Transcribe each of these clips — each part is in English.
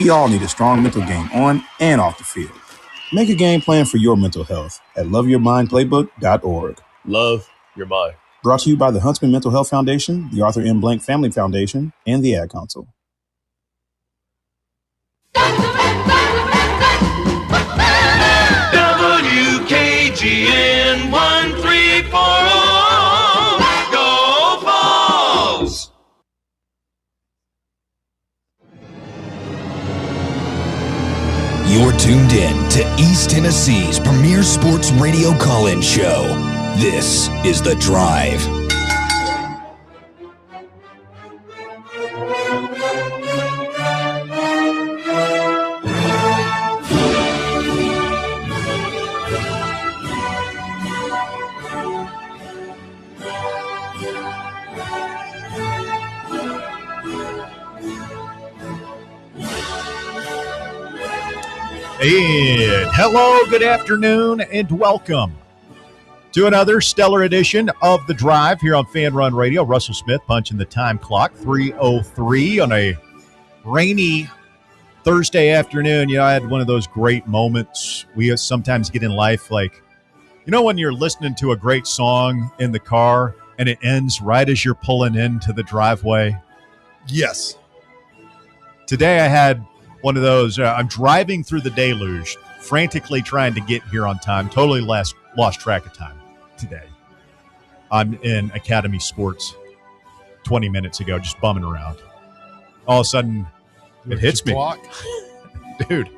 We all need a strong mental game on and off the field. Make a game plan for your mental health at loveyourmindplaybook.org. Love your mind. Brought to you by the Huntsman Mental Health Foundation, the Arthur M. Blank Family Foundation, and the Ad Council. WKGN 1340. Go Vols! You're tuned in to East Tennessee's premier sports radio call-in show. This is The Drive. And hello, good afternoon, and welcome to another stellar edition of The Drive here on Fan Run Radio. Russell Smith punching the time clock, 3:03 on a rainy Thursday afternoon. You know, I had one of those great moments we sometimes get in life, like, you know, when you're listening to a great song in the car and it ends right as you're pulling into the driveway? Yes. Today I had one of those. I'm driving through the deluge, frantically trying to get here on time. Totally lost track of time today. I'm in Academy Sports 20 minutes ago, just bumming around. All of a sudden, it hits me. Dude,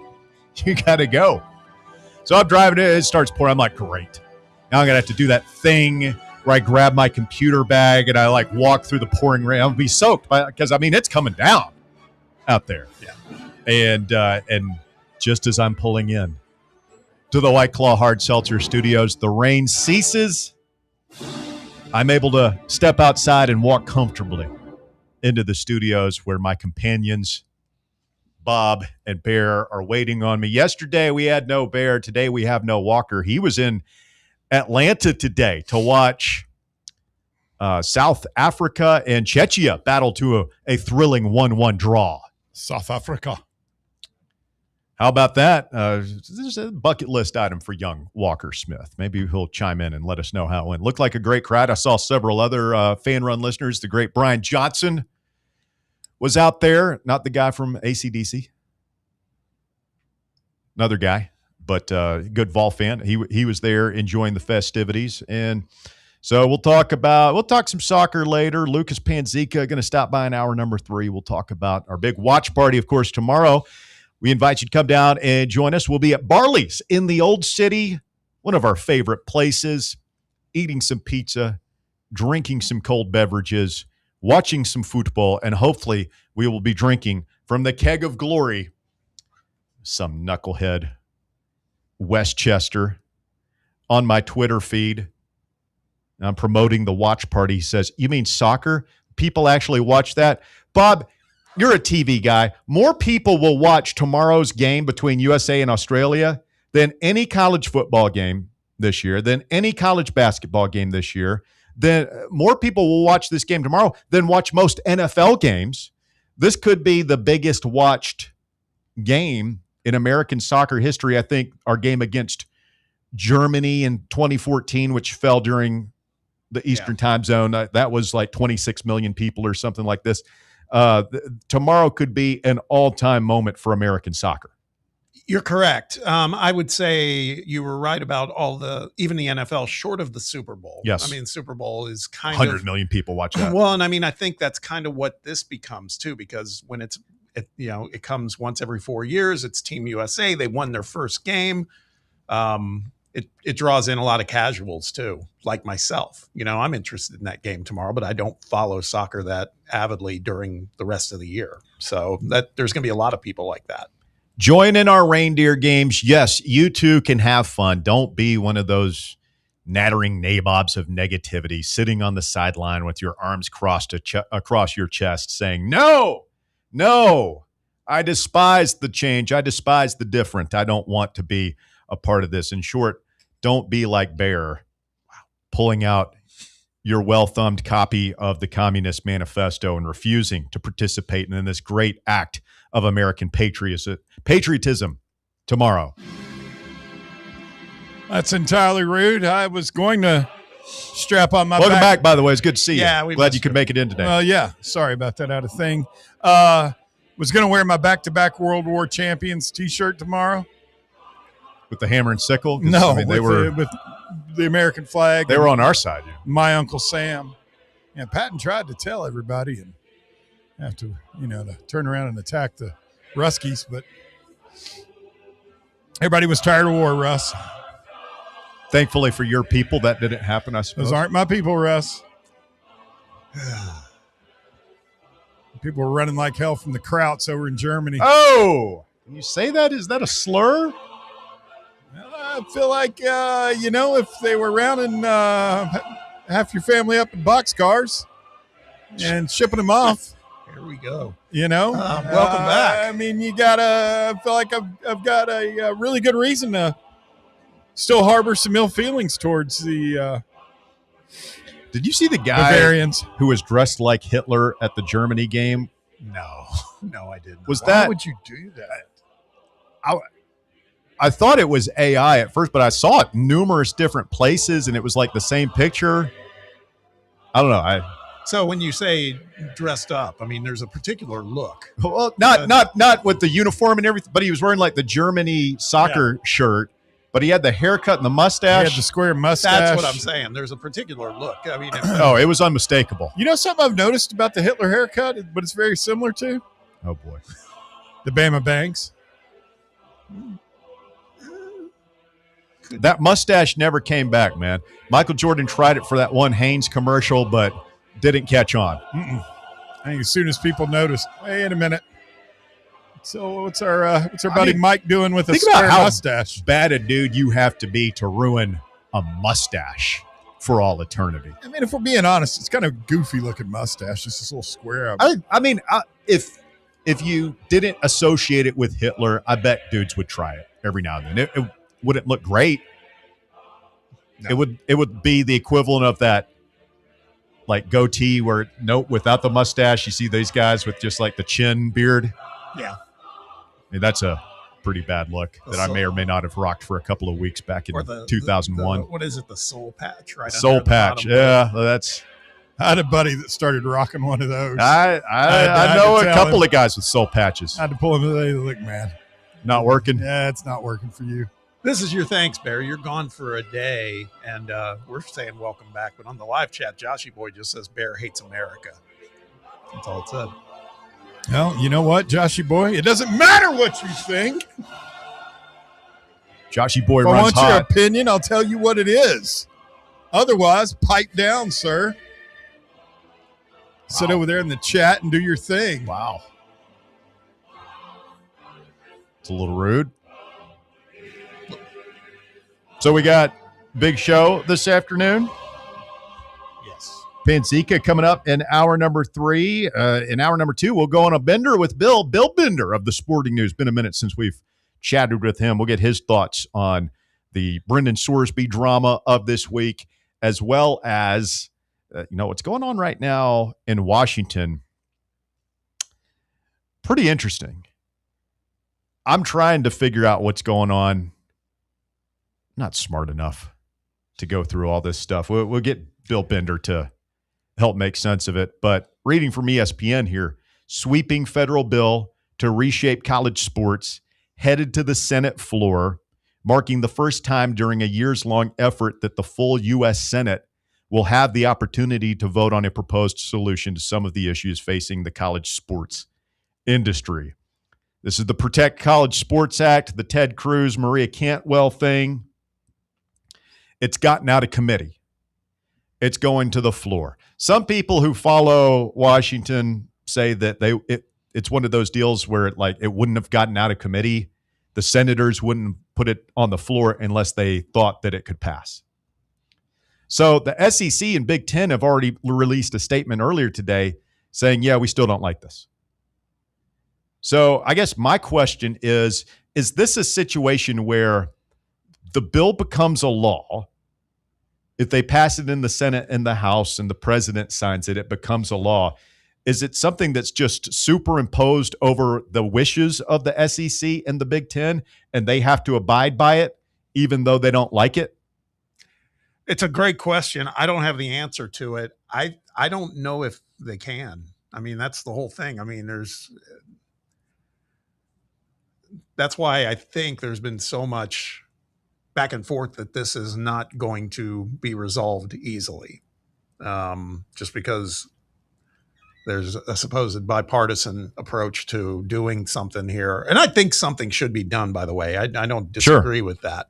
you got to go. So I'm driving it starts pouring. I'm like, great. Now I'm going to have to do that thing where I grab my computer bag and I like walk through the pouring rain. I'll be soaked because, I mean, it's coming down out there. Yeah. And just as I'm pulling in to the White Claw Hard Seltzer Studios, the rain ceases. I'm able to step outside and walk comfortably into the studios where my companions, Bob and Bear, are waiting on me. Yesterday, we had no Bear. Today, we have no Walker. He was in Atlanta today to watch South Africa and Czechia battle to a thrilling 1-1 draw. South Africa. How about that? This is a bucket list item for young Walker Smith. Maybe he'll chime in and let us know how it went. Looked like a great crowd. I saw several other Fan Run listeners. The great Brian Johnson was out there. Not the guy from AC/DC. Another guy, but good Vol fan. He was there enjoying the festivities. And so we'll talk some soccer later. Lucas Panzica going to stop by in hour number 3. We'll talk about our big watch party, of course, tomorrow. We invite you to come down and join us. We'll be at Barley's in the Old City, one of our favorite places, eating some pizza, drinking some cold beverages, watching some football, and hopefully we will be drinking from the keg of glory, some knucklehead Westchester on my Twitter feed. I'm promoting the watch party. He says, you mean soccer? People actually watch that? Bob, you're a TV guy. More people will watch tomorrow's game between USA and Australia than any college football game this year, than any college basketball game this year. Then more people will watch this game tomorrow than watch most NFL games. This could be the biggest watched game in American soccer history. I think our game against Germany in 2014, which fell during the Eastern time zone, that was like 26 million people or something like this. Tomorrow could be an all-time moment for American soccer. You're correct. I would say you were right about even the NFL short of the Super Bowl. Yes. I mean, Super Bowl is kind 100 million people watch that. Well, and I mean, I think that's kind of what this becomes too, because when it comes once every 4 years, it's Team USA. They won their first game. It draws in a lot of casuals too, like myself. You know, I'm interested in that game tomorrow, but I don't follow soccer that avidly during the rest of the year. So there's going to be a lot of people like that. Join in our reindeer games. Yes, you too can have fun. Don't be one of those nattering nabobs of negativity sitting on the sideline with your arms crossed across your chest saying, no, I despise the change. I despise the different. I don't want to be a part of this. In short, don't be like Bear, pulling out your well-thumbed copy of the Communist Manifesto and refusing to participate in this great act of American patriotism tomorrow. That's entirely rude. I was going to strap on my Welcome back, by the way. It's good to see you. Yeah, we Glad missed you could make it in today. Well, yeah. Sorry about that. I had a thing. Was going to wear my back-to-back World War Champions T-shirt tomorrow. With the hammer and sickle? No, I mean, with the American flag. They were on our side. Yeah. My Uncle Sam. Yeah, Patton tried to tell everybody and have to, to turn around and attack the Ruskies, but everybody was tired of war, Russ. Thankfully for your people, that didn't happen, I suppose. Those aren't my people, Russ. People were running like hell from the Krauts over in Germany. Oh, when you say that, is that a slur? Well, I feel like, if they were rounding half your family up in boxcars and shipping them off. Here we go. Welcome back. I mean, I feel like I've got a really good reason to still harbor some ill feelings towards the Did you see the guy Bavarians who was dressed like Hitler at the Germany game? No, I didn't. Why would you do that? I thought it was AI at first, but I saw it numerous different places, and it was like the same picture. I don't know. So when you say dressed up, I mean, there's a particular look. Well, not with the uniform and everything, but he was wearing like the Germany soccer shirt, but he had the haircut and the mustache. He had the square mustache. That's what I'm saying. There's a particular look. I mean, it was unmistakable. You know something I've noticed about the Hitler haircut, but it's very similar to? Oh, boy. The Bama Banks. That mustache never came back, man. Michael Jordan tried it for that one Hanes commercial, but didn't catch on. I think as soon as people noticed, wait a minute. So what's our buddy Mike doing with a square mustache? Bad a dude you have to be to ruin a mustache for all eternity. I mean, if we're being honest, it's kind of goofy looking mustache. Just this little square. If you didn't associate it with Hitler, I bet dudes would try it every now and then. It wouldn't look great. No. It would be the equivalent of that like goatee where without the mustache, you see these guys with just like the chin beard. Yeah. I mean, that's a pretty bad look that I may or may not have rocked for a couple of weeks back in 2001. What is it? The soul patch, right? Soul patch. Yeah. That's. I had a buddy that started rocking one of those. I know a couple of guys with soul patches. I had to pull him and say, look, man. Not working? Yeah, it's not working for you. This is your thanks, Barry. You're gone for a day, and we're saying welcome back. But on the live chat, Joshy Boy just says Bear hates America. That's all it said. Well, you know what, Joshy Boy? It doesn't matter what you think. Joshy Boy if runs hot. I want your opinion, I'll tell you what it is. Otherwise, pipe down, sir. Wow. Sit over there in the chat and do your thing. Wow. It's a little rude. So we got big show this afternoon. Yes. Panzika coming up in hour number 3. In hour number 2, we'll go on a bender with Bill Bender of the Sporting News. Been a minute since we've chatted with him. We'll get his thoughts on the Brendan Sorsby drama of this week, as well as what's going on right now in Washington. Pretty interesting. I'm trying to figure out what's going on. Not smart enough to go through all this stuff. We'll get Bill Bender to help make sense of it. But reading from ESPN here, sweeping federal bill to reshape college sports headed to the Senate floor, marking the first time during a years-long effort that the full U.S. Senate will have the opportunity to vote on a proposed solution to some of the issues facing the college sports industry. This is the Protect College Sports Act, the Ted Cruz, Maria Cantwell thing. It's gotten out of committee. It's going to the floor. Some people who follow Washington say that it's one of those deals where it wouldn't have gotten out of committee. The senators wouldn't put it on the floor unless they thought that it could pass. So the SEC and Big Ten have already released a statement earlier today saying, yeah, we still don't like this. So I guess my question is this a situation where the bill becomes a law? If they pass it in the Senate and the House and the president signs it, it becomes a law. is it something that's just superimposed over the wishes of the SEC and the Big Ten, and they have to abide by it, even though they don't like it? It's a great question. I don't have the answer to it. I don't know if they can. I mean, that's the whole thing. I mean, that's why I think there's been so much back and forth that this is not going to be resolved easily. Just because there's a supposed bipartisan approach to doing something here. And I think something should be done, by the way. I don't disagree with that.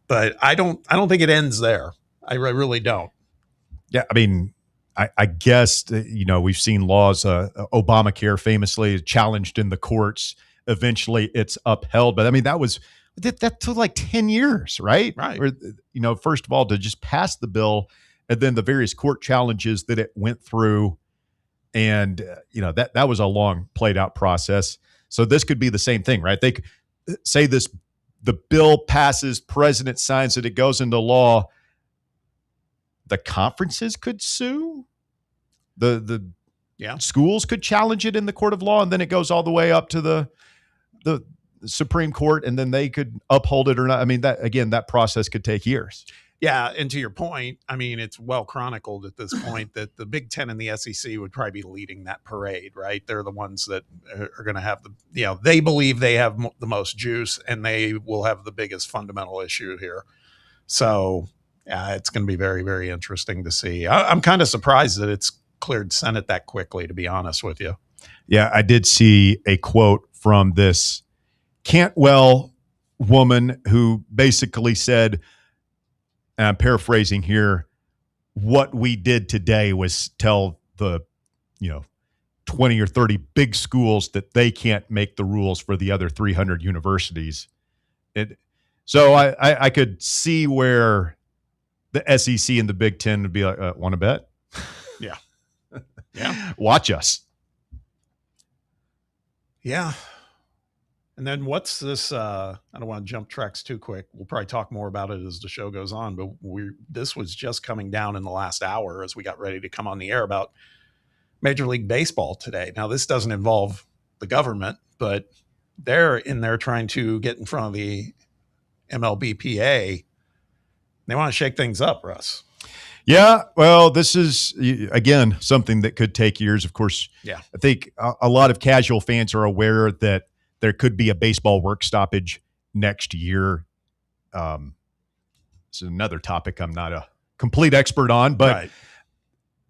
But I don't think it ends there. I really don't. Yeah, I mean, I guess, we've seen laws, Obamacare famously challenged in the courts. Eventually it's upheld. But I mean, that took like 10 years, right? Right. Or, first of all, to just pass the bill, and then the various court challenges that it went through. And, that was a long played out process. So this could be the same thing, right? They could say the bill passes, president signs it, it goes into law. The conferences could sue. The schools could challenge it in the court of law, and then it goes all the way up to the Supreme Court, and then they could uphold it or not. I mean, that process could take years. Yeah, and to your point, I mean, it's well chronicled at this point that the Big Ten and the SEC would probably be leading that parade, right? They're the ones that are going to have they believe they have the most juice, and they will have the biggest fundamental issue here. So it's going to be very, very interesting to see. I'm kind of surprised that it's cleared Senate that quickly, to be honest with you. Yeah, I did see a quote from this Cantwell woman who basically said, and I'm paraphrasing here, what we did today was tell the 20 or 30 big schools that they can't make the rules for the other 300 universities. So I could see where the SEC and the Big Ten would be like, want to bet? Yeah. Yeah. Watch us. Yeah. And then what's this? I don't want to jump tracks too quick. We'll probably talk more about it as the show goes on, but this was just coming down in the last hour as we got ready to come on the air about Major League Baseball today. Now, this doesn't involve the government, but they're in there trying to get in front of the MLBPA. They want to shake things up, Russ. Yeah, well, this is, again, something that could take years. Of course, yeah. I think a lot of casual fans are aware that there could be a baseball work stoppage next year. This is another topic I'm not a complete expert on, but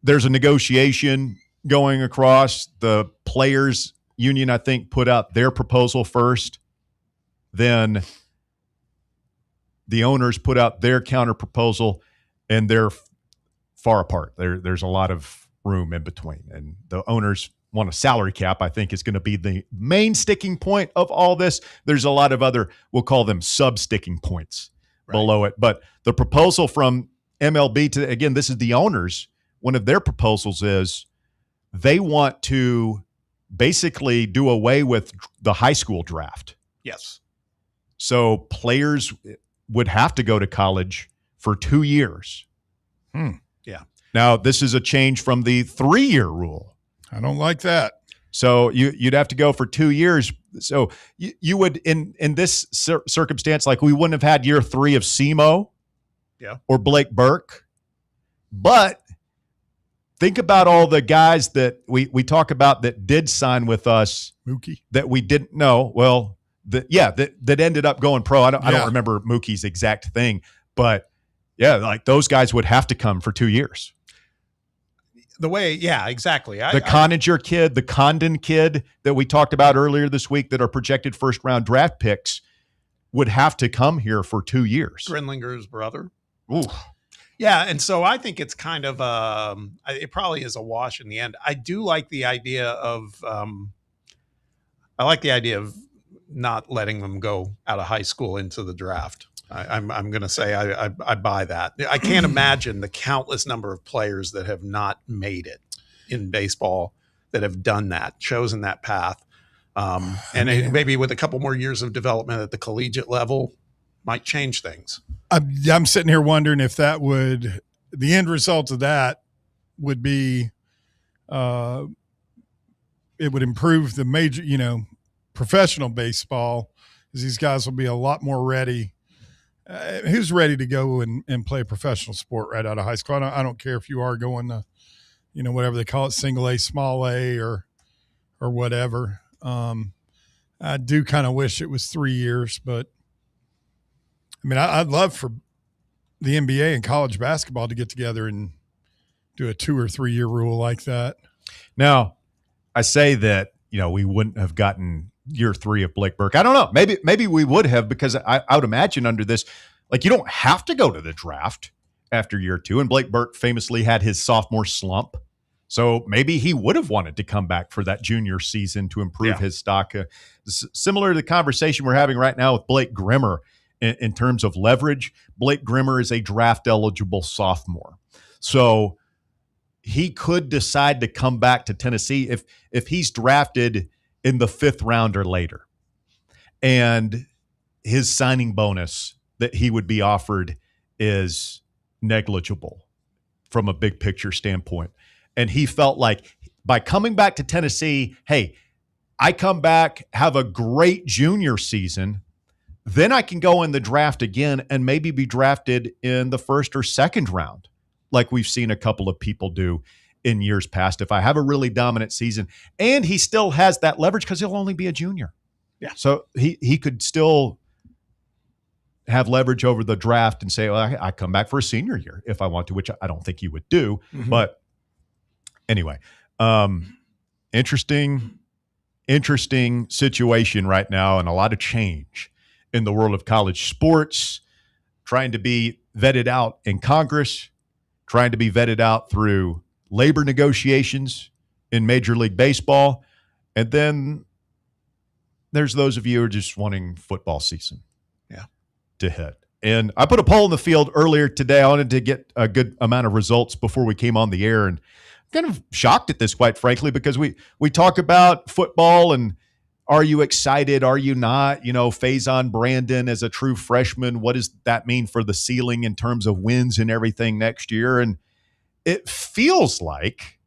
There's a negotiation going across. The players union, I think, put out their proposal first. Then the owners put out their counter proposal, and they're far apart. There's a lot of room in between. And the owners want a salary cap, I think, is going to be the main sticking point of all this. There's a lot of other, we'll call them sub-sticking points below it. But the proposal from MLB to, again, this is the owners. One of their proposals is they want to basically do away with the high school draft. Yes. So players would have to go to college for 2 years. Yeah. Now, this is a change from the 3-year rule. I don't like that. So you'd have to go for 2 years. So you would, in this circumstance, like we wouldn't have had year 3 of SEMO or Blake Burke. But think about all the guys that we talk about that did sign with us. Mookie. That we didn't know. Well, that ended up going pro. I don't remember Mookie's exact thing. But, yeah, like those guys would have to come for 2 years. The way, yeah, exactly. The Coninger kid, the Condon kid that we talked about earlier this week that are projected first-round draft picks would have to come here for 2 years. Grinlinger's brother. Ooh. Yeah, and so I think it's kind of it probably is a wash in the end. I do like the idea of not letting them go out of high school into the draft. I'm going to say I buy that. I can't imagine the countless number of players that have not made it in baseball that have done that, chosen that path. Maybe with a couple more years of development at the collegiate level might change things. I'm sitting here wondering if the end result of that would be it would improve the major, professional baseball, because these guys will be a lot more ready. Who's ready to go and play a professional sport right out of high school? I don't care if you are going to, whatever they call it, single A, small A, or whatever. I do kind of wish it was 3 years, but I mean, I'd love for the NBA and college basketball to get together and do a 2 or 3 year rule like that. Now, I say that, we wouldn't have gotten year 3 of Blake Burke. I don't know. Maybe we would have, because I would imagine under this, like, you don't have to go to the draft after year 2. And Blake Burke famously had his sophomore slump. So maybe he would have wanted to come back for that junior season to improve his stock. Similar to the conversation we're having right now with Blake Grimmer in terms of leverage. Blake Grimmer is a draft eligible sophomore. So he could decide to come back to Tennessee if he's drafted in the 5th round or later. And his signing bonus that he would be offered is negligible from a big picture standpoint. And he felt like by coming back to Tennessee, hey, I come back, have a great junior season, then I can go in the draft again and maybe be drafted in the 1st or 2nd round, like we've seen a couple of people do in years past. If I have a really dominant season, and he still has that leverage because he'll only be a junior. Yeah. So he could still have leverage over the draft and say, well, I come back for a senior year if I want to, which I don't think you would do. Mm-hmm. But anyway, interesting situation right now, and a lot of change in the world of college sports, trying to be vetted out in Congress, trying to be vetted out through labor negotiations in Major League Baseball. And then there's those of you who are just wanting football season to hit. And I put a poll in the field earlier today. I wanted to get a good amount of results before we came on the air, and kind of shocked at this, quite frankly, because we talk about football and are you excited? Are you not? Faison Brandon as a true freshman, what does that mean for the ceiling in terms of wins and everything next year? And it feels like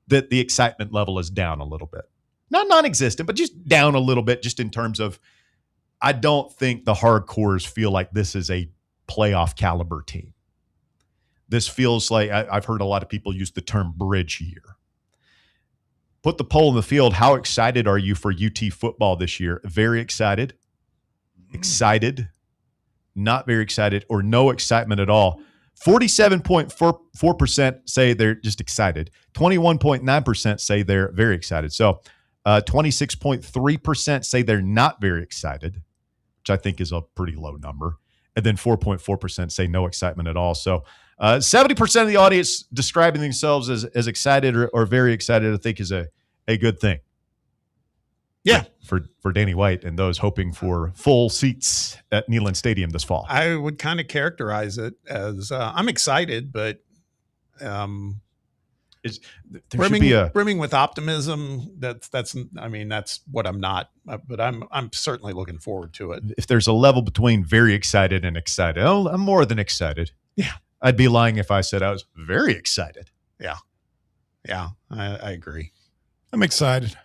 that the excitement level is down a little bit. Not non-existent, but just down a little bit, just in terms of, I don't think the hardcores feel like this is a playoff caliber team. This feels like, I've heard a lot of people use the term bridge year. Put the poll in the field. How excited are you for UT football this year? Very excited, excited, not very excited, or no excitement at all. 47.4% say they're just excited. 21.9% say they're very excited. So 26.3% say they're not very excited, which I think is a pretty low number. And then 4.4% say no excitement at all. So 70% of the audience describing themselves as excited or very excited, I think, is a good thing. Yeah. For Danny White and those hoping for full seats at Neyland Stadium this fall. I would kind of characterize it as I'm excited, but brimming with optimism. That's what I'm not, but I'm certainly looking forward to it. If there's a level between very excited and excited, I'm more than excited. Yeah. I'd be lying if I said I was very excited. Yeah. Yeah, I agree. I'm excited.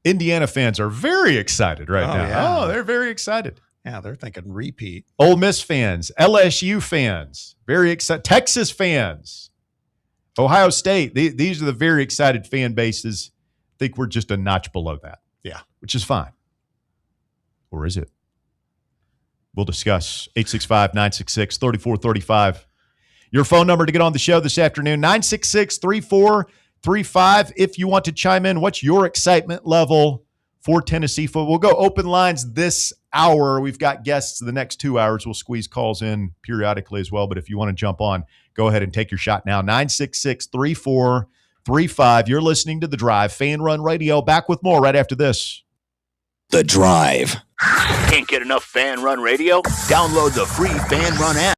Indiana fans are very excited right now. Yeah. Oh, they're very excited. Yeah, they're thinking repeat. Ole Miss fans, LSU fans, very excited. Texas fans, Ohio State. These are the very excited fan bases. I think we're just a notch below that. Yeah. Which is fine. Or is it? We'll discuss. 865-966-3435. Your phone number to get on the show this afternoon, 966-3435. If you want to chime in, what's your excitement level for Tennessee football? We'll go open lines this hour. We've got guests the next 2 hours. We'll squeeze calls in periodically as well. But if you want to jump on, go ahead and take your shot now. 966-3435. You're listening to The Drive, Fan Run Radio. Back with more right after this. The Drive. Can't get enough Fan Run Radio? Download the free Fan Run app.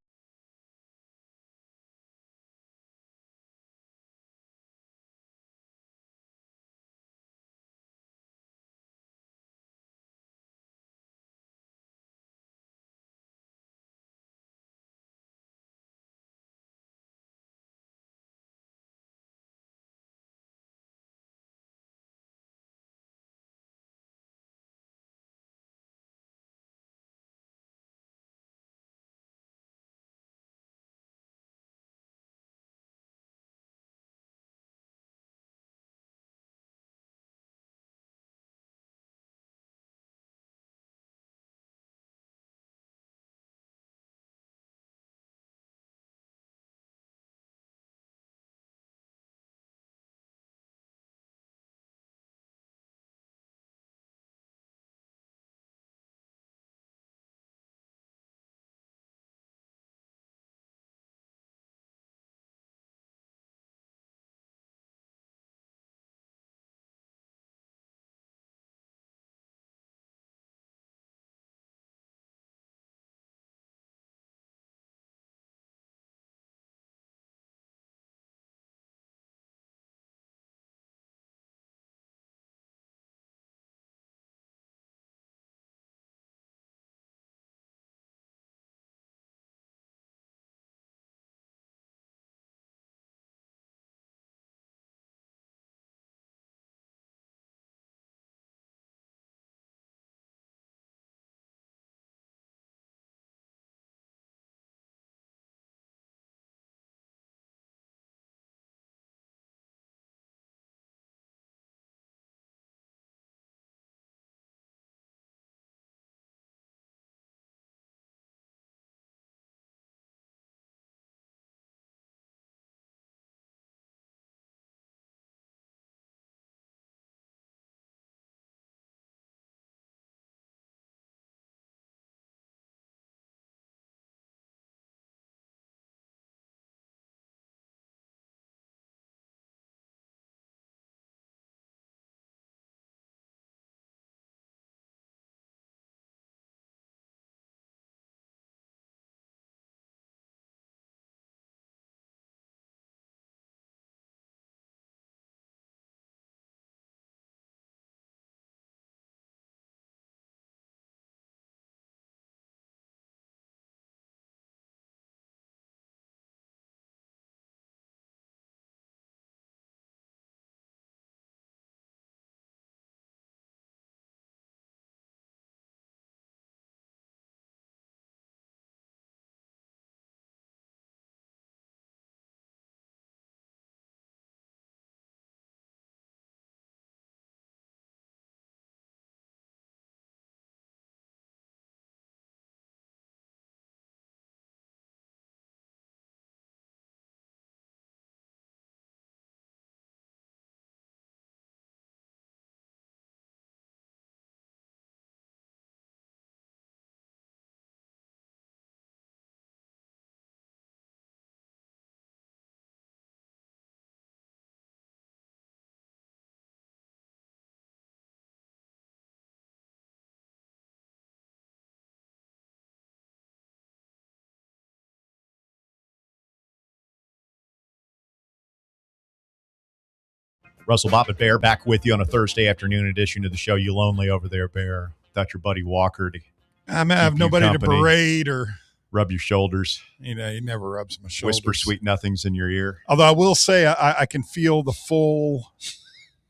Russell Bobbin Bear back with you on a Thursday afternoon edition of the show. You lonely over there, Bear? Without your buddy Walker to I have nobody to company. berate or rub your shoulders. He never rubs my shoulders. Whisper sweet nothings in your ear. Although I will say I can feel the full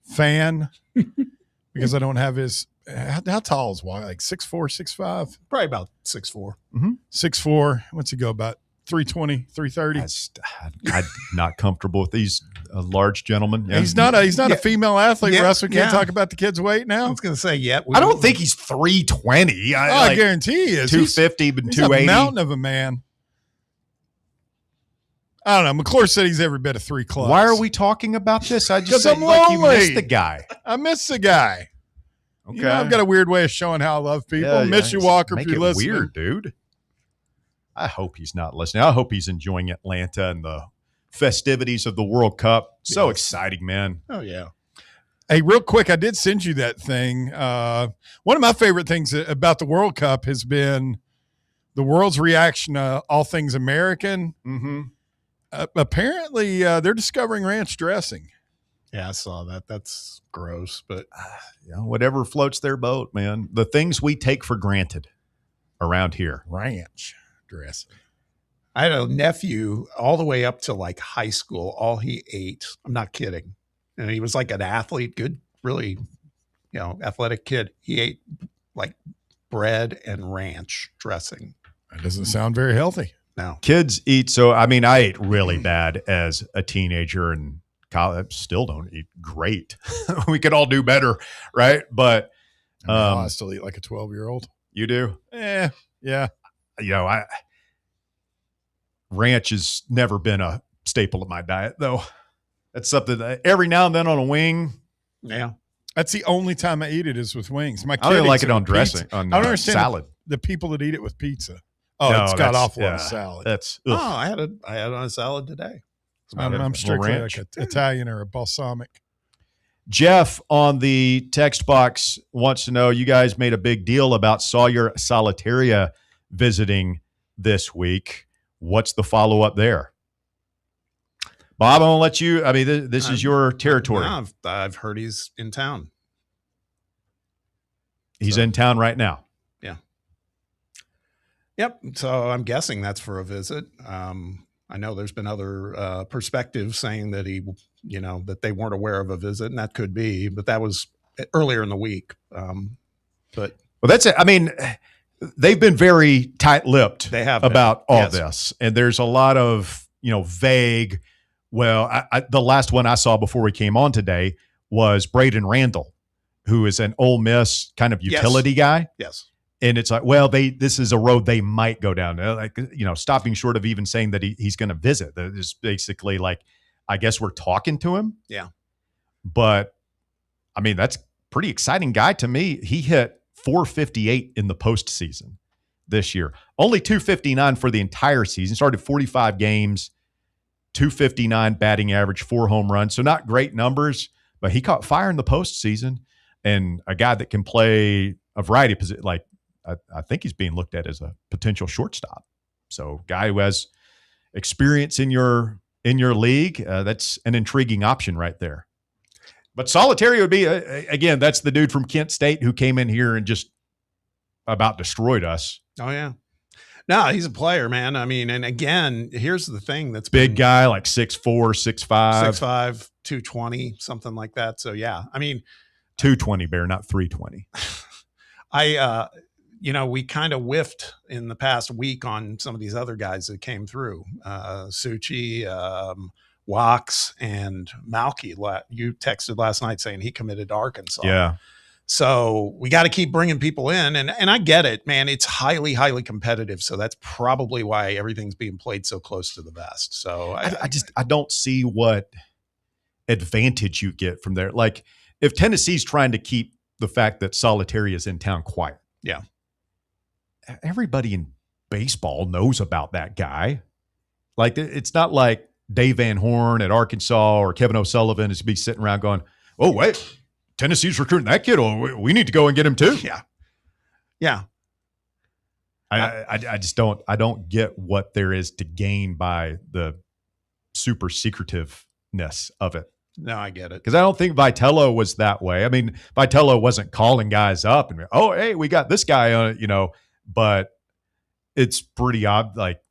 fan because I don't have his. How tall is Walker? Like 6'4", 6'5"? Probably about 6'4". 6'4". What's he go about? 320, 330. I'm not comfortable with these large gentlemen. Yeah. He's not a female athlete, Russ. We can't yeah. talk about the kid's weight now. I was going to say, I don't think he's 320. I guarantee he is. 250, but he's 280. a mountain of a man. I don't know. McClure said he's every bit of 3 clubs. Why are we talking about this? I just said I'm like you lonely. missed the guy. I miss the guy. Okay. I've got a weird way of showing how I love people. Miss you, Walker, if you're listening. Weird, dude. I hope he's not listening. I hope he's enjoying Atlanta and the festivities of the World Cup. So exciting, man. Oh, yeah. Hey, real quick, I did send you that thing. One of my favorite things about the World Cup has been the world's reaction to all things American. Mm-hmm. Apparently, they're discovering ranch dressing. Yeah, I saw that. That's gross, but whatever floats their boat, man. The things we take for granted around here. Ranch dressing. I had a nephew all the way up to like high school. All he ate, I'm not kidding. And he was like an athlete, good, really, athletic kid. He ate like bread and ranch dressing. That doesn't sound very healthy. No. Kids eat. So, I mean, I ate really bad as a teenager and college. Still don't eat great. We could all do better, right? But I still eat like a 12-year-old. You do? Yeah. Ranch has never been a staple of my diet, though. That's something that every now and then on a wing. Yeah. That's the only time I eat it is with wings. My kid I don't like eats it on dressing, pizza. on I don't understand salad. The people that eat it with pizza. Oh, No, it's got that's- awful on yeah, a salad. That's Oh, I had it on a salad today. I'm strictly ranch. like an Italian or a balsamic. Jeff on the text box wants to know, you guys made a big deal about Sawyer Solitaria visiting this week. What's the follow-up there? Bob, I'm going to let you, I mean, this is your territory. No, I've heard he's in town. He's in town right now. Yeah. Yep. So I'm guessing that's for a visit. I know there's been other perspectives saying that that they weren't aware of a visit, and that could be, but that was earlier in the week. Well, that's it. I mean, they've been very tight-lipped about all this, and there's a lot of vague. Well, the last one I saw before we came on today was Braden Randall, who is an Ole Miss kind of utility guy. Yes. And it's like, well, this is a road they might go down. Like, stopping short of even saying that he's going to visit. That is basically like, I guess we're talking to him. Yeah. But I mean, that's pretty exciting guy to me. He hit 458 in the postseason this year. Only 259 for the entire season. Started 45 games, 259 batting average, 4 home runs. So not great numbers, but he caught fire in the postseason. And a guy that can play a variety of positions, like I think he's being looked at as a potential shortstop. So guy who has experience in your league, that's an intriguing option right there. But Solitaria would be, again, that's the dude from Kent State who came in here and just about destroyed us. Oh, yeah. No, he's a player, man. I mean, and again, here's the thing that's big guy, like 6'4", 6'5". 6'5", 220, something like that. So, yeah, I mean. 220, Bear, not 320. We kind of whiffed in the past week on some of these other guys that came through. Suchi, Wax, and Malky. You texted last night saying he committed to Arkansas. Yeah. So we got to keep bringing people in. And I get it, man. It's highly, highly competitive. So that's probably why everything's being played so close to the vest. So I don't see what advantage you get from there. Like if Tennessee's trying to keep the fact that Solitaria is in town quiet. Yeah. Everybody in baseball knows about that guy. Like it's not like Dave Van Horn at Arkansas or Kevin O'Sullivan is to be sitting around going, oh, wait, Tennessee's recruiting that kid. Oh, we need to go and get him too. Yeah. Yeah. I just don't get what there is to gain by the super secretiveness of it. No, I get it. Because I don't think Vitello was that way. I mean, Vitello wasn't calling guys up and, oh, hey, we got this guy on it, but it's pretty odd. Like,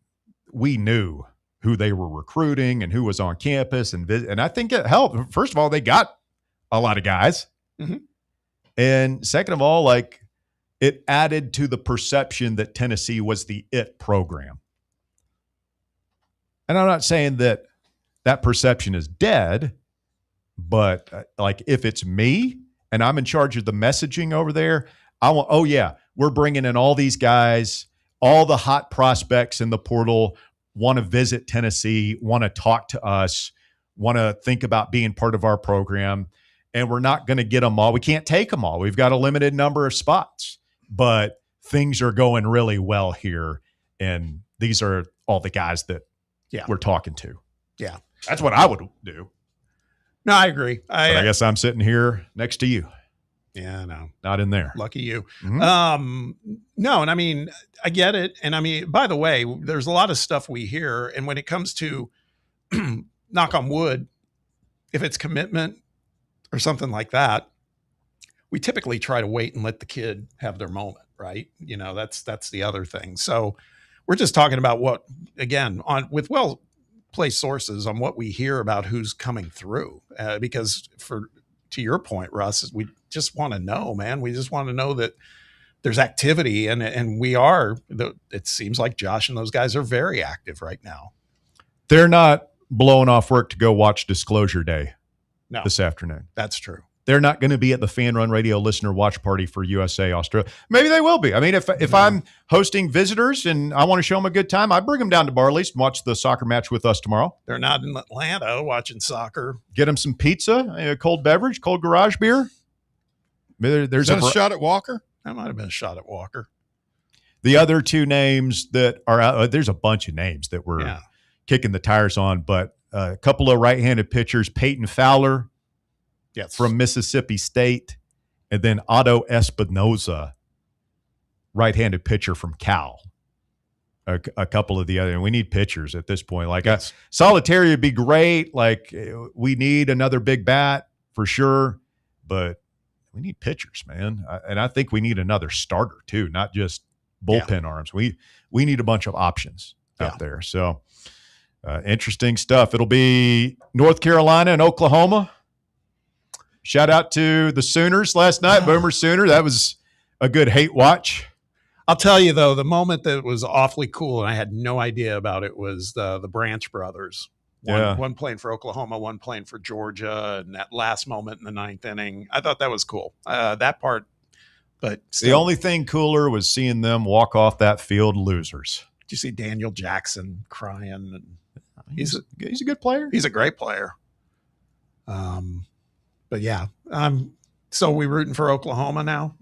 we knew who they were recruiting and who was on campus. And I think it helped. First of all, they got a lot of guys. Mm-hmm. And second of all, like, it added to the perception that Tennessee was the it program. And I'm not saying that perception is dead, but like, if it's me and I'm in charge of the messaging over there, I want, oh yeah, we're bringing in all these guys, all the hot prospects in the portal want to visit Tennessee, want to talk to us, want to think about being part of our program. And we're not going to get them all. We can't take them all. We've got a limited number of spots, but things are going really well here. And these are all the guys that we're talking to. Yeah. That's what I would do. No, I agree. But I guess I'm sitting here next to you. Yeah, no. Not in there. Lucky you. Mm-hmm. No, and I mean, I get it. And I mean, by the way, there's a lot of stuff we hear. And when it comes to knock on wood, if it's commitment or something like that, we typically try to wait and let the kid have their moment, right? That's the other thing. So we're just talking about what, again, with well-placed sources on what we hear about who's coming through. Because to your point, Russ, we just want to know, man. We just want to know that there's activity, and it seems like Josh and those guys are very active right now. They're not blowing off work to go watch Disclosure Day this afternoon. That's true. They're not going to be at the Fan Run Radio listener watch party for USA Australia. Maybe they will be. I mean, if I'm hosting visitors and I want to show them a good time, I bring them down to Barley's and watch the soccer match with us tomorrow. They're not in Atlanta watching soccer. Get them some pizza, a cold beverage, cold garage beer. There's a shot at Walker. That might have been a shot at Walker. The other two names that are out, there's a bunch of names that we're kicking the tires on, but a couple of right-handed pitchers, Peyton Fowler from Mississippi State, and then Otto Espinoza, right-handed pitcher from Cal. A couple of the other, and we need pitchers at this point. Like Solitaire would be great. Like, we need another big bat for sure, but we need pitchers, man. And I think we need another starter too, not just bullpen arms. We need a bunch of options out there. So interesting stuff. It'll be North Carolina and Oklahoma. Shout out to the Sooners last night, Boomer Sooner. That was a good hate watch. I'll tell you, though, the moment that was awfully cool, and I had no idea about it, was the Branch brothers. One playing for Oklahoma, one playing for Georgia, and that last moment in the ninth inning, I thought that was cool. That part, but still. The only thing cooler was seeing them walk off that field losers. Did you see Daniel Jackson crying? And he's a good player. He's a great player. But yeah, so we rooting for Oklahoma now?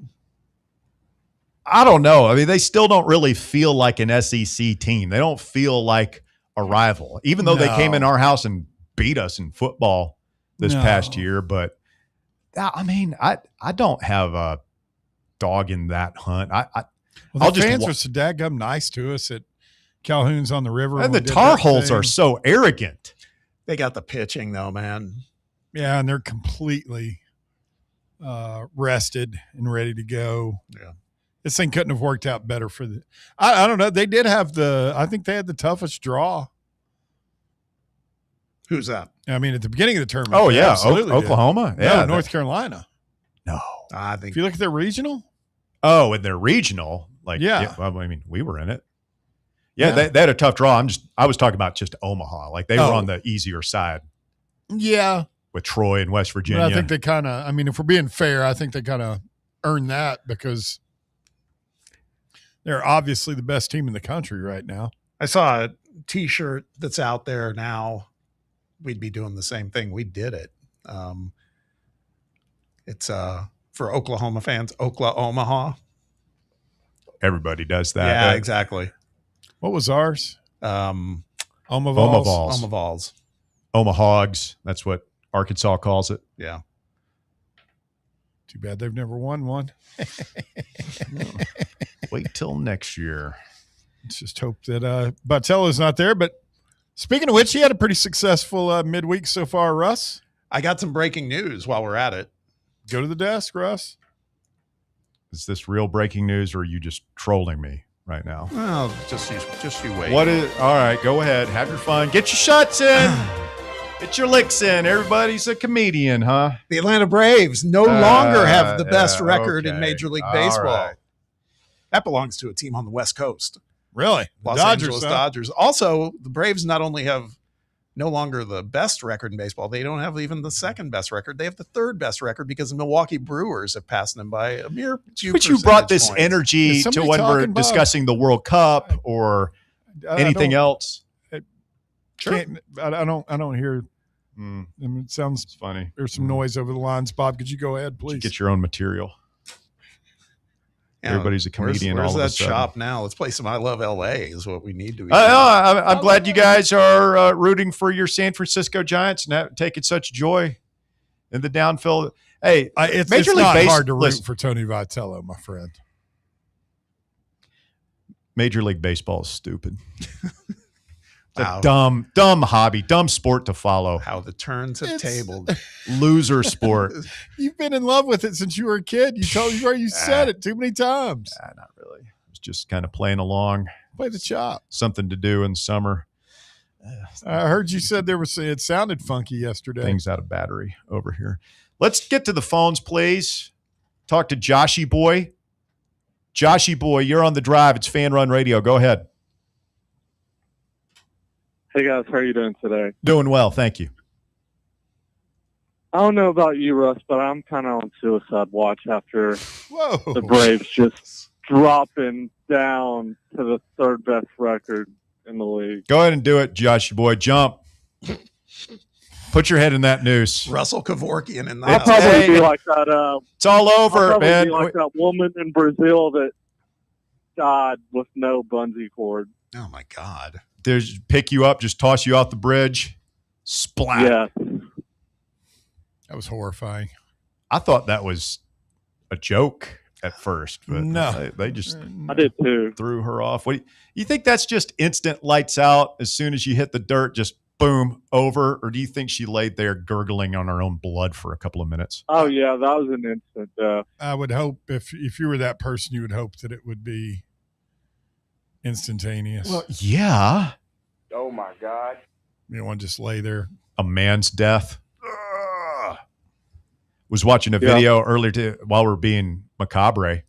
I don't know. I mean, they still don't really feel like an SEC team. They don't feel like a rival, even though they came in our house and beat us in football this past year. But I mean, I don't have a dog in that hunt. The fans were so daggum nice to us at Calhoun's on the River. And the Tar Heels are so arrogant. They got the pitching though, man. Yeah, and they're completely rested and ready to go. Yeah. This thing couldn't have worked out better for the – I don't know. They did have I think they had the toughest draw. Who's that? I mean, at the beginning of the tournament. Oh, yeah. Absolutely Oklahoma? Did. Yeah. No, North Carolina. No. I think – if you look at their regional. Oh, in their regional. Like, well, I mean, we were in it. Yeah, they had a tough draw. I was talking about just Omaha. Like, they were on the easier side. Yeah. With Troy and West Virginia. But I think they kind of – I mean, if we're being fair, I think they kind of earned that because – they're obviously the best team in the country right now. I saw a T-shirt that's out there now. We'd be doing the same thing. We did it. It's for Oklahoma fans, Oklahoma. Everybody does that. Yeah, exactly. What was ours? Omavols. Omahogs. That's what Arkansas calls it. Yeah. Too bad they've never won one. Wait till next year. Let's just hope that Batello's not there. But speaking of which, he had a pretty successful midweek so far, Russ. I got some breaking news while we're at it. Go to the desk, Russ. Is this real breaking news, or are you just trolling me right now? Well, just you wait. What is? All right, go ahead. Have your fun. Get your shots in. Get your licks in. Everybody's a comedian, huh? The Atlanta Braves no longer have the best record in okay. Major League All Baseball. right. That belongs to a team on the West Coast. Really? Los Angeles Dodgers. Also, the Braves not only have no longer the best record in baseball, they don't have even the second best record. They have the third best record because the Milwaukee Brewers have passed them by a mere few But you brought percentage this points. energy Is to somebody when we're talking about- discussing the World Cup or anything else. Sure. I don't hear. Mm, I mean, it sounds it's funny. there's some noise over the lines. Bob, could you go ahead, You please? get your own material. Yeah, Everybody's a comedian Where's all of a that sudden. shop now? Let's play some I Love LA is what we need to be. I'm glad you guys are rooting for your San Francisco Giants and taking such joy in the downfield. Hey, It's Major League not Base- hard to root listen. for Tony Vitello, my friend. Major League Baseball is stupid. It's Wow. a dumb hobby, dumb sport to follow. How the turns have It's- tabled. Loser sport. You've been in love with it since you were a kid. You said it too many times. Not really. It's just kind of playing along. Play the chop. Something to do in summer. I heard you said it sounded funky yesterday. Things out of battery over here. Let's get to the phones, please. Talk to Joshy Boy. Joshy Boy, you're on the drive. It's Fan Run Radio. Go ahead. Hey guys, how are you doing today? Doing well, thank you. I don't know about you, Russ, but I'm kind of on suicide watch after Whoa. the Braves just dropping down to the third best record in the league. Go ahead and do it, Joshy Boy. Jump. Put your head in that noose. Russell Kevorkian in the I'll house. probably Hey. be like that. It's all I'll over, probably man. be like that woman in Brazil that died with no bungee cord. Oh my God. There's pick you up, just toss you off the bridge. Splat. Yeah, That was horrifying. I thought that was a joke at first, but No. they just I did too. threw her off. What you think that's just instant lights out as soon as you hit the dirt, just boom, over? Or do you think she laid there gurgling on her own blood for a couple of minutes? Oh yeah, that was an instant death. I would hope if you were that person, you would hope that it would be instantaneous. Well, yeah. Oh my God. You don't want to just lay there. A man's death. Ugh. Was watching a video earlier while we're being macabre.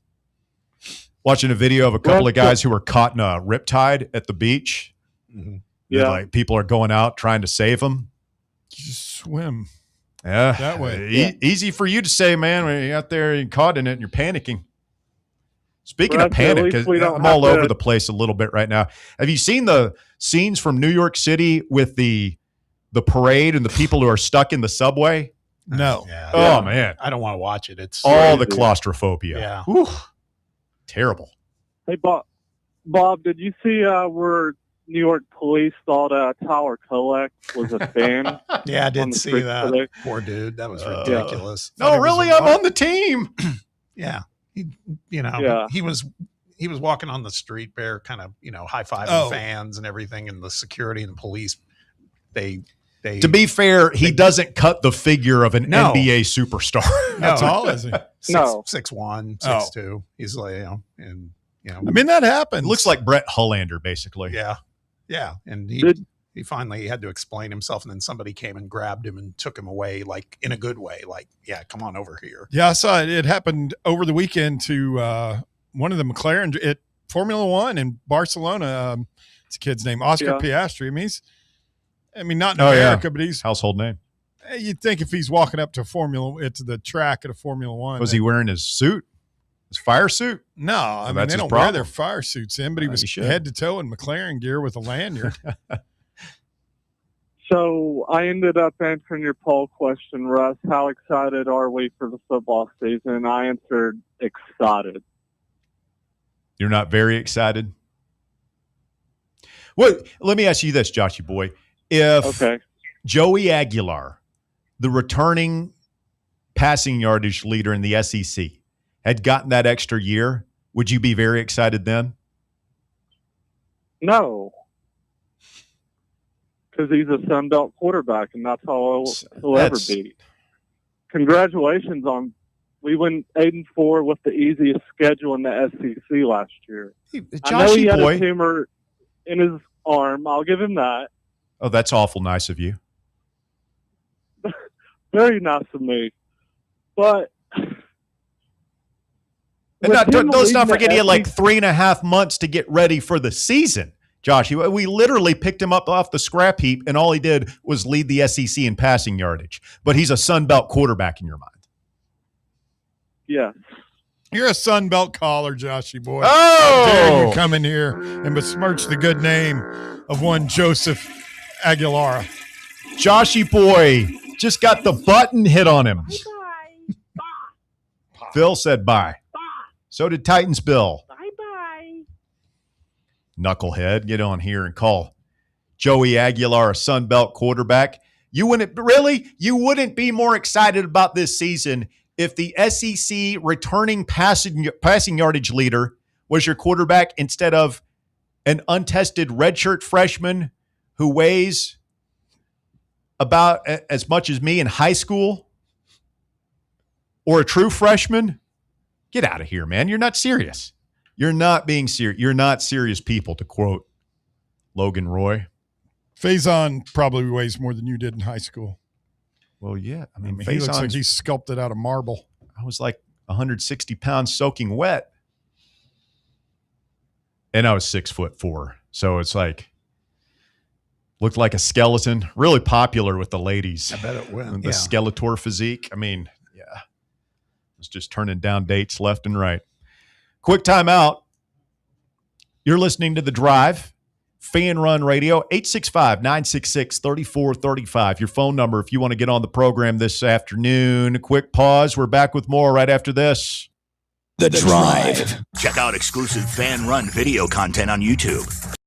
Watching a video of a couple of guys who were caught in a riptide at the beach. Mm-hmm. Yeah. Like people are going out trying to save them. You just swim. Yeah. That way. Easy for you to say, man, when you're out there and caught in it and you're panicking. Speaking of Well, at panic, least 'cause we don't I'm all have over to- the place a little bit right now. Have you seen the scenes from New York City with the parade and the people who are stuck in the subway? No. Yeah. Oh, man. I don't want to watch it. It's All the crazy. claustrophobia. Yeah. Whew. Terrible. Hey Bob, did you see where New York police thought Tyler Kolek was a fan? Yeah, I on did the see street that. today? Poor dude. That was ridiculous. No, really, I'm on the team. Yeah. He was walking on the street there, kind of, high-fiving fans and everything, and the security and the police, they To be fair, he doesn't cut the figure of an No. NBA superstar. That's all, is he? No. 6'1", Oh. 6'2". He's like, I mean, that happens. It looks like Brett Hullander, basically. yeah. And Did- he finally had to explain himself, and then somebody came and grabbed him and took him away, like in a good way, like, yeah, come on over here. Yeah, I saw it. It happened over the weekend to one of the McLaren at Formula One in Barcelona. It's a kid's name, Oscar Piastri. I mean, not in America, but he's. Household name. You'd think if he's walking up to the track at a Formula One. Was he wearing his suit? His fire suit? No, I mean, that's they his don't wear problem. their fire suits in, but he was He should. head to toe in McLaren gear with a lanyard. So I ended up answering your poll question, Russ. How excited are we for the football season? I answered excited. You're not very excited? Well, let me ask you this, Joshy boy. If Joey Aguilar, the returning passing yardage leader in the SEC, had gotten that extra year, would you be very excited then? No. because he's a Sun Belt quarterback, and that's how he'll ever be. Congratulations on we went 8-4 with the easiest schedule in the SEC last year. I know he had a tumor in his arm. I'll give him that. Oh, that's awful nice of you. Very nice of me. But let's not forget he had like 3.5 months to get ready for the season. Josh, we literally picked him up off the scrap heap, and all he did was lead the SEC in passing yardage. But he's a Sun Belt quarterback in your mind. Yeah. You're a Sun Belt caller, Joshy boy. Oh! How dare you come in here and besmirch the good name of one Joseph Aguilar. Joshy boy just got the button hit on him. Bye-bye. Phil said bye. Bye. So did Titans Bill. Bye-bye. Knucklehead, get on here and call Joey Aguilar a Sun Belt quarterback. You wouldn't be more excited about this season if the SEC returning passing yardage leader was your quarterback instead of an untested redshirt freshman who weighs about as much as me in high school, or a true freshman. Get out of here, man. You're not serious. You're not being serious. You're not serious people, to quote Logan Roy. Faison probably weighs more than you did in high school. Well, yeah. I mean he looks like he's sculpted out of marble. I was like 160 pounds soaking wet. And I was 6'4". So it's like, looked like a skeleton. Really popular with the ladies. I bet it will. The Skeletor physique. I mean, yeah. It's just turning down dates left and right. Quick timeout. You're listening to The Drive. Fan Run Radio, 865-966-3435. Your phone number if you want to get on the program this afternoon. Quick pause. We're back with more right after this. The Drive. Check out exclusive Fan Run video content on YouTube.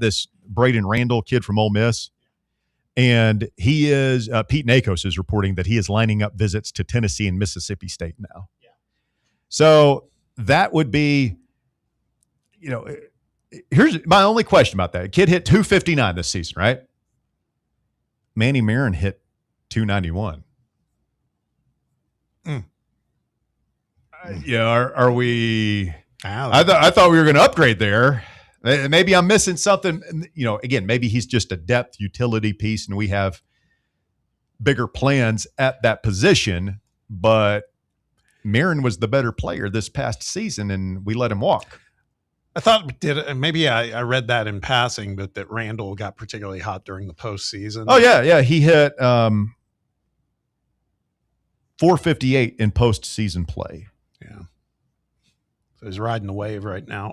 this Braden Randall kid from Ole Miss, and he is Pete Nakos is reporting that he is lining up visits to Tennessee and Mississippi State now. Yeah. So that would be, here's my only question about that. Kid hit 259 this season, right? Manny Marin hit 291. Are we? I thought we were going to upgrade there. Maybe I'm missing something. Again, maybe he's just a depth utility piece, and we have bigger plans at that position. But Marin was the better player this past season, and we let him walk. I thought maybe I read that in passing, but that Randall got particularly hot during the postseason. Oh yeah, he hit 458 in postseason play. Yeah, so he's riding the wave right now.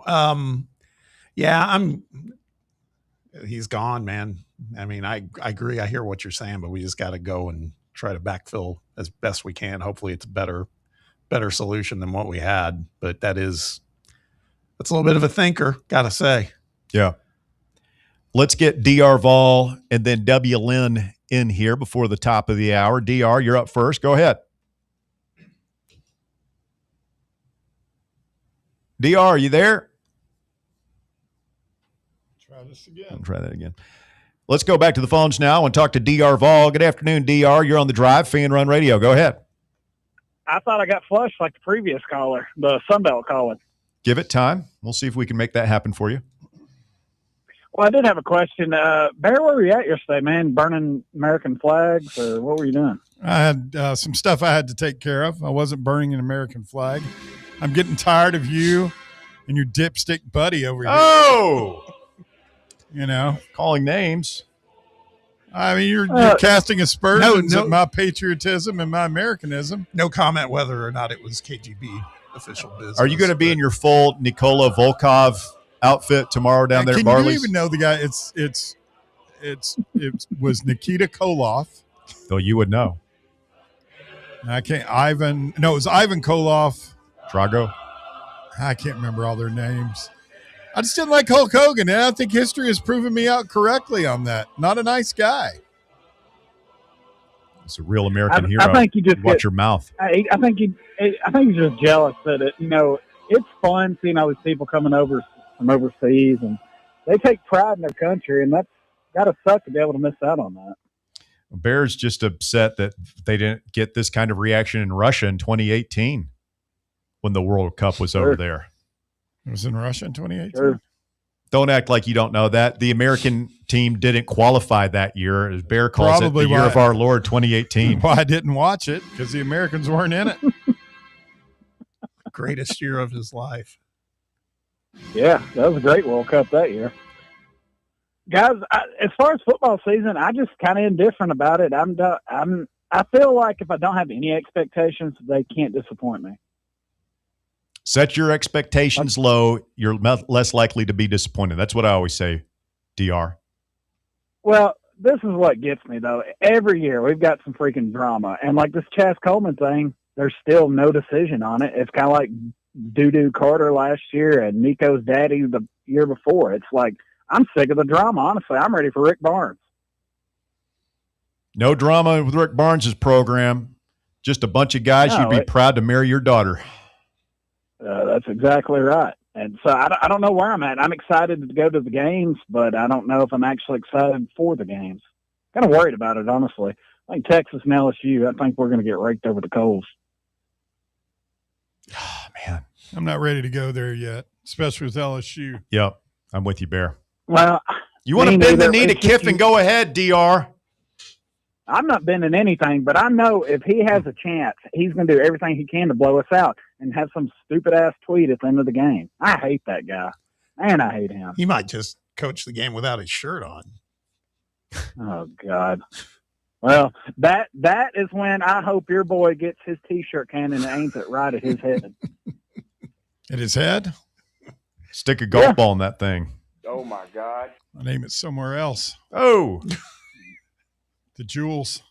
He's gone, man. I mean, I agree. I hear what you're saying, but we just got to go and try to backfill as best we can. Hopefully, it's a better solution than what we had. But that's a little bit of a thinker, gotta say. Yeah. Let's get DR Vol and then W. Lynn in here before the top of the hour. DR, you're up first. Go ahead. DR, are you there? Try this again. I'll try that again. Let's go back to the phones now and talk to DR Vol. Good afternoon, DR. You're on the Drive, Fan Run Radio. Go ahead. I thought I got flushed like the previous caller, the Sunbelt caller. Give it time. We'll see if we can make that happen for you. Well, I did have a question. Bear, where were you at yesterday, man? Burning American flags, or what were you doing? I had some stuff I had to take care of. I wasn't burning an American flag. I'm getting tired of you and your dipstick buddy over here. Oh! Calling names. I mean, you're casting aspersions at my patriotism and my Americanism. No comment whether or not it was KGB official business. Are you going to be in your full Nikola Volkov outfit tomorrow down there at Barley's? Can you even know the guy? It was Nikita Koloff. Oh, you would know. It was Ivan Koloff. Drago. I can't remember all their names. I just didn't like Hulk Hogan, and I think history has proven me out correctly on that. Not a nice guy. It's a real American hero. I think you just watch your mouth. I think he's just jealous that it's fun seeing all these people coming over from overseas, and they take pride in their country, and that's got to suck to be able to miss out on that. Bears just upset that they didn't get this kind of reaction in Russia in 2018 when the World Cup was over there. It was in Russia in 2018? Sure. Don't act like you don't know that. The American team didn't qualify that year. As Bear calls it, the year of our Lord 2018. Well, I didn't watch it because the Americans weren't in it. Greatest year of his life. Yeah, that was a great World Cup that year. Guys, as far as football season, I just kind of indifferent about it. I feel like if I don't have any expectations, they can't disappoint me. Set your expectations low. You're less likely to be disappointed. That's what I always say, DR. Well, this is what gets me, though. Every year we've got some freaking drama. And like this Chas Coleman thing, there's still no decision on it. It's kind of like Doo-Doo Carter last year and Nico's daddy the year before. It's like, I'm sick of the drama, honestly. I'm ready for Rick Barnes. No drama with Rick Barnes' program. Just a bunch of guys you'd be proud to marry your daughter. That's exactly right. And so I don't know where I'm at. I'm excited to go to the games, but I don't know if I'm actually excited for the games. Kind of worried about it, honestly. I think Texas and LSU, I think we're going to get raked over the coals. Oh, man. I'm not ready to go there yet, especially with LSU. Yep. I'm with you, Bear. Well, you want to bend the knee to Kiffin? Go ahead, DR. I'm not bending anything, but I know if he has a chance, he's going to do everything he can to blow us out and have some stupid-ass tweet at the end of the game. I hate that guy. And I hate him. He might just coach the game without his shirt on. Oh, God. Well, that is when I hope your boy gets his T-shirt cannon and aims it right at his head. At his head? Stick a golf ball in that thing. Oh, my God. I'll name it somewhere else. Oh. The Jewels.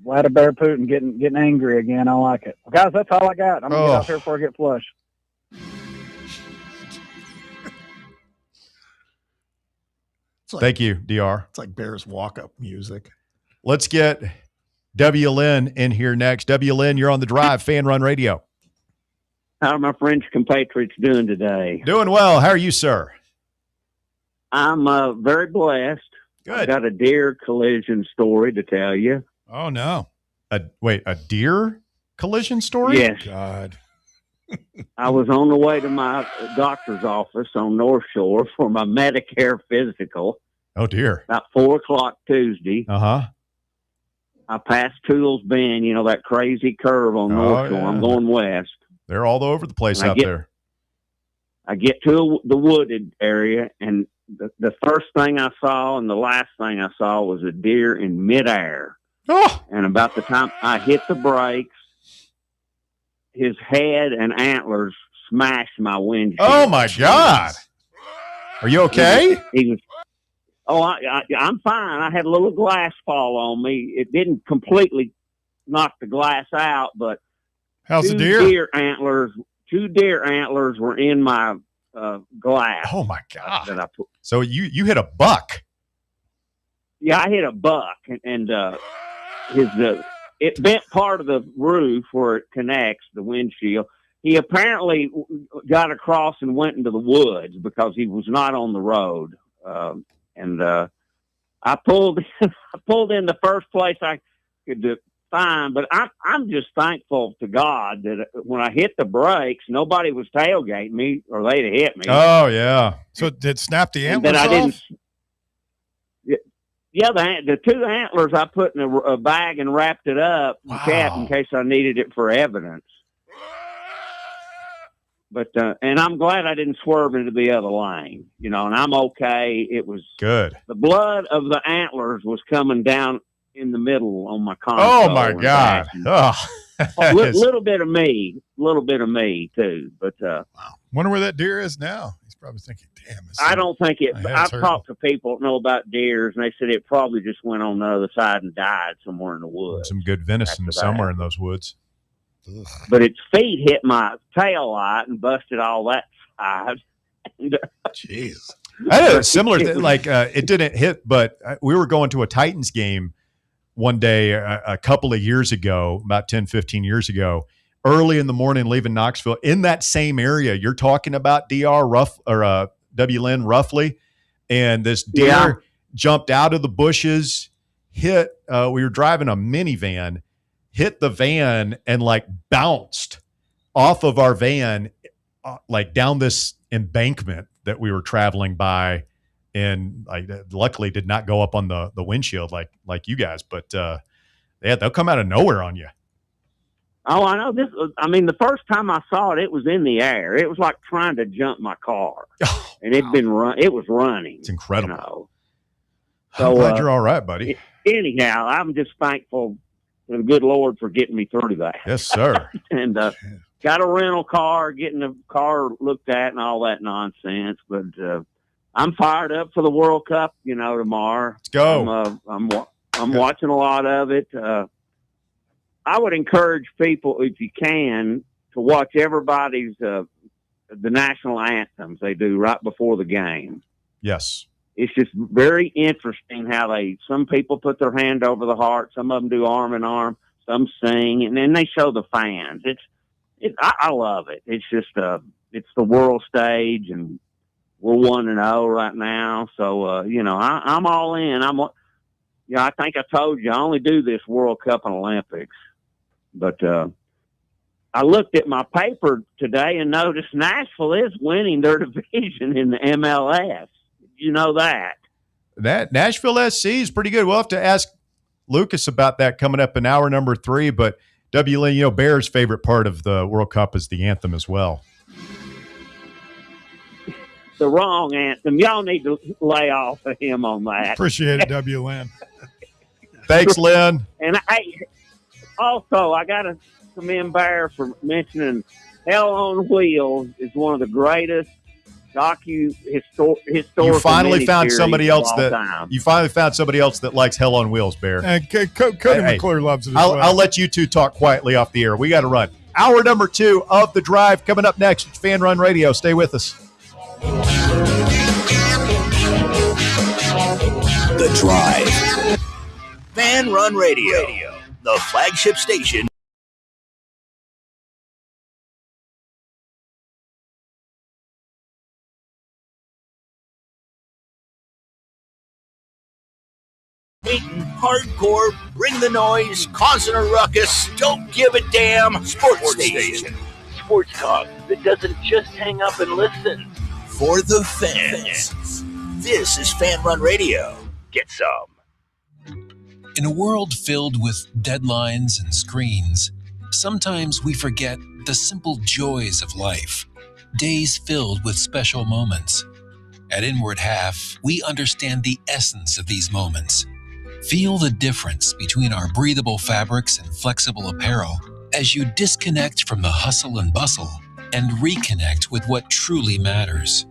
Vladimir Putin getting angry again. I like it. Well, guys, that's all I got. I'm going to get out here before I get flushed. Thank you, DR. It's like Bears walk-up music. Let's get W. Lynn in here next. W. Lynn, you're on the drive, Fan Run Radio. How are my French compatriots doing today? Doing well. How are you, sir? I'm very blessed. Good. I've got a deer collision story to tell you. Oh, no. A deer collision story? Yes. God. I was on the way to my doctor's office on North Shore for my Medicare physical. Oh, dear. About 4 o'clock Tuesday. Uh-huh. I passed Tools Bend, that crazy curve on North Shore. Yeah. I'm going west. They're all over the place out there. I get to the wooded area, and the first thing I saw and the last thing I saw was a deer in midair. Oh. And about the time I hit the brakes, his head and antlers smashed my windshield. Oh, my God. Are you okay? He was. Oh, I'm fine. I had a little glass fall on me. It didn't completely knock the glass out, but how's the deer? Two deer antlers were in my glass. Oh, my God. That I put. So you hit a buck. Yeah, I hit a buck, and it bent part of the roof where it connects the windshield. He apparently got across and went into the woods because he was not on the road. I pulled in the first place I could find, but I'm just thankful to God that when I hit the brakes, nobody was tailgating me or they'd have hit me. Oh, yeah. So did snap the antlers that I off? didn't. Yeah, the two antlers I put in a bag and wrapped it up and kept in case I needed it for evidence. But and I'm glad I didn't swerve into the other lane, and I'm okay. It was good. The blood of the antlers was coming down in the middle on my console. Oh, my God. Oh, a little bit of me too. But wonder where that deer is now. He's probably thinking, "Damn." I don't think it. I've talked to people that know about deers, and they said it probably just went on the other side and died somewhere in the woods. Some good venison somewhere in those woods. But its feet hit my tail light and busted all that side. Jeez. I had a similar thing. Like, it didn't hit, but we were going to a Titans game one day a couple of years ago, about 10, 15 years ago, early in the morning, leaving Knoxville in that same area. You're talking about W. Lynn roughly. And this deer jumped out of the bushes, hit, we were driving a minivan, hit the van and bounced off of our van, down this embankment that we were traveling by, and luckily did not go up on the windshield like you guys, but they'll come out of nowhere on you. Oh, I know this. The first time I saw it, it was in the air. It was like trying to jump my car, and it was running. It's incredible. So, I'm glad you're all right, buddy. Anyhow, I'm just thankful to the good Lord for getting me through that. Yes, sir. And got a rental car, getting the car looked at and all that nonsense. But I'm fired up for the World Cup, tomorrow. Let's go. I'm watching a lot of it. I would encourage people, if you can, to watch everybody's the national anthems they do right before the game. Yes. It's just very interesting how some people put their hand over the heart, some of them do arm in arm, some sing, and then they show the fans. I love it. It's just it's the world stage, and we're 1-0 right now. So I'm all in. I think I told you I only do this World Cup and Olympics, but I looked at my paper today and noticed Nashville is winning their division in the MLS. You know that Nashville SC is pretty good. We'll have to ask Lucas about that coming up in hour number 3. But W. Lynn, Bears' favorite part of the World Cup is the anthem as well. The wrong anthem. Y'all need to lay off of him on that. Appreciate it, W. Lynn. Thanks, Lynn. And also I got to commend Bear for mentioning Hell on Wheels is one of the greatest historical. You finally found somebody else that likes Hell on Wheels, Bear. And Cody McClure loves it as well. I'll let you two talk quietly off the air. We got to run. Hour number 2 of The Drive coming up next. It's Fan Run Radio. Stay with us. The Drive. Fan Run Radio, the flagship station. Hating, hardcore, bring the noise, causing a ruckus, don't give a damn. Sports station. Sports talk that doesn't just hang up and listen. For the fans. This is Fan Run Radio. Get some. In a world filled with deadlines and screens, sometimes we forget the simple joys of life. Days filled with special moments. At Inward Half, we understand the essence of these moments. Feel the difference between our breathable fabrics and flexible apparel as you disconnect from the hustle and bustle and reconnect with what truly matters.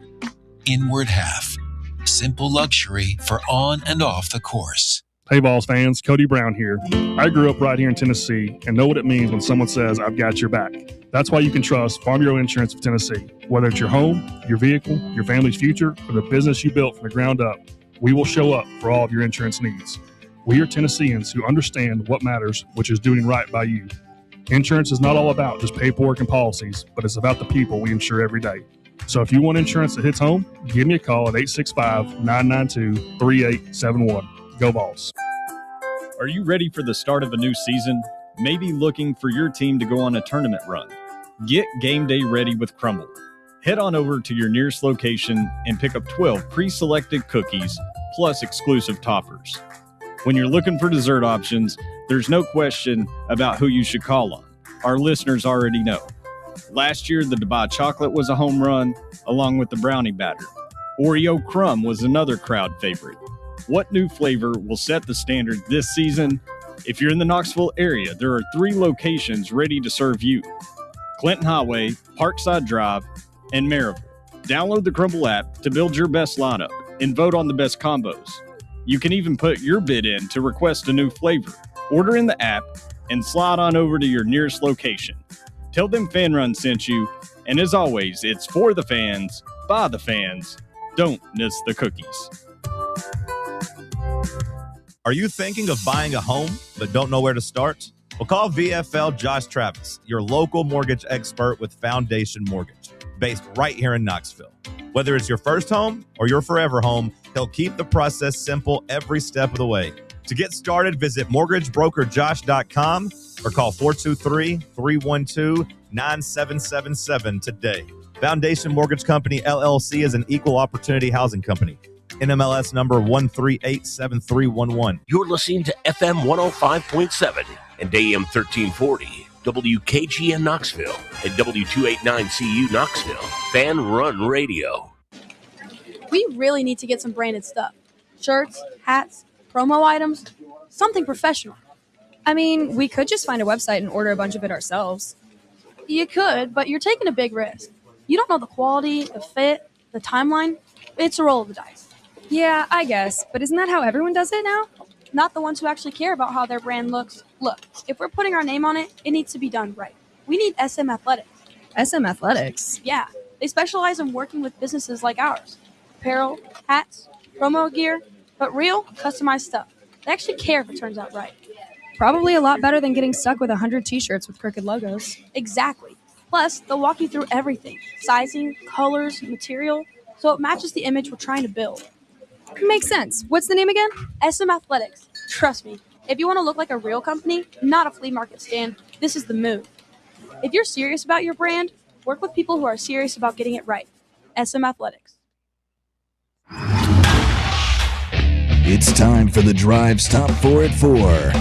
Inward Half. Simple luxury for on and off the course. Hey, Vols fans, Cody Brown here. I grew up right here in Tennessee and know what it means when someone says, I've got your back. That's why you can trust Farm Bureau Insurance of Tennessee. Whether it's your home, your vehicle, your family's future, or the business you built from the ground up, we will show up for all of your insurance needs. We are Tennesseans who understand what matters, which is doing right by you. Insurance is not all about just paperwork and policies, but it's about the people we insure every day. So if you want insurance that hits home, give me a call at 865-992-3871. Go Vols. Are you ready for the start of a new season? Maybe looking for your team to go on a tournament run? Get game day ready with Crumble. Head on over to your nearest location and pick up 12 pre-selected cookies plus exclusive toppers. When you're looking for dessert options, there's no question about who you should call on. Our listeners already know. Last year, the Dubai chocolate was a home run, along with the brownie batter. Oreo crumb was another crowd favorite. What new flavor will set the standard this season? If you're in the Knoxville area, there are 3 locations ready to serve you: Clinton Highway, Parkside Drive, and Maryville. Download the Crumble app to build your best lineup and vote on the best combos. You can even put your bid in to request a new flavor. Order in the app and slide on over to your nearest location. Tell them Fan Run sent you, and as always, it's for the fans, by the fans. Don't miss the cookies. Are you thinking of buying a home but don't know where to start? Well, call VFL Josh Travis, your local mortgage expert with Foundation Mortgage, based right here in Knoxville. Whether it's your first home or your forever home, he'll keep the process simple every step of the way. To get started, visit mortgagebrokerjosh.com or call 423-312-9777 today. Foundation Mortgage Company, LLC is an equal opportunity housing company. NMLS number 1387311. You're listening to FM 105.7 and AM 1340. WKGN Knoxville and W289CU Knoxville. Fan Run Radio. We really need to get some branded stuff. Shirts, hats, promo items, something professional. I mean, we could just find a website and order a bunch of it ourselves. You could, but you're taking a big risk. You don't know the quality, the fit, the timeline. It's a roll of the dice. Yeah, I guess, but isn't that how everyone does it now? Not the ones who actually care about how their brand looks. Look, if we're putting our name on it, it needs to be done right. We need SM Athletics. SM Athletics? Yeah, they specialize in working with businesses like ours. Apparel, hats, promo gear, but real, customized stuff. They actually care if it turns out right. Probably a lot better than getting stuck with 100 t-shirts with crooked logos. Exactly. Plus, they'll walk you through everything. Sizing, colors, material, so it matches the image we're trying to build. Makes sense. What's the name again? SM Athletics. Trust me, if you want to look like a real company, not a flea market stand, this is the move. If you're serious about your brand, work with people who are serious about getting it right. SM Athletics. It's time for the Drive's Top 4 at 4.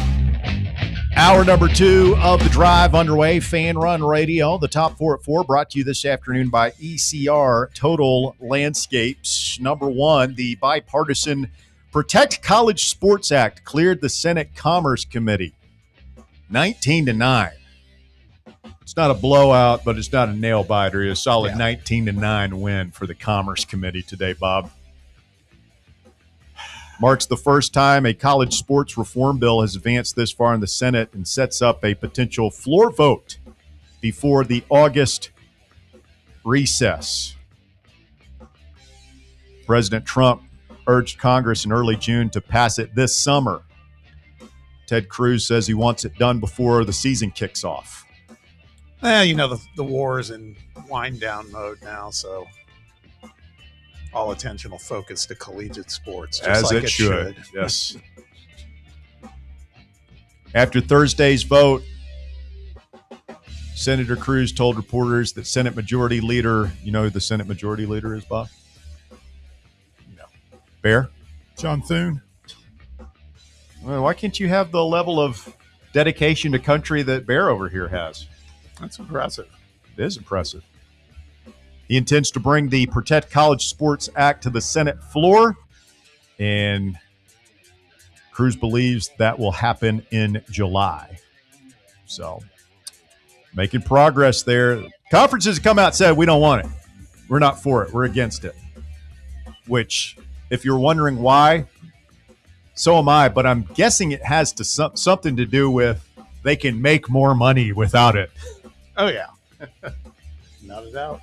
Hour number 2 of the Drive underway. Fan Run Radio. The Top 4 at 4 brought to you this afternoon by ECR Total Landscapes. Number 1, the bipartisan Protect College Sports Act cleared the Senate Commerce Committee 19-9. It's not a blowout, but it's not a nail biter. A solid 19-9 win for the Commerce Committee today, Bob. Marks the first time a college sports reform bill has advanced this far in the Senate and sets up a potential floor vote before the August recess. President Trump urged Congress in early June to pass it this summer. Ted Cruz says he wants it done before the season kicks off. The war is in wind down mode now, so all attention will focus to collegiate sports, just as like it should. Yes. After Thursday's vote, Senator Cruz told reporters that Senate Majority Leader, you know who the Senate Majority Leader is, Bob? No. Bear? John Thune. Well, why can't you have the level of dedication to country that Bear over here has? That's impressive. It is impressive. He intends to bring the Protect College Sports Act to the Senate floor, and Cruz believes that will happen in July. So, making progress there. Conferences have come out and said, we don't want it. We're not for it. We're against it. Which, if you're wondering why, so am I, but I'm guessing it has to something to do with they can make more money without it. Oh, yeah. Not a doubt.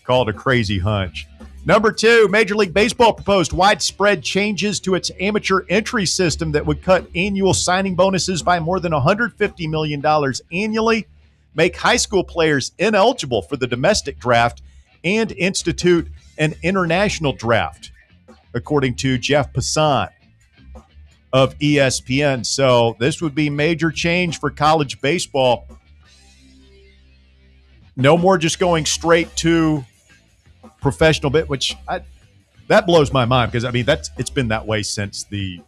Called a crazy hunch. Number 2, Major League Baseball proposed widespread changes to its amateur entry system that would cut annual signing bonuses by more than $150 million annually, make high school players ineligible for the domestic draft, and institute an international draft, according to Jeff Passan of ESPN. So this would be major change for college baseball. No more just going straight to professional bit, which that blows my mind because it's been that way since the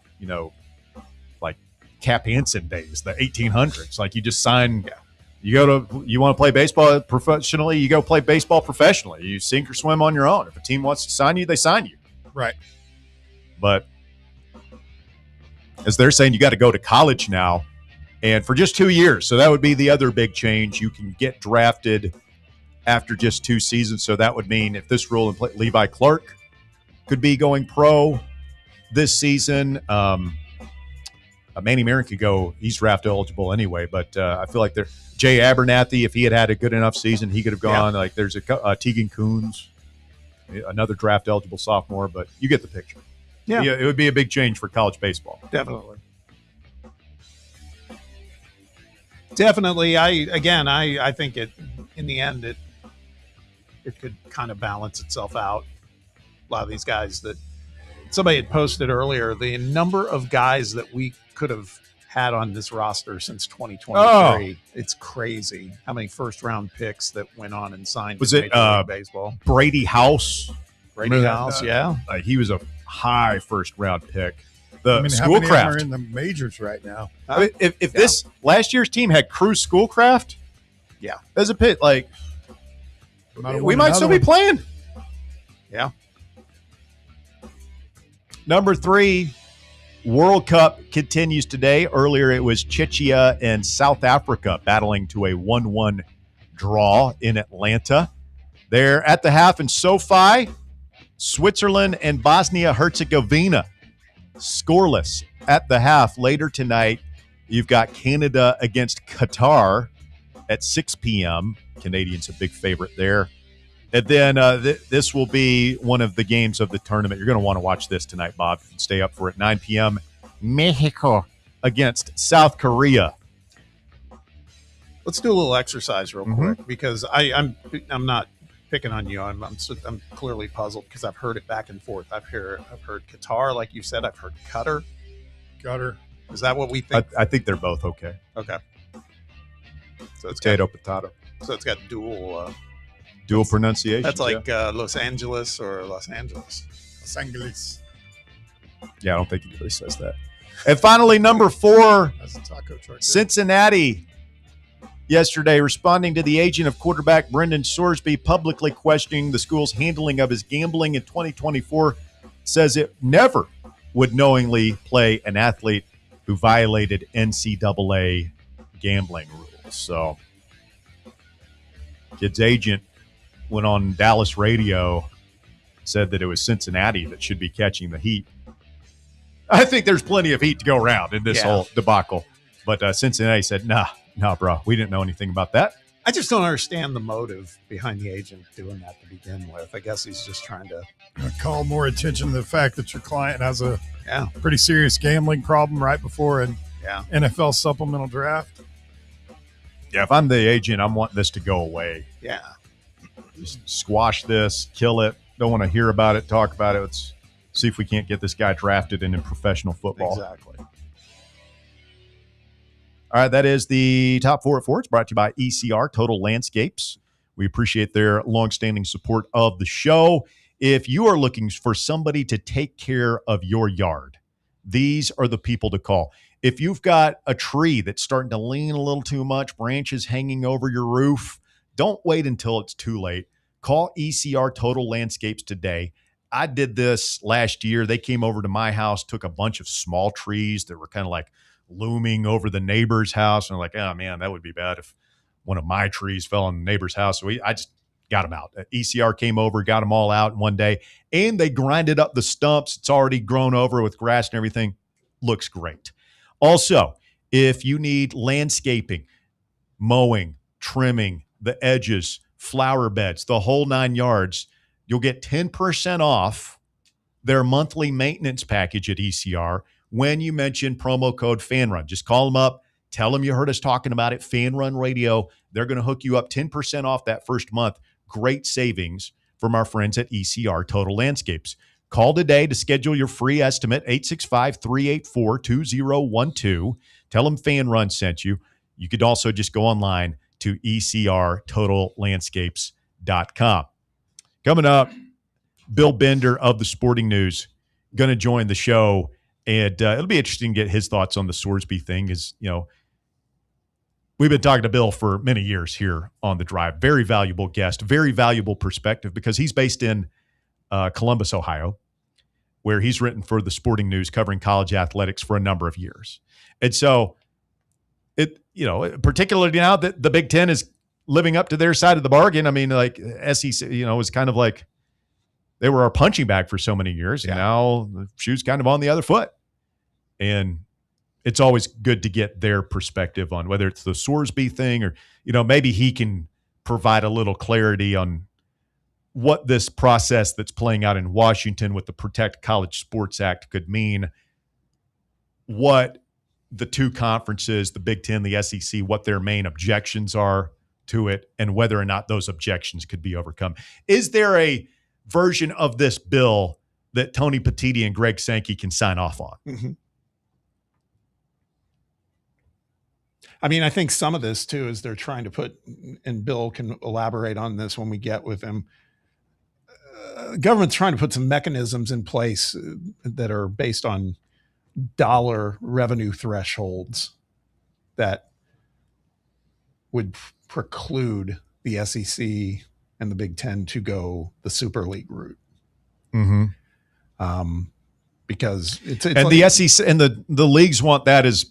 like Cap Hansen days, the 1800s. Like you just sign, you want to play baseball professionally, you go play baseball professionally. You sink or swim on your own. If a team wants to sign you, they sign you. Right. But as they're saying, you got to go to college now, and for just 2 years. So that would be the other big change. You can get drafted after just 2 seasons. So that would mean if this rule in play, Levi Clark could be going pro this season. Manny Marin could go. He's draft eligible anyway. But I feel like Jay Abernathy, if he had a good enough season, he could have gone. Yeah. Like there's Tegan Coons, another draft eligible sophomore. But you get the picture. Yeah, it would be a big change for college baseball. Definitely. I think it in the end it could kind of balance itself out. A lot of these guys that somebody had posted earlier, the number of guys that we could have had on this roster since 2023, it's crazy. How many first round picks that went on and signed? Was it baseball? Brady House? Yeah. He was a high first round pick. Schoolcraft. How many of them are in the majors right now? If this last year's team had Cruz Schoolcraft, as a pit, like we might still be playing. Yeah. Number 3, World Cup continues today. Earlier, it was Czechia and South Africa battling to a 1-1 draw in Atlanta. They're at the half in SoFi. Switzerland and Bosnia-Herzegovina scoreless at the half. Later tonight, you've got Canada against Qatar at 6 p.m. Canadians a big favorite there. And then this will be one of the games of the tournament. You're going to want to watch this tonight, Bob. You can stay up for it. 9 p.m. Mexico against South Korea. Let's do a little exercise real quick because I'm not picking on you. I'm clearly puzzled because I've heard it back and forth. I've heard Qatar, like you said. I've heard Qatar. Is that what we think? I think they're both okay. Okay. So it's potato. So it's got dual pronunciation. That's like Los Angeles or Los Angeles. Los Angeles. Yeah, I don't think anybody says that. And finally, number 4, That's a taco truck. Cincinnati. Yesterday, responding to the agent of quarterback Brendan Sorsby publicly questioning the school's handling of his gambling in 2024, says it never would knowingly play an athlete who violated NCAA gambling rules. So, kid's agent went on Dallas radio, said that it was Cincinnati that should be catching the heat. I think there's plenty of heat to go around in this whole debacle. But Cincinnati said, nah, bro, we didn't know anything about that. I just don't understand the motive behind the agent doing that to begin with. I guess he's just trying to call more attention to the fact that your client has a Yeah. pretty serious gambling problem right before an Yeah. NFL supplemental draft. Yeah, if I'm the agent, I'm wanting this to go away. Yeah. Just squash this, kill it. Don't want to hear about it, talk about it. Let's see if we can't get this guy drafted in professional football. Exactly. All right, that is the Top 4 at 4. It's brought to you by ECR Total Landscapes. We appreciate their longstanding support of the show. If you are looking for somebody to take care of your yard, these are the people to call. If you've got a tree that's starting to lean a little too much, branches hanging over your roof, don't wait until it's too late. Call ECR Total Landscapes today. I did this last year. They came over to my house, took a bunch of small trees that were kind of like looming over the neighbor's house. And I'm like, oh man, that would be bad if one of my trees fell on the neighbor's house. So I just got them out. ECR came over, got them all out in one day, and they grinded up the stumps. It's already grown over with grass and everything. Looks great. Also, if you need landscaping, mowing, trimming, the edges, flower beds, the whole 9 yards, you'll get 10% off their monthly maintenance package at ECR when you mention promo code FANRUN. Just call them up, tell them you heard us talking about it, FanRun Radio. They're going to hook you up 10% off that first month. Great savings from our friends at ECR Total Landscapes. Call today to schedule your free estimate, 865-384-2012. Tell them FanRun sent you. You could also just go online to ecrtotallandscapes.com. Coming up, Bill Bender of the Sporting News going to join the show, and it'll be interesting to get his thoughts on the Sorsby thing. Is we've been talking to Bill for many years here on The Drive. Very valuable guest, very valuable perspective because he's based in Columbus, Ohio, where he's written for the Sporting News covering college athletics for a number of years. And so particularly now that the Big Ten is living up to their side of the bargain. I mean, like SEC, was kind of like they were our punching bag for so many years. And now the shoe's kind of on the other foot. And it's always good to get their perspective on whether it's the Sorsby thing or, maybe he can provide a little clarity on what this process that's playing out in Washington with the Protect College Sports Act could mean, what the two conferences, the Big Ten, the SEC, what their main objections are to it, and whether or not those objections could be overcome. Is there a version of this bill that Tony Petitti and Greg Sankey can sign off on? Mm-hmm. I mean, I think some of this too is they're trying to put, and Bill can elaborate on this when we get with him. Government's trying to put some mechanisms in place that are based on dollar revenue thresholds that would preclude the SEC and the Big Ten to go the Super League route. Mm-hmm. Because it's and the SEC and the leagues want that as,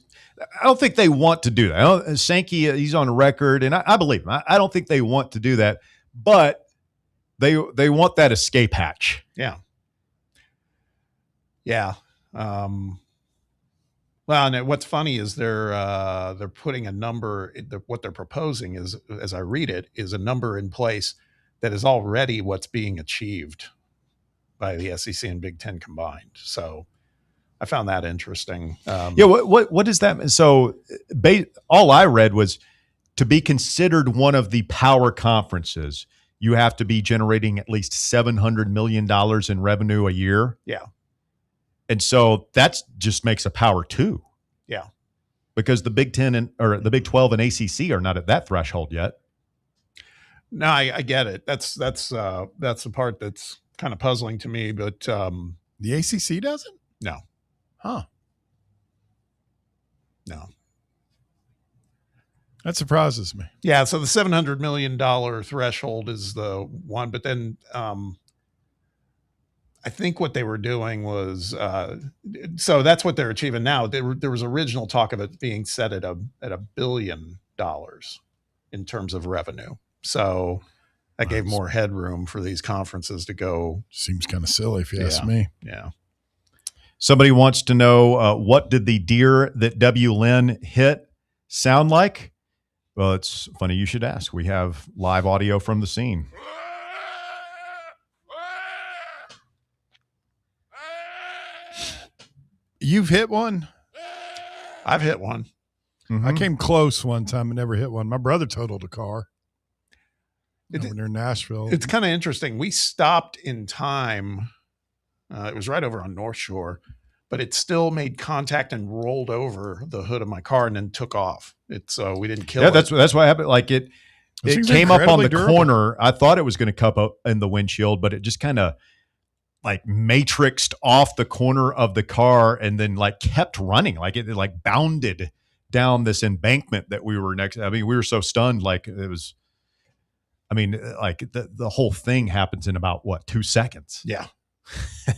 I don't think they want to do that. Sankey, he's on record, and I believe him. I don't think they want to do that, but they want that escape hatch. Yeah. Yeah. Well, and what's funny is they're putting a number. What they're proposing is, as I read it, is a number in place that is already what's being achieved by the SEC and Big Ten combined. So I found that interesting. What does that mean? So all I read was to be considered one of the power conferences, you have to be generating at least $700 million in revenue a year. Yeah. And so that just makes a power two. Yeah. Because the Big Ten or the Big 12 and ACC are not at that threshold yet. No, I get it. That's the part that's kind of puzzling to me, but the ACC doesn't? No. Huh. No. That surprises me. Yeah, so the $700 million threshold is the one, but then I think what they were doing was so that's what they're achieving now. There was original talk of it being set at $1 billion in terms of revenue. So that gave more headroom for these conferences to go. Seems kind of silly if you ask me. Yeah. Somebody wants to know what did the deer that W. Lynn hit sound like? Well, it's funny you should ask. We have live audio from the scene. You've hit one? I've hit one. Mm-hmm. I came close one time and never hit one. My brother totaled a car when they're in Nashville. It's kind of interesting. We stopped in time. It was right over on North Shore, but it still made contact and rolled over the hood of my car and then took off. We didn't kill it. That's what happened. Like it came up on the corner. I thought it was going to come up in the windshield, but it just kind of like matrixed off the corner of the car and then like kept running. Like it like bounded down this embankment that we were next. I mean, we were so stunned. Like it was, I mean, like the whole thing happens in about 2 seconds. Yeah.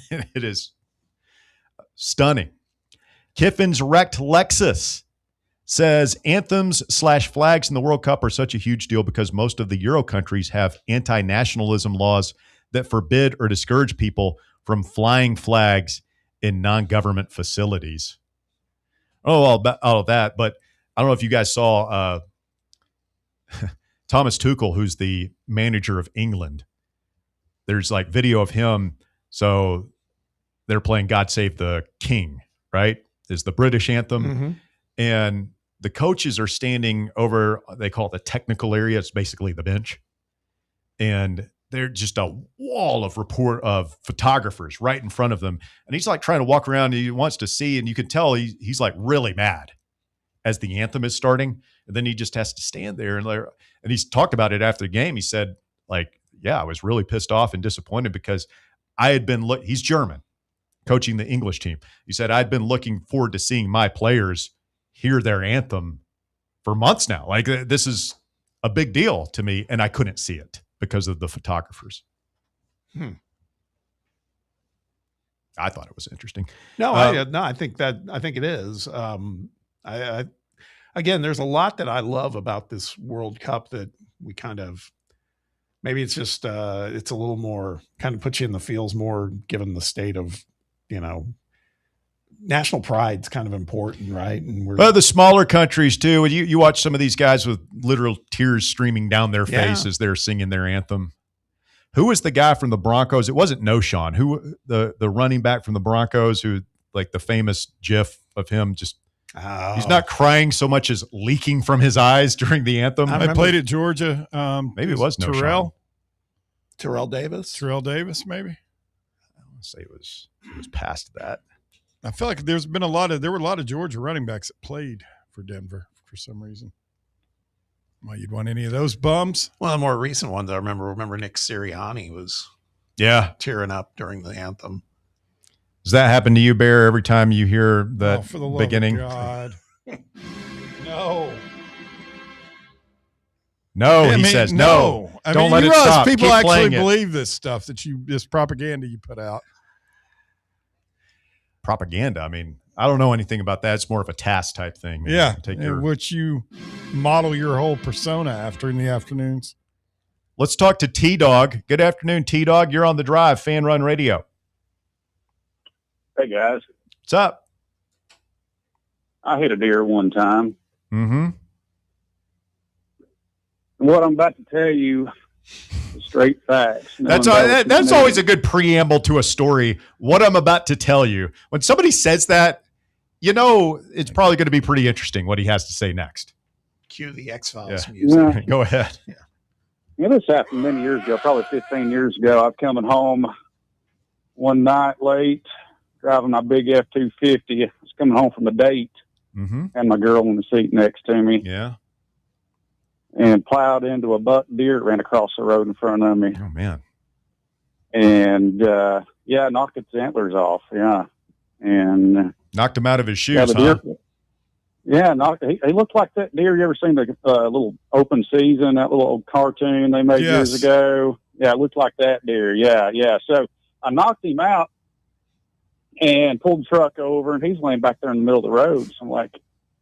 It is stunning. Kiffin's wrecked Lexus says anthems/flags in the World Cup are such a huge deal because most of the Euro countries have anti-nationalism laws that forbid or discourage people from flying flags in non-government facilities. Oh, all of that, but I don't know if you guys saw Thomas Tuchel, who's the manager of England. There's like video of him. So they're playing God Save the King, right? Is the British anthem. Mm-hmm. And the coaches are standing over, they call it the technical area. It's basically the bench. And they're just a wall of photographers right in front of them. And he's like trying to walk around. And he wants to see, and you can tell he's like really mad as the anthem is starting. And then he just has to stand there. And he's talked about it after the game. He said, like, yeah, I was really pissed off and disappointed because I had been he's German, coaching the English team. He said, I'd been looking forward to seeing my players hear their anthem for months now. Like, this is a big deal to me, and I couldn't see it because of the photographers. I thought it was interesting. No, I think it is. Again, there's a lot that I love about this World Cup that we kind of, maybe it's just, it's a little more, kind of puts you in the feels more given the state of, national pride's kind of important, right? And well, the smaller countries too. You watch some of these guys with literal tears streaming down their face as they're singing their anthem. Who was the guy from the Broncos? It wasn't Noshawn. Who the running back from the Broncos who, like, the famous GIF of him just he's not crying so much as leaking from his eyes during the anthem. I played at Georgia. Maybe it was Terrell. Terrell Davis. Terrell Davis, maybe. I want to say it was past that. I feel like there were a lot of Georgia running backs that played for Denver for some reason. Well, you'd want any of those bums? One of the more recent ones I remember Nick Sirianni was tearing up during the anthem. Does that happen to you, Bear, every time you hear the for the beginning? Love of God. No. No, he says no. Don't let it stop. People Keep actually playing it. believe this stuff this propaganda you put out. Propaganda. I mean, I don't know anything about that. It's more of a task type thing. Yeah, which you model your whole persona after in the afternoons. Let's talk to T-Dog. Good afternoon, T-Dog. You're on the drive, Fan Run Radio. Hey, guys. What's up? I hit a deer one time. Mm-hmm. What I'm about to tell you is straight facts. That's always a good preamble to a story. What I'm about to tell you. When somebody says that, it's probably going to be pretty interesting what he has to say next. Cue the X-Files music. Yeah. Go ahead. Yeah, this happened many years ago, probably 15 years ago. I was coming home one night late, driving my big F-250. I was coming home from a date, and my girl in the seat next to me. Yeah. And plowed into a buck deer that ran across the road in front of me. Oh, man. And, knocked its antlers off, And knocked him out of his shoes, deer, he looked like that deer. You ever seen the little Open Season, that little old cartoon they made years ago? Yeah, it looked like that deer. Yeah. So I knocked him out and pulled the truck over, and he's laying back there in the middle of the road. So I'm like,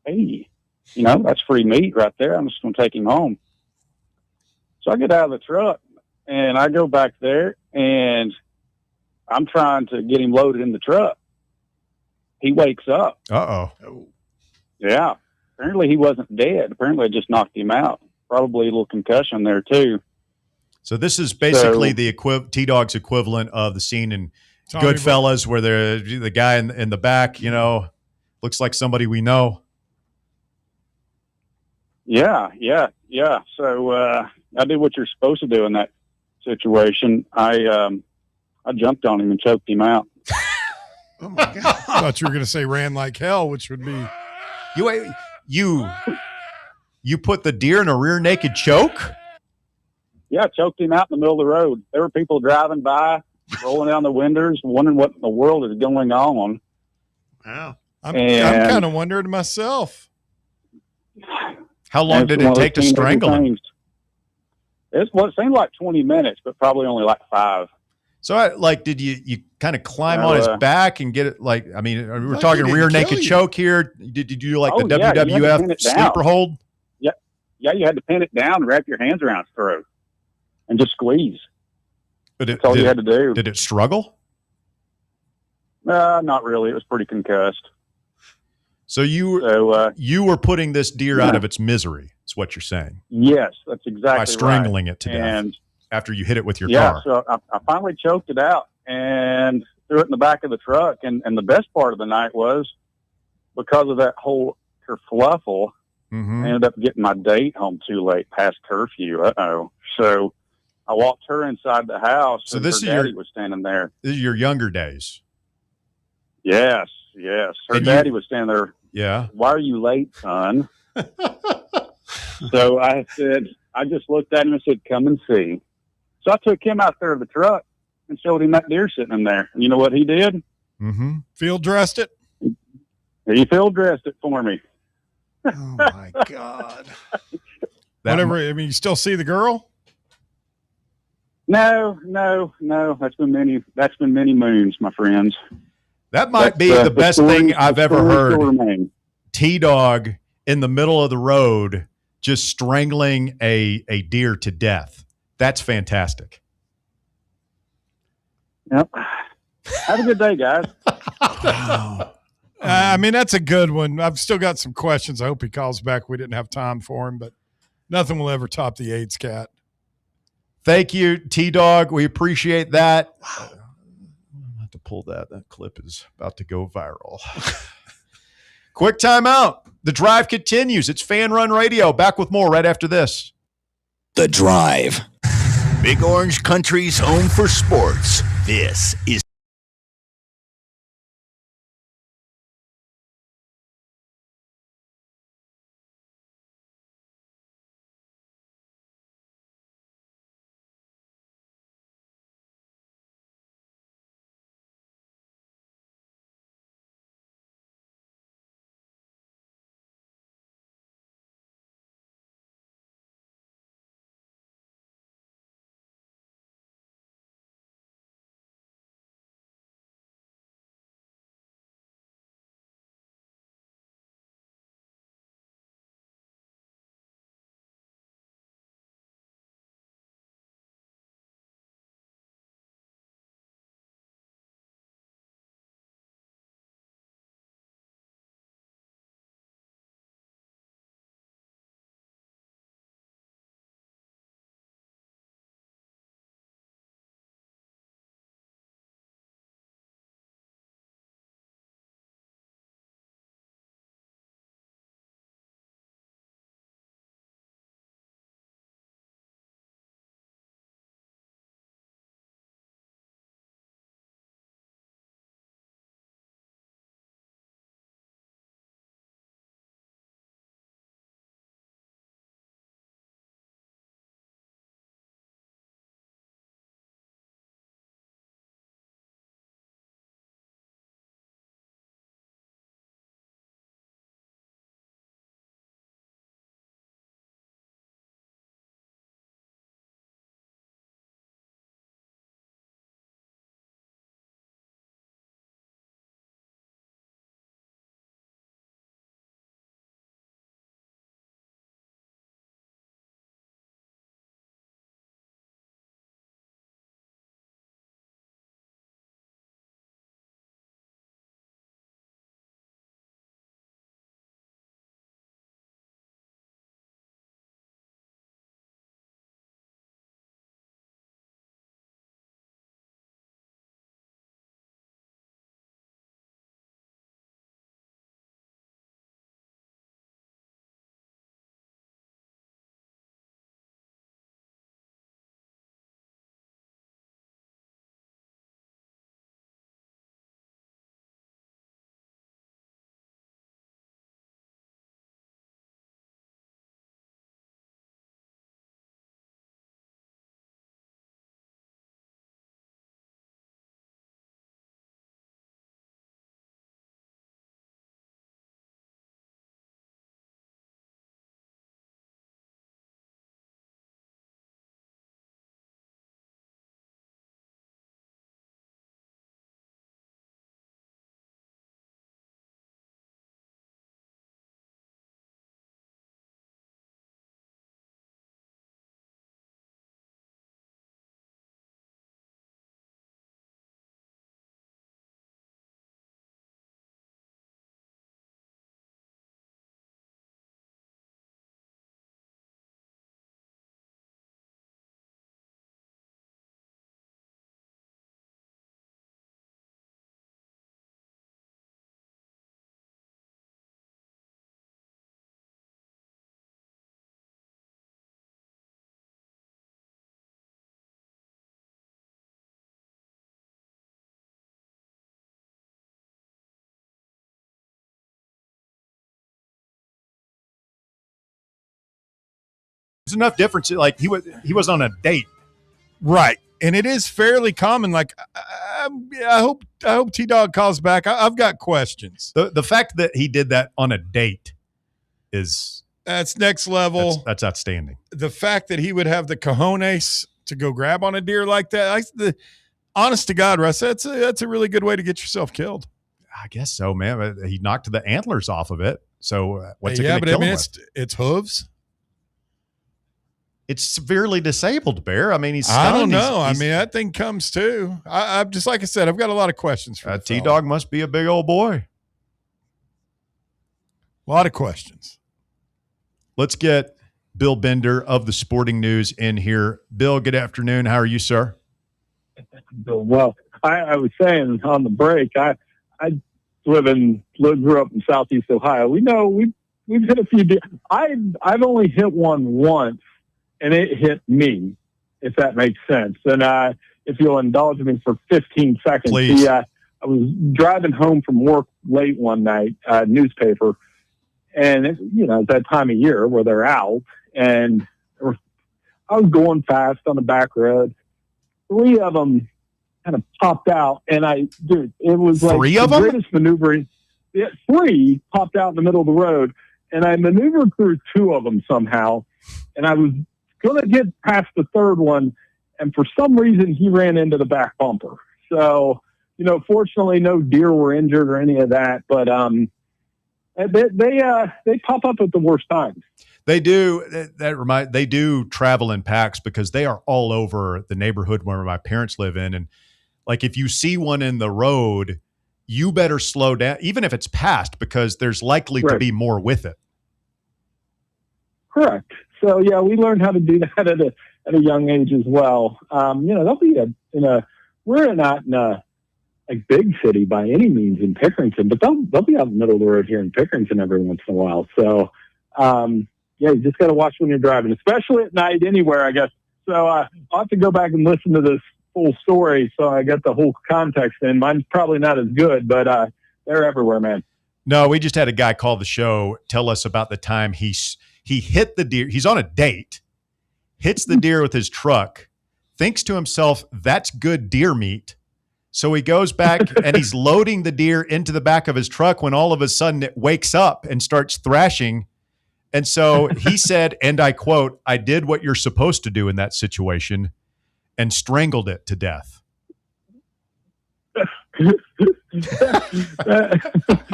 hey, that's free meat right there. I'm just going to take him home. So I get out of the truck, and I go back there, and I'm trying to get him loaded in the truck. He wakes up. Uh-oh. Yeah. apparently he wasn't dead. Apparently, it just knocked him out. Probably a little concussion there too. So this is basically the T-Dog's equivalent of the scene in Goodfellas, where the guy in the back, looks like somebody we know. Yeah. So I did what you're supposed to do in that situation. I jumped on him and choked him out. Oh my God! I thought you were going to say ran like hell, which would be you put the deer in a rear naked choke. Yeah, I choked him out in the middle of the road. There were people driving by, rolling down the windows, wondering what in the world is going on. Wow. I'm kind of wondering myself. How long did it take to strangle him? It seemed like 20 minutes, but probably only like 5. So, did you kind of climb on his back and get it? We're talking rear naked choke here. Did you do the WWF sleeper hold? Yeah, you had to pin it down and wrap your hands around his throat and just squeeze. But that's all you had to do. Did it struggle? Not really. It was pretty concussed. So you were putting this deer out of its misery. Is what you're saying? Yes, that's exactly by strangling it to death after you hit it with your car. So I finally choked it out and threw it in the back of the truck. And the best part of the night was because of that whole kerfluffle, I ended up getting my date home too late, past curfew. So I walked her inside the house. So and this her daddy was standing there. This is your younger days. Yes. Her daddy was standing there. Yeah. Why are you late, son? So I just looked at him and said, come and see. So I took him out there to the truck and showed him that deer sitting in there. And you know what he did? Field dressed it? He field dressed it for me. Oh my God. You still see the girl? No. That's been many moons, my friends. That might be the best thing I've ever heard. T-Dog in the middle of the road just strangling a deer to death. That's fantastic. Yep. Have a good day, guys. Wow. That's a good one. I've still got some questions. I hope he calls back. We didn't have time for him, but nothing will ever top the AIDS cat. Thank you, T-Dog. We appreciate that. Wow. I'll have to pull that. That clip is about to go viral. Quick timeout. The Drive continues. It's Fan Run Radio. Back with more right after this. The Drive. Big Orange Country's home for sports. This is There's enough difference. Like he was on a date. Right. And it is fairly common. Like, I hope T-Dog calls back. I've got questions. The fact that he did that on a date that's next level. That's outstanding. The fact that he would have the cojones to go grab on a deer like that, honest to God, Russ, that's a really good way to get yourself killed. I guess so, man. He knocked the antlers off of it. So what's it going to kill him with? It's hooves. It's severely disabled, Bear. I mean, he's stunned. I don't know. I mean, that thing comes too. I'm just like I said, I've got a lot of questions for T-Dog must be a big old boy. A lot of questions. Let's get Bill Bender of the Sporting News in here. Bill, good afternoon. How are you, sir? Well, I was saying on the break, I grew up in Southeast Ohio. We know we've hit a few deer. I've only hit one once, and it hit me, if that makes sense. And if you'll indulge me for 15 seconds. Please. I was driving home from work late one night, newspaper, and it's that time of year where they're out, and I was going fast on the back road. 3 of them kind of popped out, and it was like 3 of the them? greatest maneuvering. Yeah, 3 popped out in the middle of the road, and I maneuvered through 2 of them somehow, and I was going to get past the 3rd one, and for some reason he ran into the back bumper. So, fortunately no deer were injured or any of that, but they pop up at the worst times. They do. They do travel in packs because they are all over the neighborhood where my parents live in. And like, if you see one in the road, you better slow down, even if it's past, because there's likely to be more with it. Correct. So yeah, we learned how to do that at a young age as well. They'll be we're not in a big city by any means in Pickerington, but they'll be out in the middle of the road here in Pickerington every once in a while. So, you just got to watch when you're driving, especially at night anywhere, I guess. So I'll have to go back and listen to this full story so I got the whole context in. Mine's probably not as good, but they're everywhere, man. No, we just had a guy call the show, tell us about the time he hit the deer. He's on a date, hits the deer with his truck, thinks to himself, that's good deer meat. So he goes back and he's loading the deer into the back of his truck when all of a sudden it wakes up and starts thrashing. And so he said, and I quote, "I did what you're supposed to do in that situation and strangled it to death."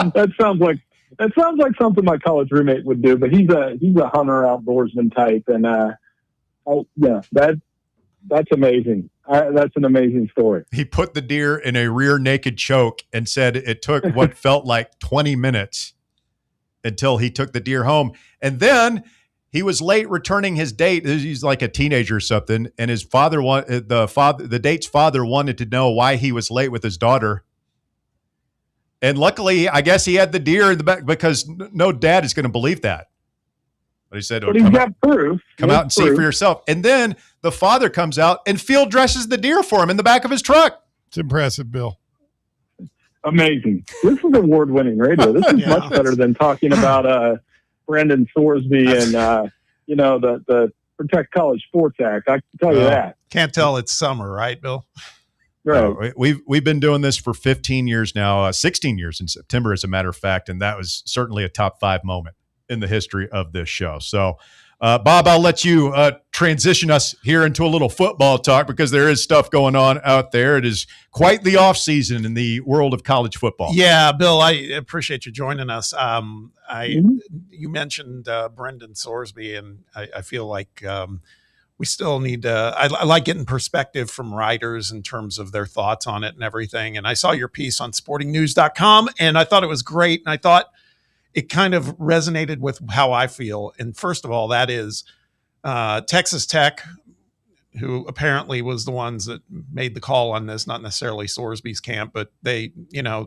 That sounds like something my college roommate would do, but he's a hunter outdoorsman type. And that's amazing. That's an amazing story. He put the deer in a rear naked choke and said it took what felt like 20 minutes until he took the deer home. And then he was late returning his date. He's like a teenager or something. And his the date's father wanted to know why he was late with his daughter. And luckily, I guess he had the deer in the back because no dad is going to believe that. But he said, but he's got proof. Come out and see for yourself. And then the father comes out and field dresses the deer for him in the back of his truck. It's impressive, Bill. Amazing. This is award-winning radio. This is much better than talking about Brendan Thorsby and the Protect College Sports Act. I can tell you that. Can't tell it's summer, right, Bill? Right. We've been doing this for 15 years now, 16 years in September, as a matter of fact, and that was certainly a top 5 moment in the history of this show. So, Bob, I'll let you transition us here into a little football talk because there is stuff going on out there. It is quite the off season in the world of college football. Yeah, Bill, I appreciate you joining us. You mentioned Brendan Thorsby, and I feel like we still need to, I like getting perspective from writers in terms of their thoughts on it and everything. And I saw your piece on sportingnews.com and I thought it was great. And I thought it kind of resonated with how I feel. And first of all, that is Texas Tech, who apparently was the ones that made the call on this, not necessarily Thorsby's camp, but they,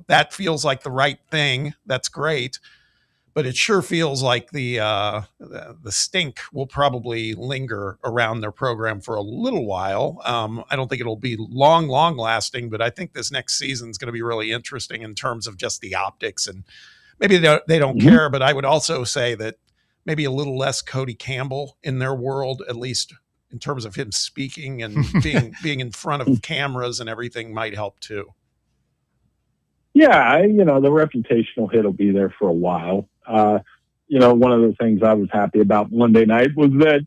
that feels like the right thing. That's great. But it sure feels like the stink will probably linger around their program for a little while. I don't think it'll be long lasting, but I think this next season is going to be really interesting in terms of just the optics. And maybe they don't care, but I would also say that maybe a little less Cody Campbell in their world, at least in terms of him speaking and being in front of cameras and everything might help too. Yeah, the reputational hit will be there for a while. One of the things I was happy about Monday night was that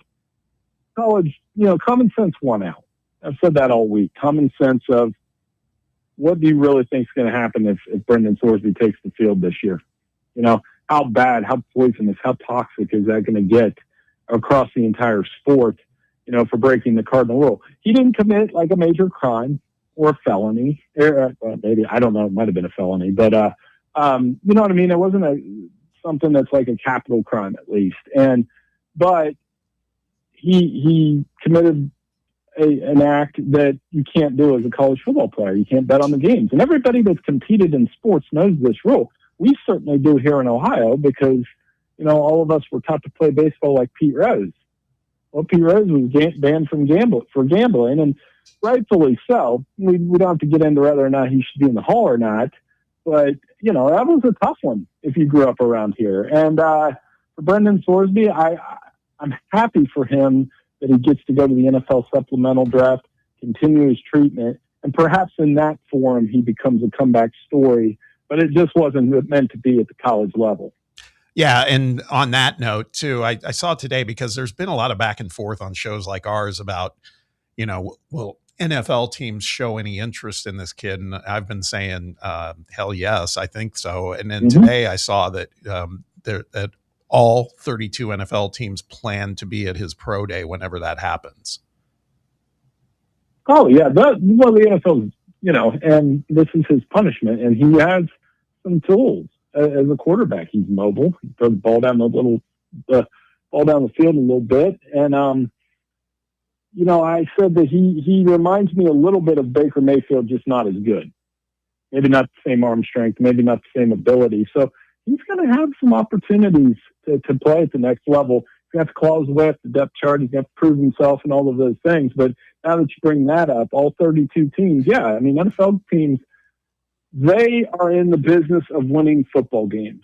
college, common sense won out. I've said that all week. Common sense of what do you really think is going to happen if Brendan Thorsby takes the field this year? How bad, how poisonous, how toxic is that going to get across the entire sport, for breaking the cardinal rule? He didn't commit like a major crime or a felony. Maybe, I don't know, it might have been a felony, but, you know what I mean? It wasn't something that's like a capital crime at least. But he committed an act that you can't do as a college football player. You can't bet on the games. And everybody that's competed in sports knows this rule. We certainly do here in Ohio because, all of us were taught to play baseball like Pete Rose. Well, Pete Rose was banned from gambling, and rightfully so. We don't have to get into whether or not he should be in the Hall or not. But, that was a tough one if you grew up around here. And for Brendan Thorsby, I'm happy for him that he gets to go to the NFL supplemental draft, continue his treatment, and perhaps in that forum he becomes a comeback story. But it just wasn't meant to be at the college level. Yeah, and on that note, too, I saw today, because there's been a lot of back and forth on shows like ours about, will NFL teams show any interest in this kid? And I've been saying, hell yes, I think so. And then today I saw that that all 32 NFL teams plan to be at his pro day whenever that happens. Oh, yeah. The NFL, and this is his punishment. And he has some tools as a quarterback. He's mobile. He throws the ball down the field a little bit. And, I said that he reminds me a little bit of Baker Mayfield, just not as good. Maybe not the same arm strength, maybe not the same ability. So he's going to have some opportunities to play at the next level. He's got to claw his way up the depth chart. He's got to prove himself and all of those things. But now that you bring that up, all 32 teams, NFL teams, they are in the business of winning football games.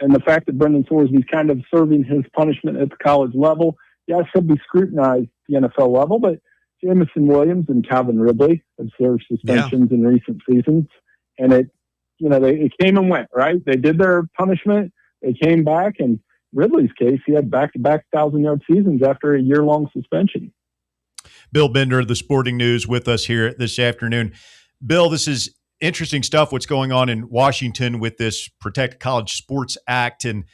And the fact that Brendan Thorsby is kind of serving his punishment at the college level, yes, he'll be scrutinized at the NFL level, but Jamison Williams and Calvin Ridley have served suspensions in recent seasons. And it came and went, right? They did their punishment. They came back, and Ridley's case, he had back-to-back 1,000-yard seasons after a year-long suspension. Bill Bender of the Sporting News with us here this afternoon. Bill, this is interesting stuff, what's going on in Washington with this Protect College Sports Act. And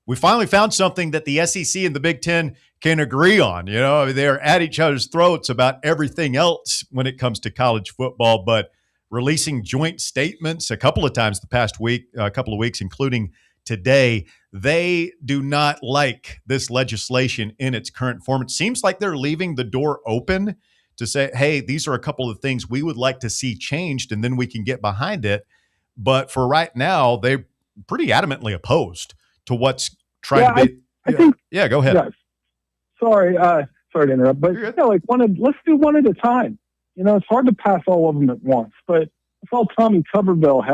we finally found something that the SEC and the Big Ten can agree on. They're at each other's throats about everything else when it comes to college football, but releasing joint statements a couple of times the past week, a couple of weeks, including today. They do not like this legislation in its current form. It seems like they're leaving the door open to say, hey, these are a couple of things we would like to see changed, and then we can get behind it. But for right now, they're pretty adamantly opposed to what's trying to be. I think. Yeah, go ahead. Yeah, sorry to interrupt, but let's do one at a time. It's hard to pass all of them at once. But I saw Tommy Tuberville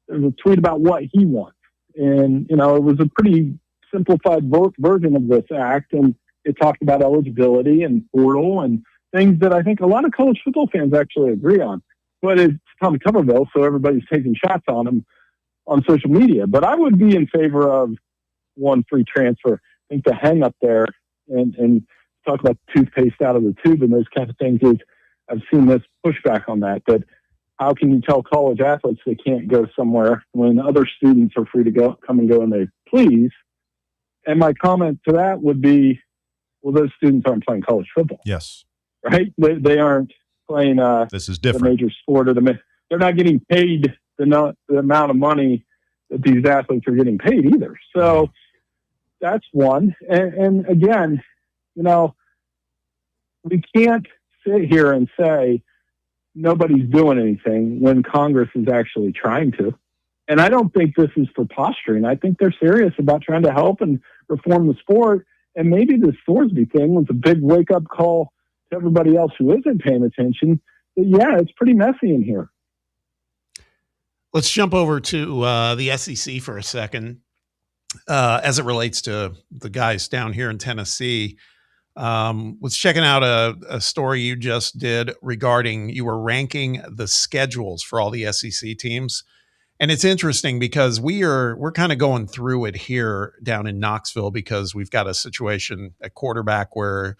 there was a tweet about what he wants. And, it was a pretty simplified version of this act. And it talked about eligibility and portal and things that I think a lot of college football fans actually agree on. But it's Tommy Tuberville, so everybody's taking shots on him on social media. But I would be in favor of one free transfer. I think the hang up there and talk about toothpaste out of the tube and those kind of things is I've seen this pushback on that. But how can you tell college athletes they can't go somewhere when other students are free to come and go when they please? And my comment to that would be, well, those students aren't playing college football. Yes. Right? They aren't playing this is different. The major sport. They're not getting paid the amount of money that these athletes are getting paid either. So that's one. And again, we can't sit here and say nobody's doing anything when Congress is actually trying to. And I don't think this is for posturing. I think they're serious about trying to help and reform the sport. And maybe this Thorsby thing was a big wake-up call to everybody else who isn't paying attention. But yeah, it's pretty messy in here. Let's jump over to the SEC for a second. as it relates to the guys down here in Tennessee. Was checking out a story you just did regarding you were ranking the schedules for all the SEC teams. And it's interesting because we're kind of going through it here down in Knoxville because we've got a situation at quarterback where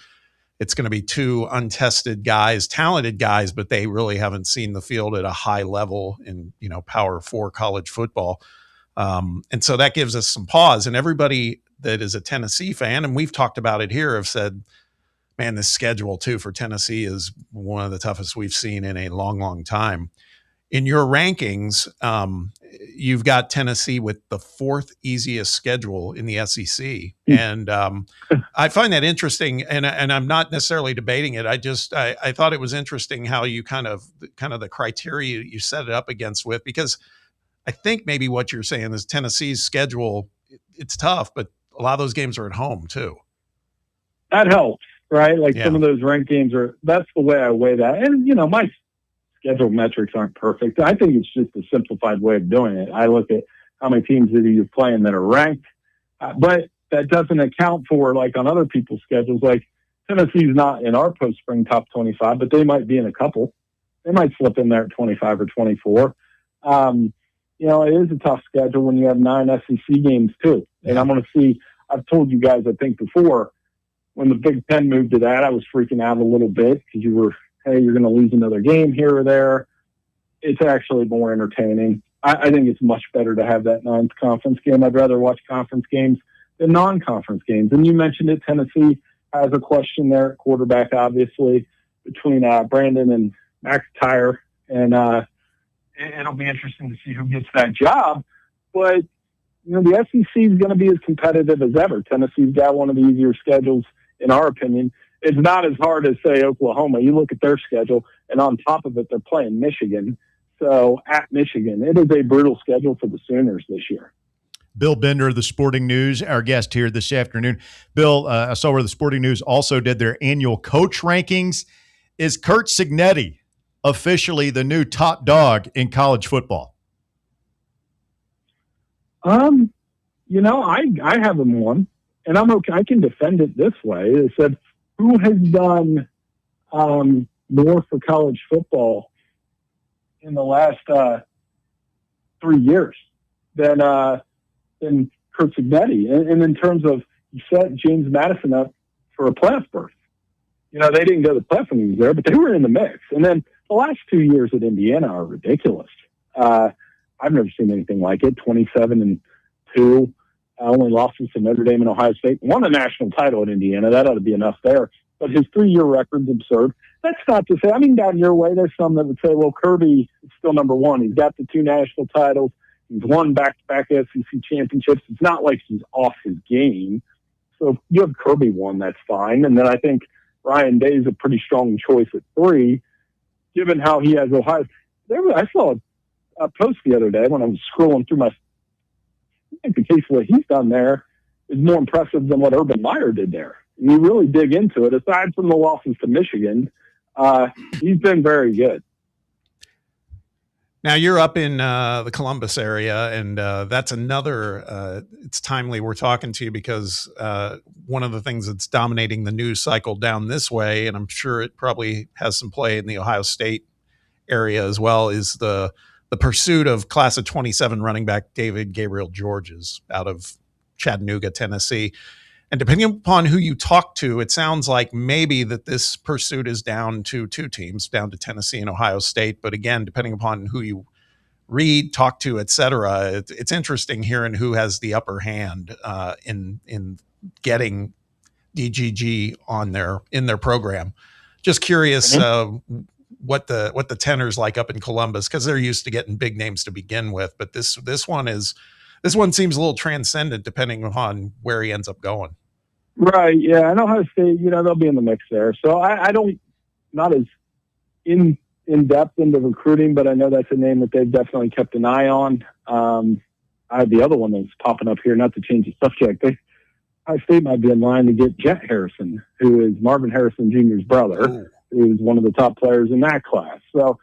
it's going to be two untested guys, talented guys, but they really haven't seen the field at a high level in, Power 4 college football. And so that gives us some pause. And everybody that is a Tennessee fan, and we've talked about it here, have said, man, this schedule too for Tennessee is one of the toughest we've seen in a long, long time. In your rankings, you've got Tennessee with the fourth easiest schedule in the SEC. And I find that interesting, and I'm not necessarily debating it. I thought it was interesting how you kind of the criteria you set it up against with, because I think maybe what you're saying is Tennessee's schedule, it's tough, but a lot of those games are at home too. That helps, right? Like some of those ranked games that's the way I weigh that. And, my schedule metrics aren't perfect. I think it's just a simplified way of doing it. I look at how many teams that you're playing that are ranked, but that doesn't account for, like, on other people's schedules. Like, Tennessee's not in our post-spring top 25, but they might be in a couple. They might slip in there at 25 or 24. It is a tough schedule when you have 9 SEC games too. And I'm going to see, I've told you guys, I think before, when the Big Ten moved to that, I was freaking out a little bit because you're going to lose another game here or there. It's actually more entertaining. I think it's much better to have that non-conference game. I'd rather watch conference games than non-conference games. And you mentioned it, Tennessee has a question there at quarterback, obviously, between Brandon and McIntyre. And it'll be interesting to see who gets that job. But, the SEC is going to be as competitive as ever. Tennessee's got one of the easier schedules, in our opinion. It's not as hard as, say, Oklahoma. You look at their schedule, and on top of it, they're playing Michigan. So at Michigan, it is a brutal schedule for the Sooners this year. Bill Bender of the Sporting News, our guest here this afternoon. Bill, I saw where the Sporting News also did their annual coach rankings. Is Curt Cignetti officially the new top dog in college football? I have him one, and I'm okay. I can defend it this way. It said, who has done more for college football in the last 3 years than Curt Cignetti? And in terms of, you set James Madison up for a playoff berth. They didn't go to the playoff when he was there, but they were in the mix. And then the last 2 years at Indiana are ridiculous. I've never seen anything like it. 27-2. Only losses to Notre Dame and Ohio State. Won a national title at Indiana. That ought to be enough there. But his 3-year record's absurd. That's not to say, down your way, there's some that would say, well, Kirby is still number one. He's got the 2 national titles. He's won back-to-back SEC championships. It's not like he's off his game. So if you have Kirby one, that's fine. And then I think Ryan Day is a pretty strong choice at 3, given how he has Ohio. I saw a post the other day when I was scrolling through I think the case of what he's done there is more impressive than what Urban Meyer did there. And you really dig into it, aside from the losses to Michigan, he's been very good. Now you're up in the Columbus area, and that's another, it's timely we're talking to you because one of the things that's dominating the news cycle down this way, and I'm sure it probably has some play in the Ohio State area as well, is the pursuit of class of 27 running back David Gabriel Georges out of Chattanooga, Tennessee. And depending upon who you talk to, it sounds like maybe that this pursuit is down to 2 teams, down to Tennessee and Ohio State. But again, depending upon who you read, talk to, et cetera, it's interesting hearing who has the upper hand in getting DGG in their program. Just curious what the tenor's like up in Columbus, because they're used to getting big names to begin with. But this one seems a little transcendent depending upon where he ends up going. Right. Yeah. I know Ohio State, they'll be in the mix there. So I don't, not as in depth into recruiting, but I know that's a name that they've definitely kept an eye on. I have the other one that's popping up here, not to change the subject. Ohio State might be in line to get Jet Harrison, who is Marvin Harrison Jr.'s brother, who is one of the top players in that class. So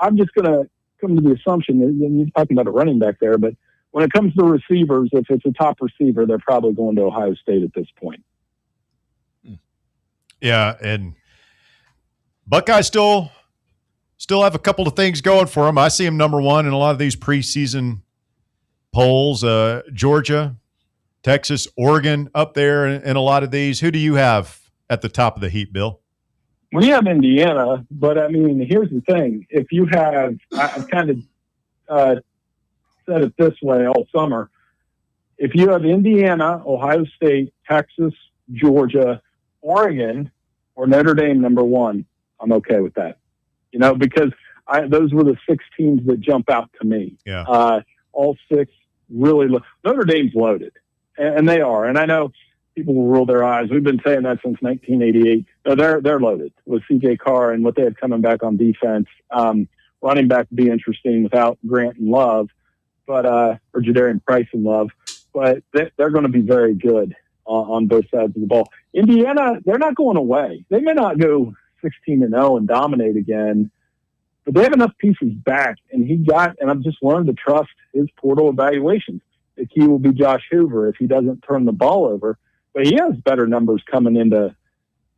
I'm just going to come to the assumption that you're talking about a running back there, but when it comes to receivers, if it's a top receiver, they're probably going to Ohio State at this point. Yeah, and Buckeyes still have a couple of things going for them. I see them number one in a lot of these preseason polls. Georgia, Texas, Oregon up there in a lot of these. Who do you have at the top of the heap, Bill? We have Indiana, but I mean, here's the thing. If you have, I've kind of said it this way all summer. If you have Indiana, Ohio State, Texas, Georgia, Oregon, or Notre Dame number one, I'm okay with that. You know, because those were the 6 teams that jump out to me. Yeah. All 6 really Notre Dame's loaded, and they are. And I know people will roll their eyes. We've been saying that since 1988. No, they're loaded with C.J. Carr and what they have coming back on defense. Running back would be interesting without Grant and Love, but or Jadarian Price and Love. But they're going to be very good on both sides of the ball. Indiana, they're not going away. They may not go 16-0 and dominate again, but they have enough pieces back. And I've just learned to trust his portal evaluations. The key will be Josh Hoover if he doesn't turn the ball over. But he has better numbers coming into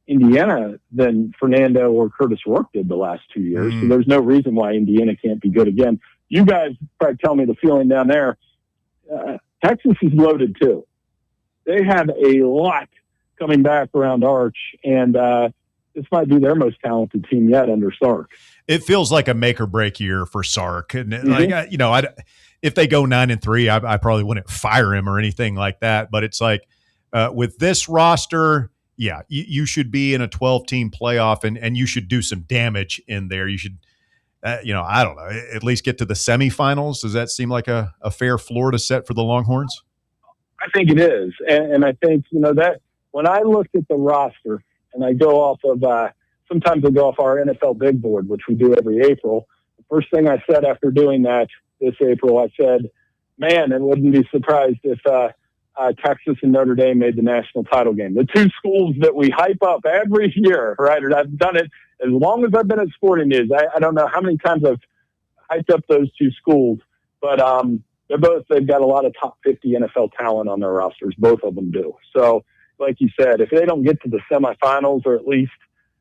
Indiana than Fernando or Curtis Rourke did the last 2 years. So there's no reason why Indiana can't be good again. You guys probably tell me the feeling down there. Texas is loaded too. They have a lot coming back around Arch, and this might be their most talented team yet under Sark. It feels like a make or break year for Sark. And if they go 9-3, I probably wouldn't fire him or anything like that. But it's like with this roster, yeah, you should be in a 12-team playoff, and you should do some damage in there. You should, I don't know, at least get to the semifinals. Does that seem like a fair floor to set for the Longhorns? I think it is. And I think, that when I look at the roster and I go off of, sometimes I go off our NFL big board, which we do every April. The first thing I said after doing that this April, I said, man, I wouldn't be surprised if Texas and Notre Dame made the national title game. The 2 schools that we hype up every year, right? And I've done it as long as I've been at Sporting News. I don't know how many times I've hyped up those 2 schools, but they've got a lot of top 50 NFL talent on their rosters. Both of them do. So, like you said, if they don't get to the semifinals or at least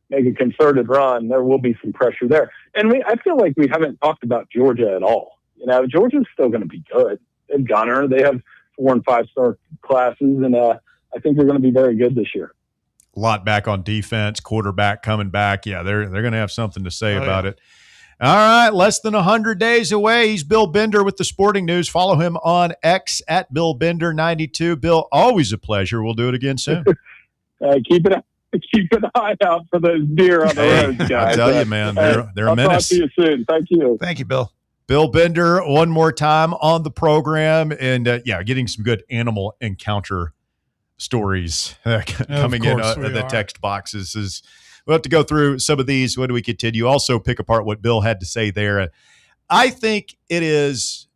make a concerted run, there will be some pressure there. And I feel like we haven't talked about Georgia at all. Georgia's still going to be good. They've Gunner. They have 4- and 5-star classes, and I think they're going to be very good this year. A lot back on defense, quarterback coming back. Yeah, they're going to have something to say about it. All right, less than 100 days away. He's Bill Bender with the Sporting News. Follow him on X at BillBender92. Bill, always a pleasure. We'll do it again soon. Keep an eye out for those deer on the road, guys. I tell you, man, they're a menace. I'll talk to you soon. Thank you. Thank you, Bill. Bill Bender, one more time on the program, and getting some good animal encounter stories coming in the text boxes. We'll have to go through some of these when we continue. Also pick apart what Bill had to say there. I think it is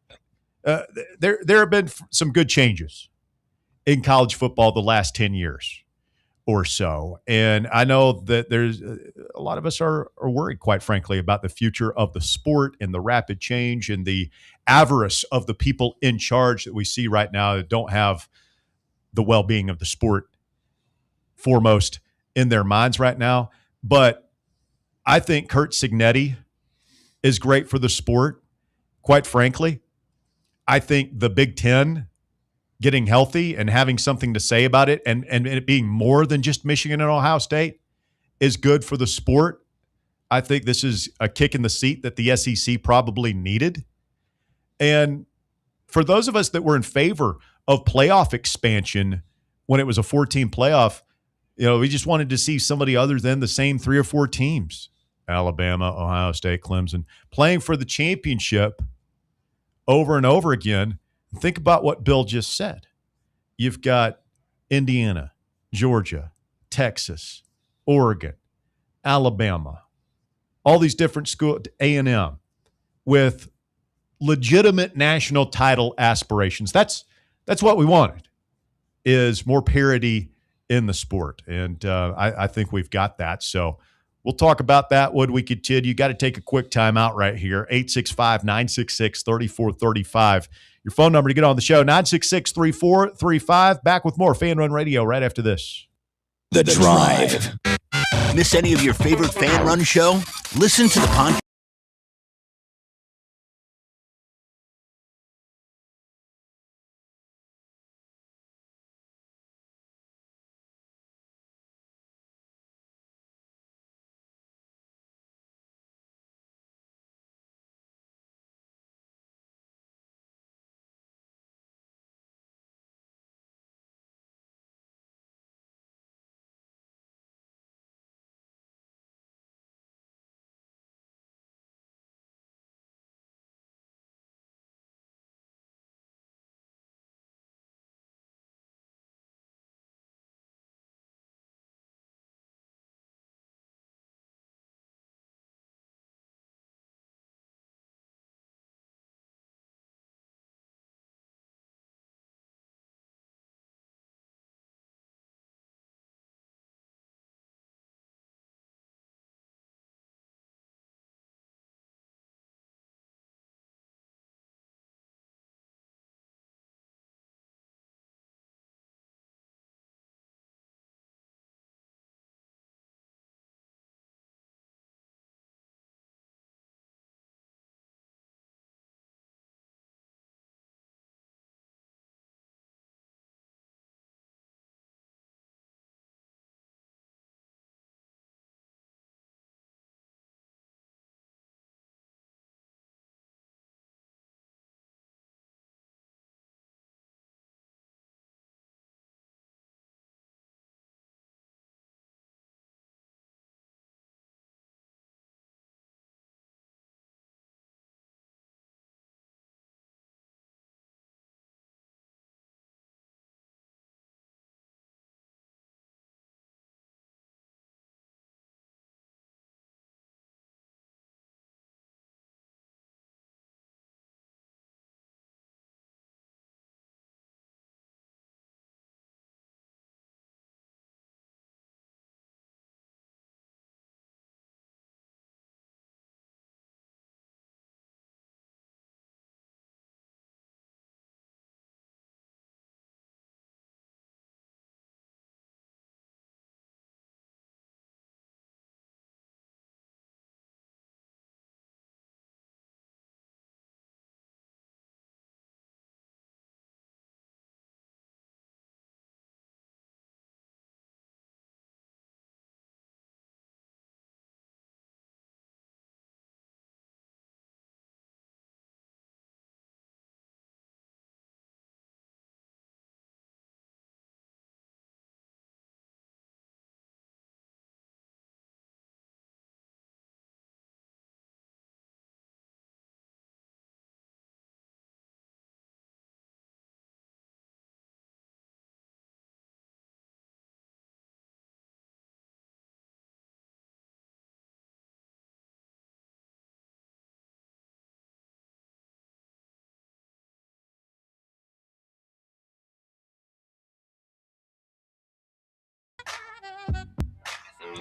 there have been some good changes in college football the last 10 years or so. And I know that there's a lot of us are worried, quite frankly, about the future of the sport and the rapid change and the avarice of the people in charge that we see right now that don't have the well-being of the sport foremost in their minds right now. But I think Curt Cignetti is great for the sport. Quite frankly, I think the Big Ten getting healthy and having something to say about it and it being more than just Michigan and Ohio State is good for the sport. I think this is a kick in the seat that the SEC probably needed. And for those of us that were in favor of playoff expansion when it was a 14 playoff, we just wanted to see somebody other than the same 3 or 4 teams, Alabama, Ohio State, Clemson, playing for the championship over and over again. Think about what Bill just said. You've got Indiana, Georgia, Texas, Oregon, Alabama, all these different schools, A&M, with legitimate national title aspirations. That's what we wanted, is more parity in the sport. And I think we've got that. So We'll talk about that when we continue. You got to take a quick time out right here. 865-966-3435. Your phone number to get on the show, 966-3435. Back with more Fan Run Radio right after this. The Drive. Miss any of your favorite Fan Run show? Listen to the podcast.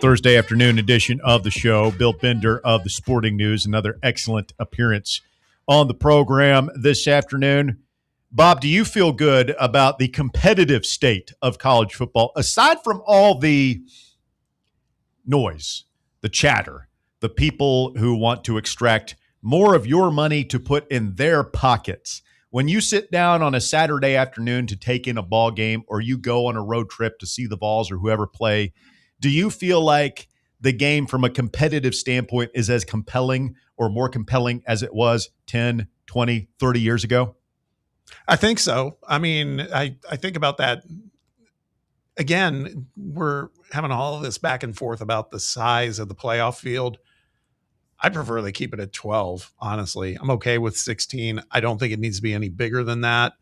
Thursday afternoon edition of the show. Bill Bender of the Sporting News, another excellent appearance on the program this afternoon. Bob, do you feel good about the competitive state of college football, aside from all the noise, the chatter, the people who want to extract more of your money to put in their pockets? When you sit down on a Saturday afternoon to take in a ball game, or you go on a road trip to see the Vols or whoever play, do you feel like the game from a competitive standpoint is as compelling or more compelling as it was 10, 20, 30 years ago? I think so. I mean, I think about that. Again, we're having all of this back and forth about the size of the playoff field. I prefer they keep it at 12, honestly. I'm okay with 16. I don't think it needs to be any bigger than that.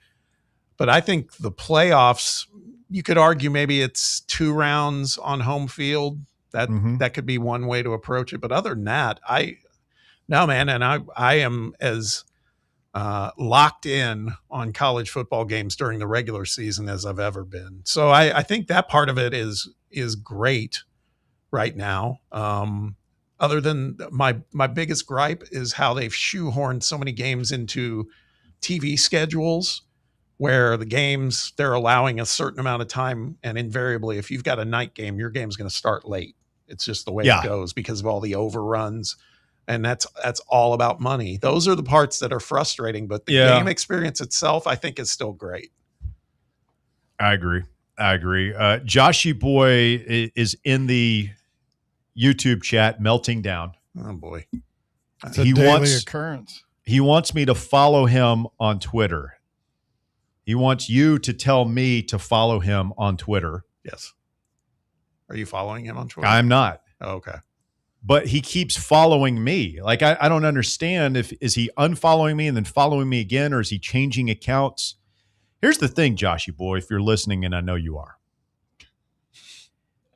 But I think the playoffs, you could argue maybe it's 2 rounds on home field. That could be one way to approach it. But other than that, I am as locked in on college football games during the regular season as I've ever been. So I think that part of it is great. right now. Other than my biggest gripe is how they've shoehorned so many games into TV schedules where the games, they're allowing a certain amount of time. And invariably, if you've got a night game, your game's going to start late. It's just the way it goes because of all the overruns. And that's all about money. Those are the parts that are frustrating, but the game experience itself, I think, is still great. I agree. Joshy Boy is in the YouTube chat melting down. Oh boy. It's a daily occurrence. He wants me to follow him on Twitter. He wants you to tell me to follow him on Twitter. Yes. Are you following him on Twitter? I'm not. Oh, okay. But he keeps following me. Like, I don't understand is he unfollowing me and then following me again, or is he changing accounts? Here's the thing, Joshy Boy, if you're listening, and I know you are.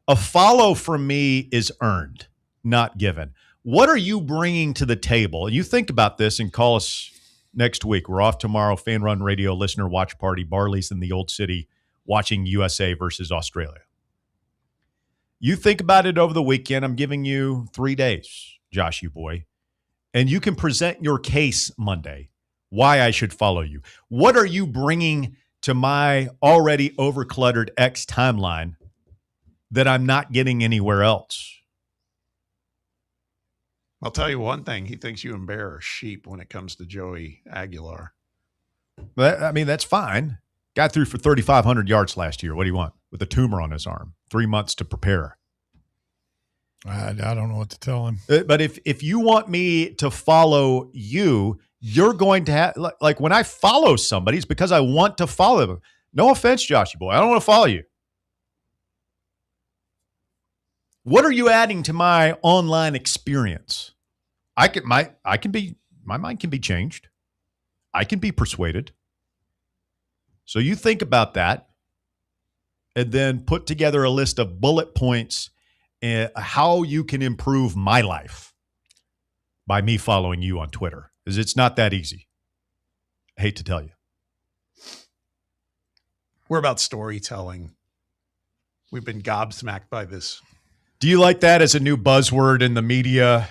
A follow from me is earned, not given. What are you bringing to the table? You think about this and call us next week. We're off tomorrow, Fan Run Radio listener watch party, Barley's in the Old City, watching USA versus Australia. You think about it over the weekend. I'm giving you 3 days, Joshy Boy, and you can present your case Monday, why I should follow you. What are you bringing to my already overcluttered X timeline that I'm not getting anywhere else? I'll tell you one thing. He thinks you and Bear are sheep when it comes to Joey Aguilar. That's fine. Got through for 3,500 yards last year. What do you want? With a tumor on his arm. 3 months to prepare. I don't know what to tell him. But if you want me to follow you, you're going to have, like when I follow somebody, it's because I want to follow them. No offense, Joshy Boy. I don't want to follow you. What are you adding to my online experience? My mind can be changed. I can be persuaded. So you think about that and then put together a list of bullet points and how you can improve my life by me following you on Twitter. Because it's not that easy. I hate to tell you. We're about storytelling. We've been gobsmacked by this. Do you like that as a new buzzword in the media?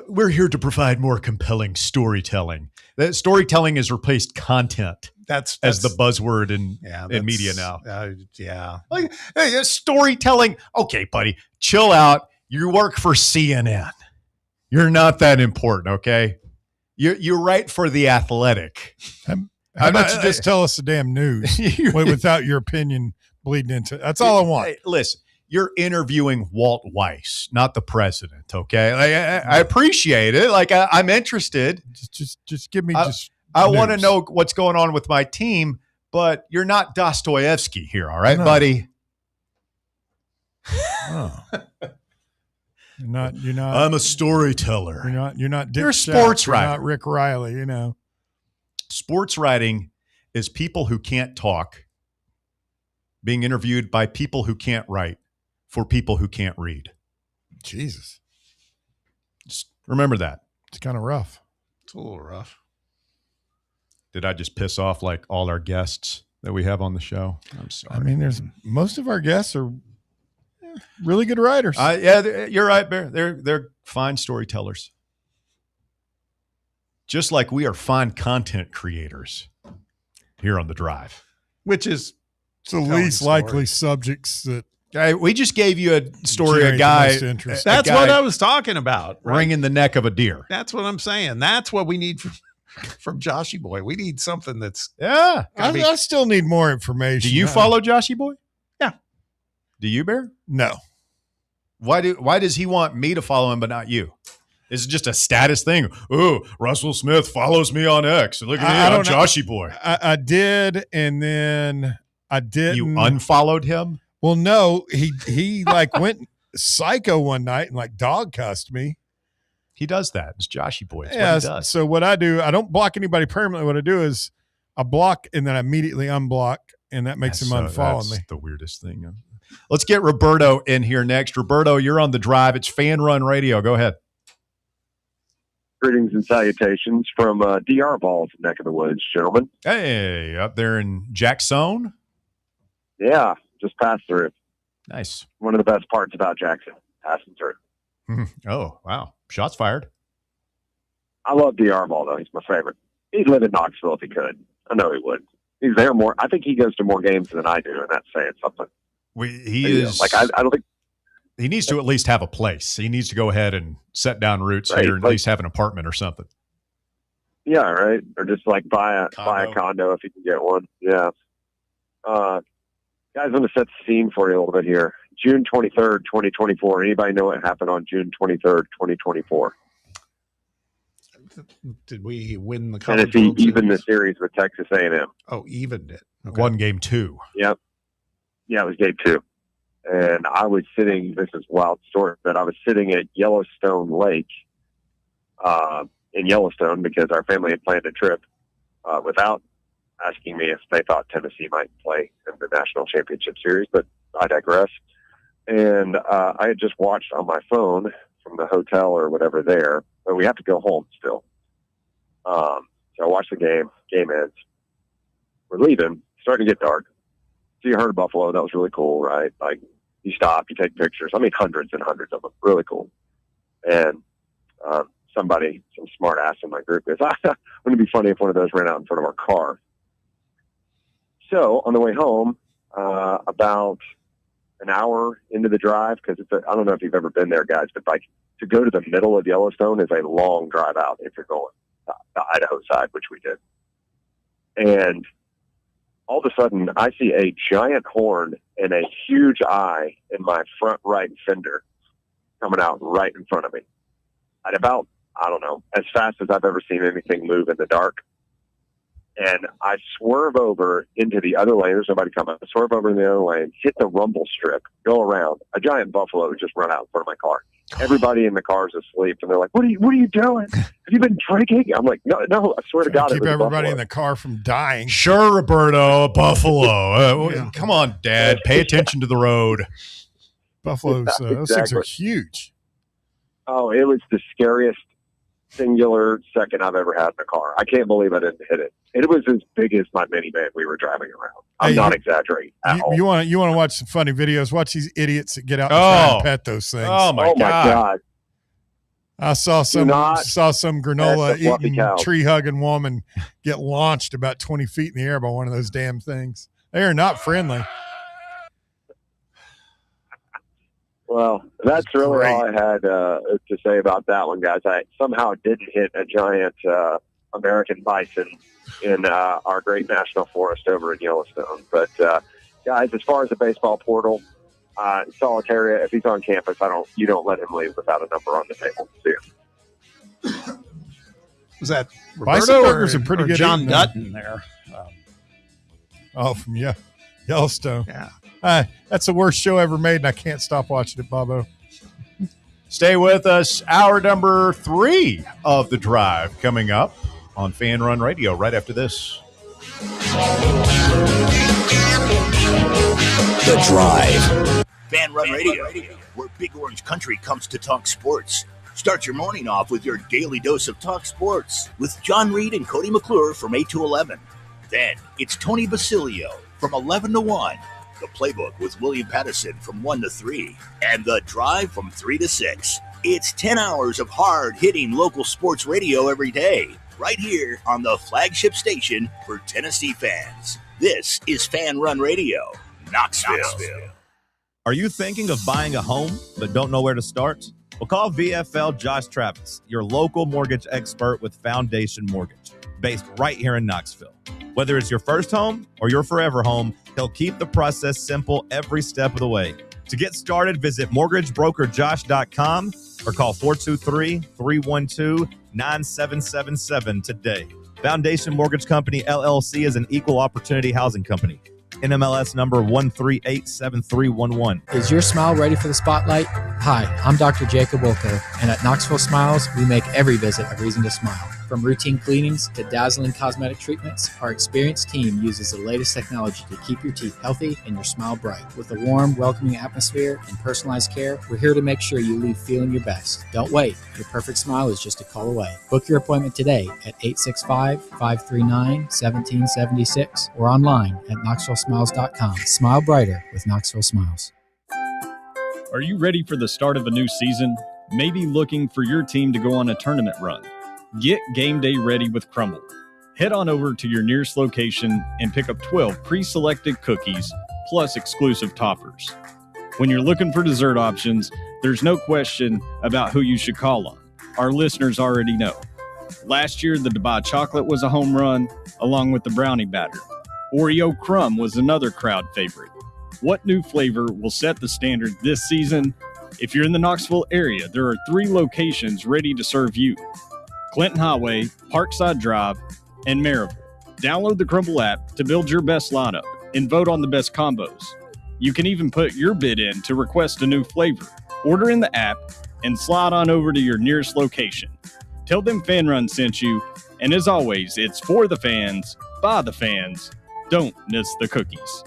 We're here to provide more compelling storytelling. That storytelling has replaced content. That's as the buzzword in media now. Yeah. Like, hey, storytelling. Okay, buddy, chill out. You work for CNN. You're not that important, okay? You write for The Athletic. How about you just tell us the damn news without your opinion bleeding into it? That's all I want. Hey, listen, you're interviewing Walt Weiss, not the president, okay? I appreciate it. Like, I'm interested. Just give me I want to know what's going on with my team, but you're not Dostoevsky here, all right, buddy? Oh. You're not. I'm a storyteller. You're not. Dick You're a Shack. sports You're writer. not Rick Riley. You know. Sports writing is people who can't talk being interviewed by people who can't write for people who can't read. Jesus. Just remember that. It's kind of rough. It's a little rough. Did I just piss off like all our guests that we have on the show? I'm sorry. I mean, most of our guests are really good writers. Yeah, you're right, Bear. They're fine storytellers. Just like we are fine content creators here on The Drive. Which is the least likely subjects that we just gave you a story, generate a guy. the most interest. That's what I was talking about. Right? Wringing the neck of a deer. That's what I'm saying. That's what we need from Joshy Boy. We need something that's I still need more information. Do you follow Joshy Boy? Yeah. Do you, Bear? No. Why does he want me to follow him but not you? Is it just a status thing? Oh, Russell Smith follows me on X. Look at me, I'm Joshy Boy. I did, and then I didn't. You unfollowed him? Well, no. He like went psycho one night and like dog cussed me. He does that. It's Joshy Boy. It's what he does. So what I do, I don't block anybody permanently. What I do is I block and then I immediately unblock, and that makes him unfollow me. The weirdest thing. Let's get Roberto in here next. Roberto, you're on The Drive. It's Fan Run Radio. Go ahead. Greetings and salutations from DR Ball's neck of the woods, gentlemen. Hey, up there in Jackson? Yeah, just passed through. Nice. One of the best parts about Jackson, passing through. Oh, wow. Shots fired. I love DR Ball, though. He's my favorite. He'd live in Knoxville if he could. I know he would. He's there more. I think he goes to more games than I do, and that's saying something. He is. Like, I don't think. He needs to at least have a place. He needs to go ahead and set down roots here and at least have an apartment or something. Yeah, right. Or just like buy a condo if you can get one. Yeah. Guys, I'm going to set the scene for you a little bit here. June 23rd, 2024. Anybody know what happened on June 23rd, 2024? Did we win the Tennessee evened the series with Texas A&M. Oh, evened it. Okay. Won game 2. Yep. Yeah, it was game 2. And I was sitting, this is a wild story, but I was sitting at Yellowstone Lake in Yellowstone because our family had planned a trip without asking me if they thought Tennessee might play in the national championship series, but I digress. And I had just watched on my phone from the hotel or whatever there, but we have to go home still. So I watched the game ends. We're leaving, starting to get dark. So you heard of Buffalo, that was really cool, right? Like, you stop, you take pictures. I mean, hundreds and hundreds of them. Really cool. And some smart ass in my group goes, wouldn't it be funny if one of those ran out in front of our car? So on the way home, about an hour into the drive, because I don't know if you've ever been there, guys, but like to go to the middle of Yellowstone is a long drive out if you're going the Idaho side, which we did. And all of a sudden, I see a giant horn and a huge eye in my front right fender coming out right in front of me. At about, I don't know, as fast as I've ever seen anything move in the dark. And I swerve over into the other lane. There's nobody coming. I swerve over in the other lane, hit the rumble strip, go around. A giant buffalo would just run out in front of my car. Everybody in the car is asleep, and they're like, "What are you doing? Have you been drinking?" I'm like, "No, I swear to God." Keep everybody in the car from dying. Sure, Roberto, buffalo. Come on, Dad. Pay attention to the road. Buffaloes, those things are huge. Oh, it was the scariest singular second I've ever had in a car. I can't believe I didn't hit it. It was as big as my minivan we were driving around. I'm not exaggerating at all. You want to watch some funny videos? Watch these idiots that get out and try and pet those things. Oh my God. I saw some granola eating, tree hugging woman get launched about 20 feet in the air by one of those damn things. They are not friendly. Well, that's really all I had to say about that one, guys. I somehow didn't hit a giant American bison in our great national forest over in Yellowstone. But, guys, as far as the baseball portal, Solitaria, if he's on campus, you don't let him leave without a number on the table. See you. Was that Bison Roberto burgers are pretty good. John Dutton there? From Yellowstone. Yeah. That's the worst show ever made, and I can't stop watching it, Bobo. Stay with us. Hour number 3 of The Drive coming up on Fan Run Radio right after this. The Drive. Fan Run Radio, where Big Orange Country comes to talk sports. Start your morning off with your daily dose of talk sports with John Reed and Cody McClure from 8 to 11. Then it's Tony Basilio from 11 to 1. The Playbook with William Pattison from 1 to 3, and The Drive from 3 to 6. It's 10 hours of hard-hitting local sports radio every day, right here on the flagship station for Tennessee fans. This is Fan Run Radio, Knoxville. Are you thinking of buying a home but don't know where to start? Well, call VFL Josh Travis, your local mortgage expert with Foundation Mortgage, based right here in Knoxville. Whether it's your first home or your forever home, he'll keep the process simple every step of the way. To get started, visit mortgagebrokerjosh.com or call 423-312-9777 today. Foundation Mortgage Company, LLC is an equal opportunity housing company. NMLS number 1387311. Is your smile ready for the spotlight? Hi, I'm Dr. Jacob Wilco, and at Knoxville Smiles, we make every visit a reason to smile. From routine cleanings to dazzling cosmetic treatments, our experienced team uses the latest technology to keep your teeth healthy and your smile bright. With a warm, welcoming atmosphere and personalized care, we're here to make sure you leave feeling your best. Don't wait. Your perfect smile is just a call away. Book your appointment today at 865-539-1776 or online at knoxvillesmiles.com. Smile brighter with Knoxville Smiles. Are you ready for the start of a new season? Maybe looking for your team to go on a tournament run? Get game day ready with Crumble. Head on over to your nearest location and pick up 12 pre-selected cookies plus exclusive toppers. When you're looking for dessert options, there's no question about who you should call on. Our listeners already know. Last year, the Dubai chocolate was a home run, along with the brownie batter. Oreo crumb was another crowd favorite. What new flavor will set the standard this season? If you're in the Knoxville area, there are 3 locations ready to serve you: Clinton Highway, Parkside Drive, and Maryville. Download the Crumble app to build your best lineup and vote on the best combos. You can even put your bid in to request a new flavor. Order in the app and slide on over to your nearest location. Tell them Fan Run sent you, and as always, it's for the fans, by the fans. Don't miss the cookies.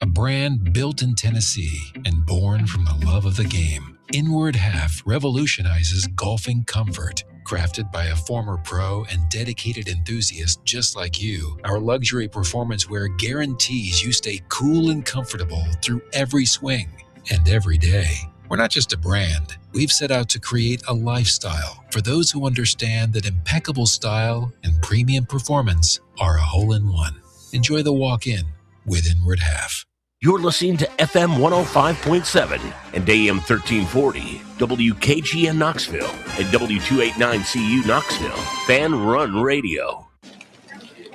A brand built in Tennessee and born from the love of the game, Inward Half revolutionizes golfing comfort. Crafted by a former pro and dedicated enthusiast just like you, our luxury performance wear guarantees you stay cool and comfortable through every swing and every day. We're not just a brand. We've set out to create a lifestyle for those who understand that impeccable style and premium performance are a hole-in-one. Enjoy the walk-in with Inward Half. You're listening to FM 105.7 and AM 1340, WKGN Knoxville, and W289CU Knoxville, Fan Run Radio.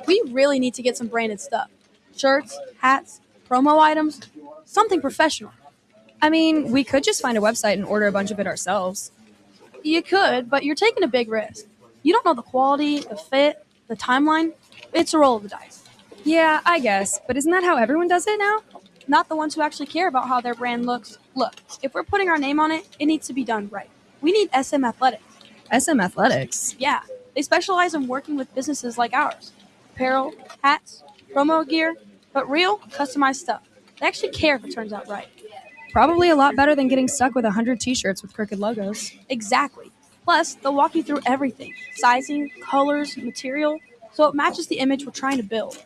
We really need to get some branded stuff. Shirts, hats, promo items, something professional. I mean, we could just find a website and order a bunch of it ourselves. You could, but you're taking a big risk. You don't know the quality, the fit, the timeline. It's a roll of the dice. Yeah, I guess. But isn't that how everyone does it now? Not the ones who actually care about how their brand looks. Look, if we're putting our name on it, it needs to be done right. We need SM Athletics. SM Athletics? Yeah, they specialize in working with businesses like ours. Apparel, hats, promo gear, but real, customized stuff. They actually care if it turns out right. Probably a lot better than getting stuck with 100 t-shirts with crooked logos. Exactly. Plus, they'll walk you through everything. Sizing, colors, material, so it matches the image we're trying to build.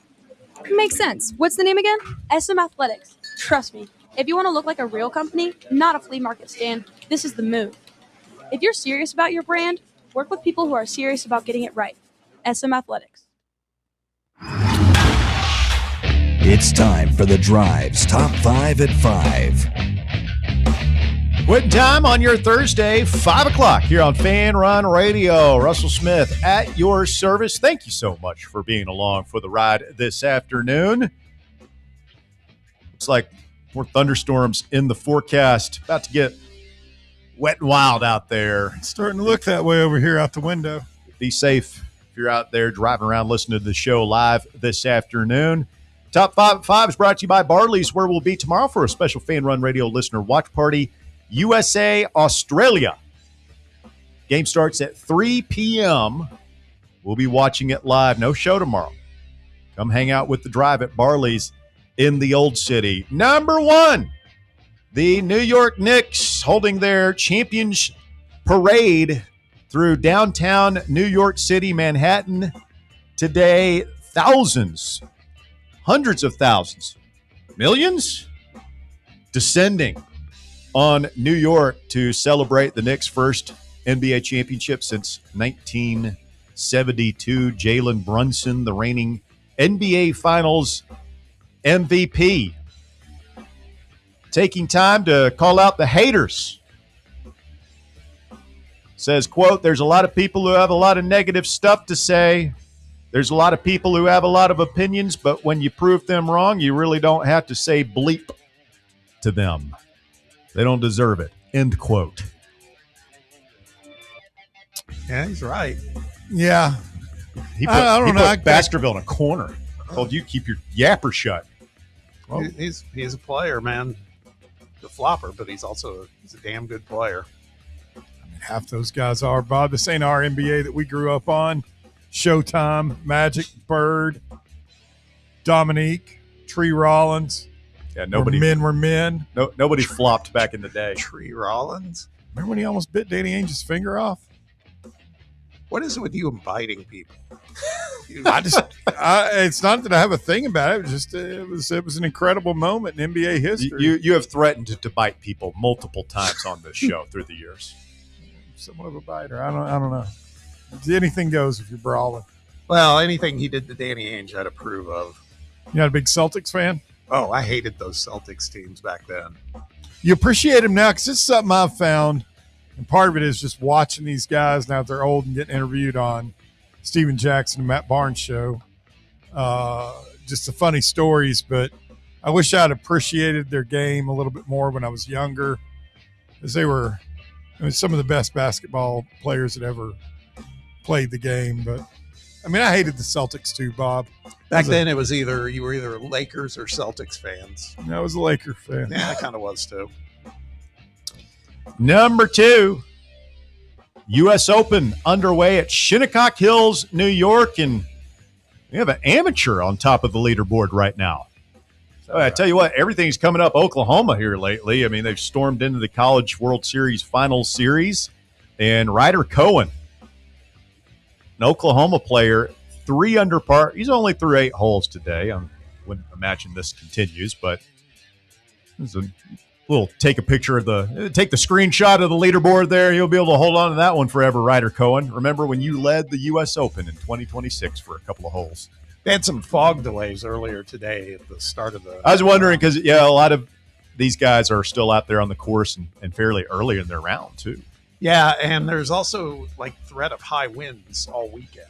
Makes sense. What's the name again? SM Athletics. Trust me, if you want to look like a real company, not a flea market stand, this is the move. If you're serious about your brand, work with people who are serious about getting it right. SM Athletics. It's time for The Drive's Top 5 at 5. Quitting time on your Thursday, 5 o'clock here on Fan Run Radio. Russell Smith at your service. Thank you so much for being along for the ride this afternoon. Looks like more thunderstorms in the forecast. About to get wet and wild out there. It's starting to look that way over here out the window. Be safe if you're out there driving around listening to the show live this afternoon. Top 5 at 5 is brought to you by Barley's, where we'll be tomorrow for a special Fan Run Radio listener watch party. USA, Australia. Game starts at 3 p.m. We'll be watching it live. No show tomorrow. Come hang out with the Drive at Barley's in the Old City. Number 1, the New York Knicks holding their Champions Parade through downtown New York City, Manhattan today. Thousands, hundreds of thousands, millions descending on New York to celebrate the Knicks' first NBA championship since 1972. Jalen Brunson, the reigning NBA Finals MVP, taking time to call out the haters. Says, quote, "There's a lot of people who have a lot of negative stuff to say. There's a lot of people who have a lot of opinions, but when you prove them wrong, you really don't have to say bleep to them. They don't deserve it." End quote. Yeah, he's right. Yeah. He put, I don't know. Baskerville in a corner. Told you keep your yapper shut. Well, he's a player, man. The flopper, but he's a damn good player. I mean, half those guys are, Bob. This ain't our NBA that we grew up on. Showtime, Magic, Bird, Dominique, Tree Rollins. Yeah, nobody. Men were men. No, nobody flopped back in the day. Tree Rollins. Remember when he almost bit Danny Ainge's finger off? What is it with you and biting people? It's not that I have a thing about it. It was just it was an incredible moment in NBA history. You have threatened to bite people multiple times on this show through the years. Somewhat of a biter. I don't know. Anything goes if you're brawling. Well, anything he did to Danny Ainge, I'd approve of. You're not a big Celtics fan? Oh, I hated those Celtics teams back then. You appreciate them now because this is something I've found, and part of it is just watching these guys now that they're old and getting interviewed on Steven Jackson and Matt Barnes show. Just the funny stories, but I wish I'd appreciated their game a little bit more when I was younger, because they were some of the best basketball players that ever played the game. But I mean, I hated the Celtics too, Bob. Back then, it was you were either Lakers or Celtics fans. I was a Laker fan. Yeah, I kind of was too. Number 2, U.S. Open underway at Shinnecock Hills, New York, and we have an amateur on top of the leaderboard right now. So I tell you what, everything's coming up Oklahoma here lately. I mean, they've stormed into the College World Series final series, and Ryder Cohen, an Oklahoma player, 3 under par. He's only through 8 holes today. I wouldn't imagine this continues, but we'll take a picture of take the screenshot of the leaderboard there. You'll be able to hold on to that one forever, Ryder Cohen. Remember when you led the U.S. Open in 2026 for a couple of holes? They had some fog delays earlier today at the start of the. I was wondering because, a lot of these guys are still out there on the course and fairly early in their round, too. Yeah, and there's also threat of high winds all weekend,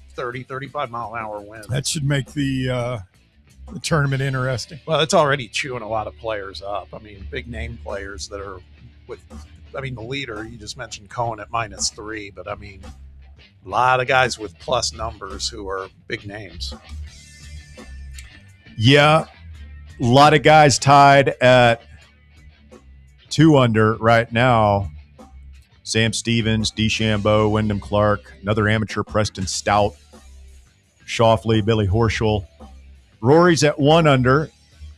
30, 35-mile-an-hour winds. That should make the tournament interesting. Well, it's already chewing a lot of players up. I mean, big name players that are the leader, you just mentioned Cohen at -3, but I mean, a lot of guys with plus numbers who are big names. Yeah, a lot of guys tied at 2 under right now. Sam Stevens, DeChambeau, Wyndham Clark, another amateur, Preston Stout, Schauffele, Billy Horschel. Rory's at 1 under,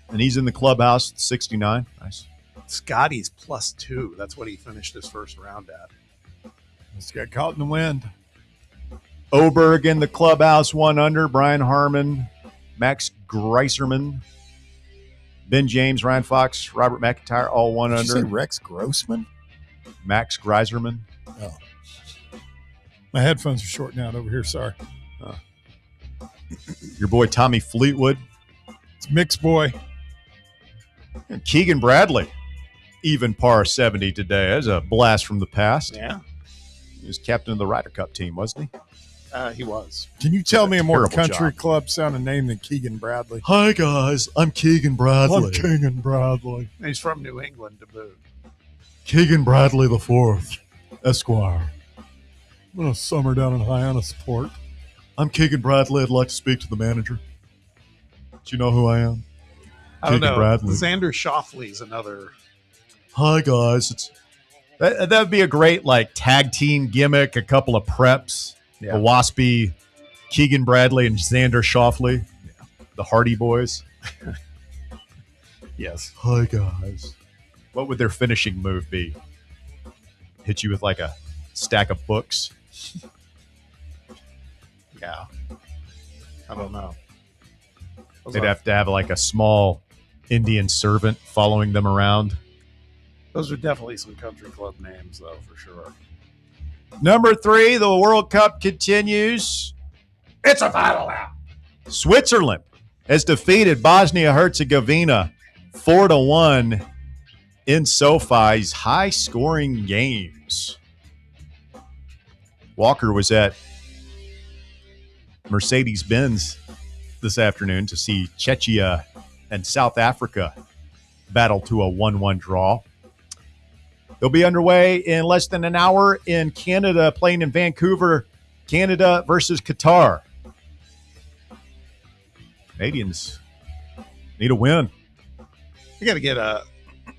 and he's in the clubhouse, 69. Nice. Scotty's +2. That's what he finished his first round at. Just got caught in the wind. Oberg in the clubhouse, 1 under. Brian Harmon, Max Greiserman, Ben James, Ryan Fox, Robert McIntyre, all 1 under. Did you say Rex Grossman? Max Greiserman. Oh. My headphones are shorting out over here. Sorry. Your boy Tommy Fleetwood. It's Mick's boy. And Keegan Bradley, even par 70 today. That's a blast from the past. Yeah. He was captain of the Ryder Cup team, wasn't he? He was. Can you tell me a more terrible country job. club sounding name than Keegan Bradley? Hi, guys. I'm Keegan Bradley. I'm Keegan Bradley. He's from New England to boot. Keegan Bradley IV, Esquire. What a summer down in Hyannisport. I'm Keegan Bradley. I'd like to speak to the manager. Do you know who I am? I don't Keegan know. Bradley. Xander Schauffele's another. Hi, guys. That would be a great tag team gimmick, a couple of preps. Yeah. A waspy Keegan Bradley and Xander Schauffele. Yeah. The Hardy Boys. Yes. Hi, guys. What would their finishing move be? Hit you with a stack of books? Yeah. I don't know. They'd have to have a small Indian servant following them around. Those are definitely some country club names, though, for sure. Number 3, the World Cup continues. It's a battle out. Switzerland has defeated Bosnia-Herzegovina 4-1 in SoFi's high-scoring games. Walker was at Mercedes-Benz this afternoon to see Czechia and South Africa battle to a 1-1 draw. They'll be underway in less than an hour in Canada, playing in Vancouver, Canada versus Qatar. Canadians need a win. We got to get a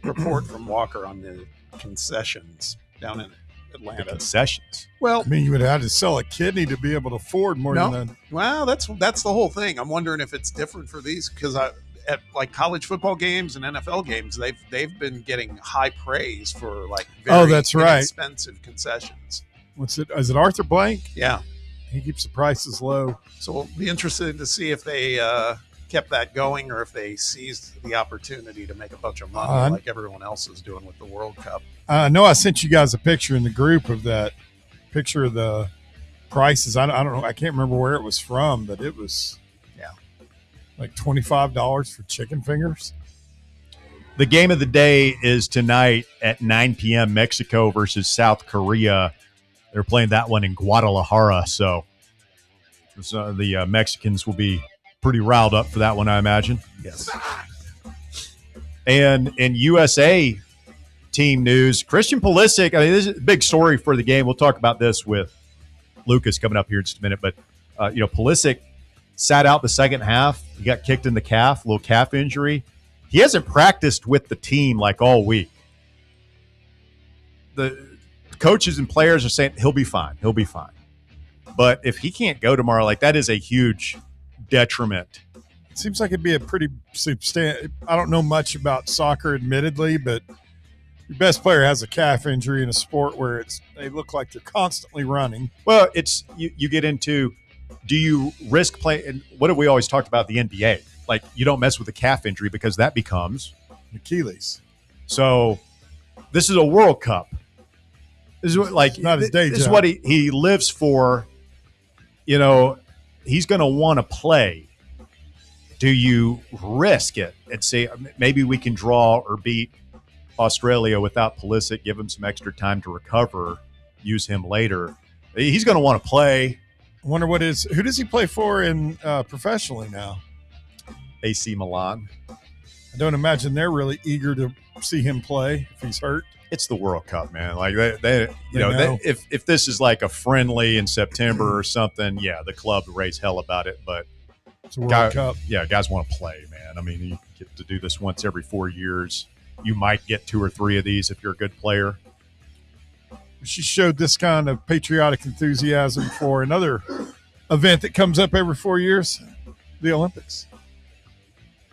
report from Walker on the concessions down in Atlanta. The concessions. Well, I mean, you would have to sell a kidney to be able to afford more than that. Well, that's the whole thing. I'm wondering if it's different for these because at college football games and NFL games, they've been getting high praise for very that's right. inexpensive concessions. What's it? Is it Arthur Blank? Yeah. he keeps the prices low. So we'll be interested to see if they kept that going or if they seized the opportunity to make a bunch of money like everyone else is doing with the World Cup. I know I sent you guys a picture in the group of that picture of the prices. I don't know. I can't remember where it was from, but it was like $25 for chicken fingers. The game of the day is tonight at 9 p.m. Mexico versus South Korea. They're playing that one in Guadalajara, so the Mexicans will be pretty riled up for that one, I imagine. Yes. And in USA team news, Christian Pulisic, I mean, this is a big story for the game. We'll talk about this with Lucas coming up here in just a minute, but, Pulisic sat out the second half. He got kicked in the calf, little calf injury. He hasn't practiced with the team like all week. The coaches and players are saying he'll be fine. He'll be fine. But if he can't go tomorrow, like that is a huge detriment. It seems like it'd be a pretty substantial. I don't know much about soccer, admittedly, but your best player has a calf injury in a sport where they look like they're constantly running. Well, it's you get into, do you risk playing? And what have we always talked about the NBA? Like, you don't mess with a calf injury because that becomes Achilles. So this is a World Cup. This is what, like, not his day this is job. what he lives for. He's going to want to play. Do you risk it and say maybe we can draw or beat Australia without Pulisic, give him some extra time to recover, use him later? He's going to want to play. I wonder who does he play for in professionally now? AC Milan. I don't imagine they're really eager to see him play if he's hurt. It's the World Cup, man. Like if this is like a friendly in September or something, yeah, the club raise hell about it. But it's a World Cup. Yeah, guys want to play, man. I mean, you get to do this once every 4 years. You might get 2 or 3 of these if you're a good player. She showed this kind of patriotic enthusiasm for another event that comes up every 4 years, the Olympics.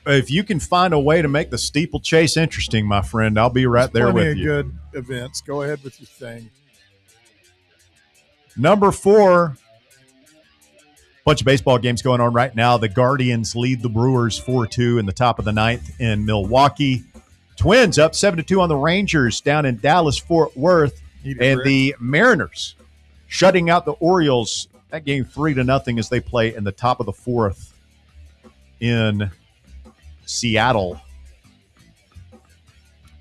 If you can find a way to make the steeplechase interesting, my friend, I'll be right there with you. Good events. Go ahead with your thing. Number 4, bunch of baseball games going on right now. The Guardians lead the Brewers 4-2 in the top of the 9th in Milwaukee. Twins up 7-2 on the Rangers down in Dallas-Fort Worth. The Mariners shutting out the Orioles. That game 3-0 as they play in the top of the 4th in Seattle.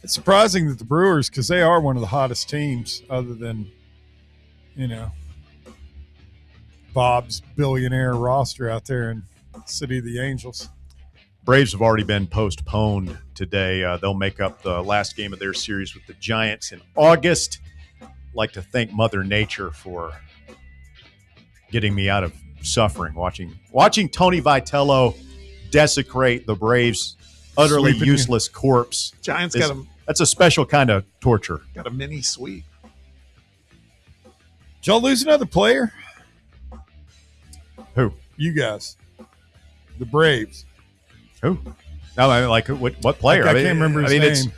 It's surprising that the Brewers, because they are one of the hottest teams other than, Bob's billionaire roster out there in City of the Angels. Braves have already been postponed today. They'll make up the last game of their series with the Giants in August. I'd like to thank Mother Nature for getting me out of suffering, watching Tony Vitello desecrate the Braves' utterly useless corpse. Giants That's a special kind of torture. Got a mini sweep. Did y'all lose another player? Who? You guys. The Braves. Who? No, I mean, like what player? I can't remember his name.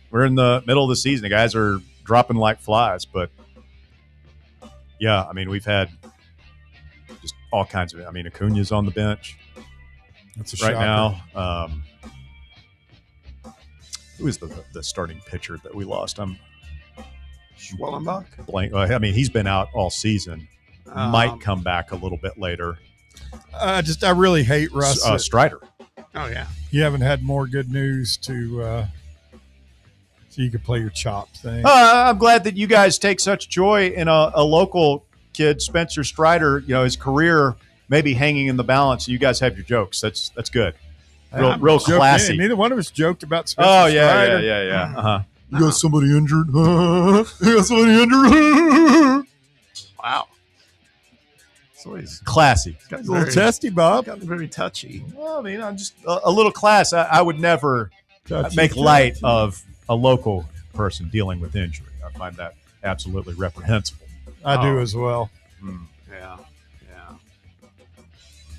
We're in the middle of the season. The guys are dropping like flies, but yeah, I mean, we've had just all kinds of. I mean, Acuna's on the bench. That's right now. Who is the starting pitcher that we lost? Schwellenbach? Blank. I mean, he's been out all season. Might come back a little bit later. I really hate Russ. Strider. Oh, yeah. You haven't had more good news so you could play your chop thing. I'm glad that you guys take such joy in a local kid, Spencer Strider. His career may be hanging in the balance. You guys have your jokes. That's good. Real classy. Neither one of us joked about Spencer Strider. Yeah. Uh-huh. You got somebody injured? You got somebody injured? Wow. So he's classy. A little testy, Bob. Got very touchy. Well, I mean, I'm just a little class. I would never make light of a local person dealing with injury. I find that absolutely reprehensible. I do as well. Yeah.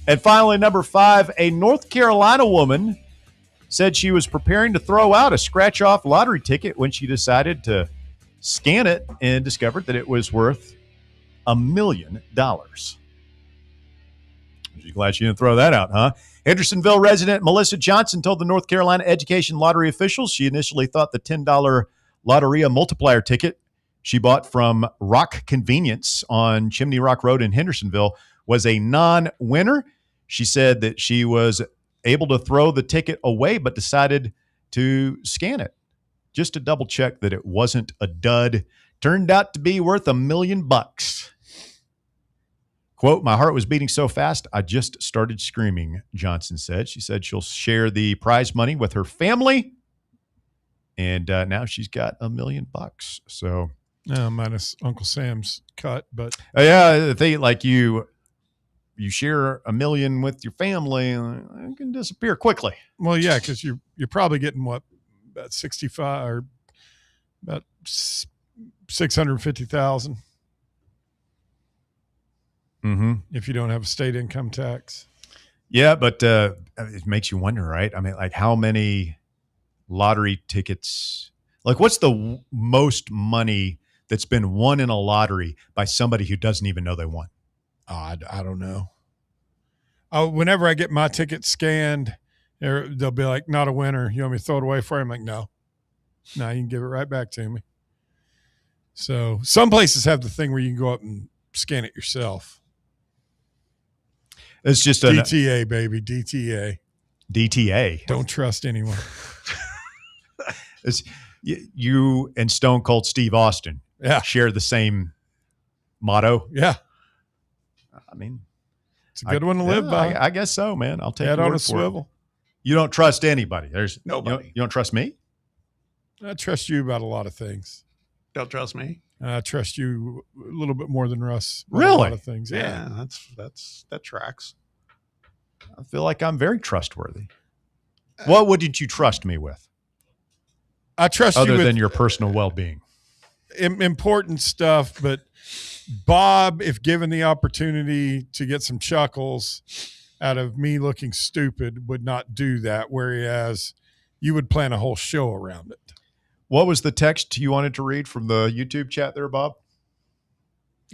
And finally, number 5, a North Carolina woman said she was preparing to throw out a scratch-off lottery ticket when she decided to scan it and discovered that it was worth $1 million. She's glad she didn't throw that out, huh? Hendersonville resident Melissa Johnson told the North Carolina Education Lottery officials she initially thought the $10 Lotteria multiplier ticket she bought from Rock Convenience on Chimney Rock Road in Hendersonville was a non-winner. She said that she was able to throw the ticket away but decided to scan it just to double check that it wasn't a dud. Turned out to be worth $1 million. Quote, my heart was beating so fast, I just started screaming, Johnson said. She said she'll share the prize money with her family. And now she's got $1 million. So, minus Uncle Sam's cut, but yeah, they like you share $1 million with your family, it can disappear quickly. Well, yeah, because you're probably getting what, about 65 or about 650,000. Mm-hmm. If you don't have a state income tax. Yeah, but it makes you wonder, right? I mean, like how many lottery tickets, like what's the most money that's been won in a lottery by somebody who doesn't even know they won? Oh, I don't know. Whenever I get my ticket scanned, they'll be like, not a winner. You want me to throw it away for you? I'm like, no, you can give it right back to me. So some places have the thing where you can go up and scan it yourself. It's just DTA, baby, DTA. DTA. Don't trust anyone. It's you and Stone Cold Steve Austin share the same motto. Yeah. I mean, it's a good one to live by. I guess so, man. I'll take Head your on word a for swivel. It. You don't trust anybody. There's nobody. You don't trust me? I trust you about a lot of things. Don't trust me? I trust you a little bit more than Russ. Really? A lot of things. Yeah, that tracks. I feel like I'm very trustworthy. What wouldn't you trust me with? I trust you other with than your personal well-being. Important stuff, but Bob, if given the opportunity to get some chuckles out of me looking stupid, would not do that, whereas you would plan a whole show around it. What was the text you wanted to read from the YouTube chat there, Bob?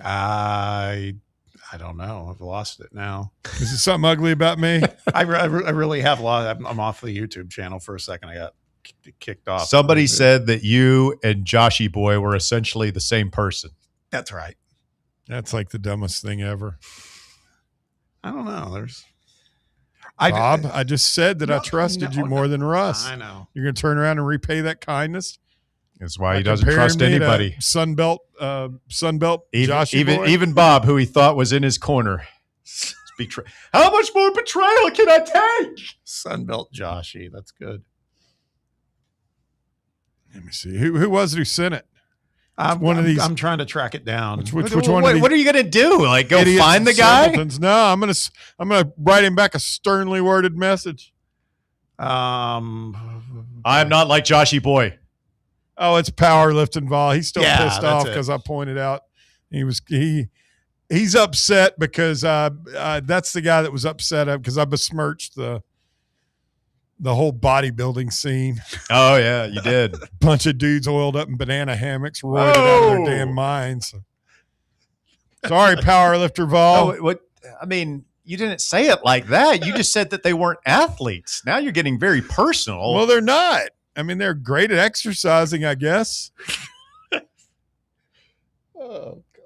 I don't know. I've lost it now. Is it something ugly about me? I really have lost. I'm off the YouTube channel for a second. I got kicked off. Somebody said that you and Joshy Boy were essentially the same person. That's right. That's like the dumbest thing ever. I don't know. Bob, I just said that I trusted you more than Russ. I know. You're going to turn around and repay that kindness? That's why he doesn't trust anybody. Sunbelt Joshy Boy? Even Bob, who he thought was in his corner. How much more betrayal can I take? Sunbelt Joshy. That's good. Let me see. Who was it who sent it? I'm trying to track it down. Which one? What are you going to do? Like go idiots find the guy? No, I'm gonna write him back a sternly worded message. I'm not like Joshy Boy. Oh, it's powerlifting Vol. He's still pissed off it. because I pointed out he's upset because that's the guy that was upset because I besmirched the whole bodybuilding scene. Oh yeah, you did. Bunch of dudes oiled up in banana hammocks, roided out of their damn minds. Sorry, powerlifter Vol. No, what? I mean, you didn't say it like that. You just said that they weren't athletes. Now you're getting very personal. Well, they're not. I mean, they're great at exercising, I guess.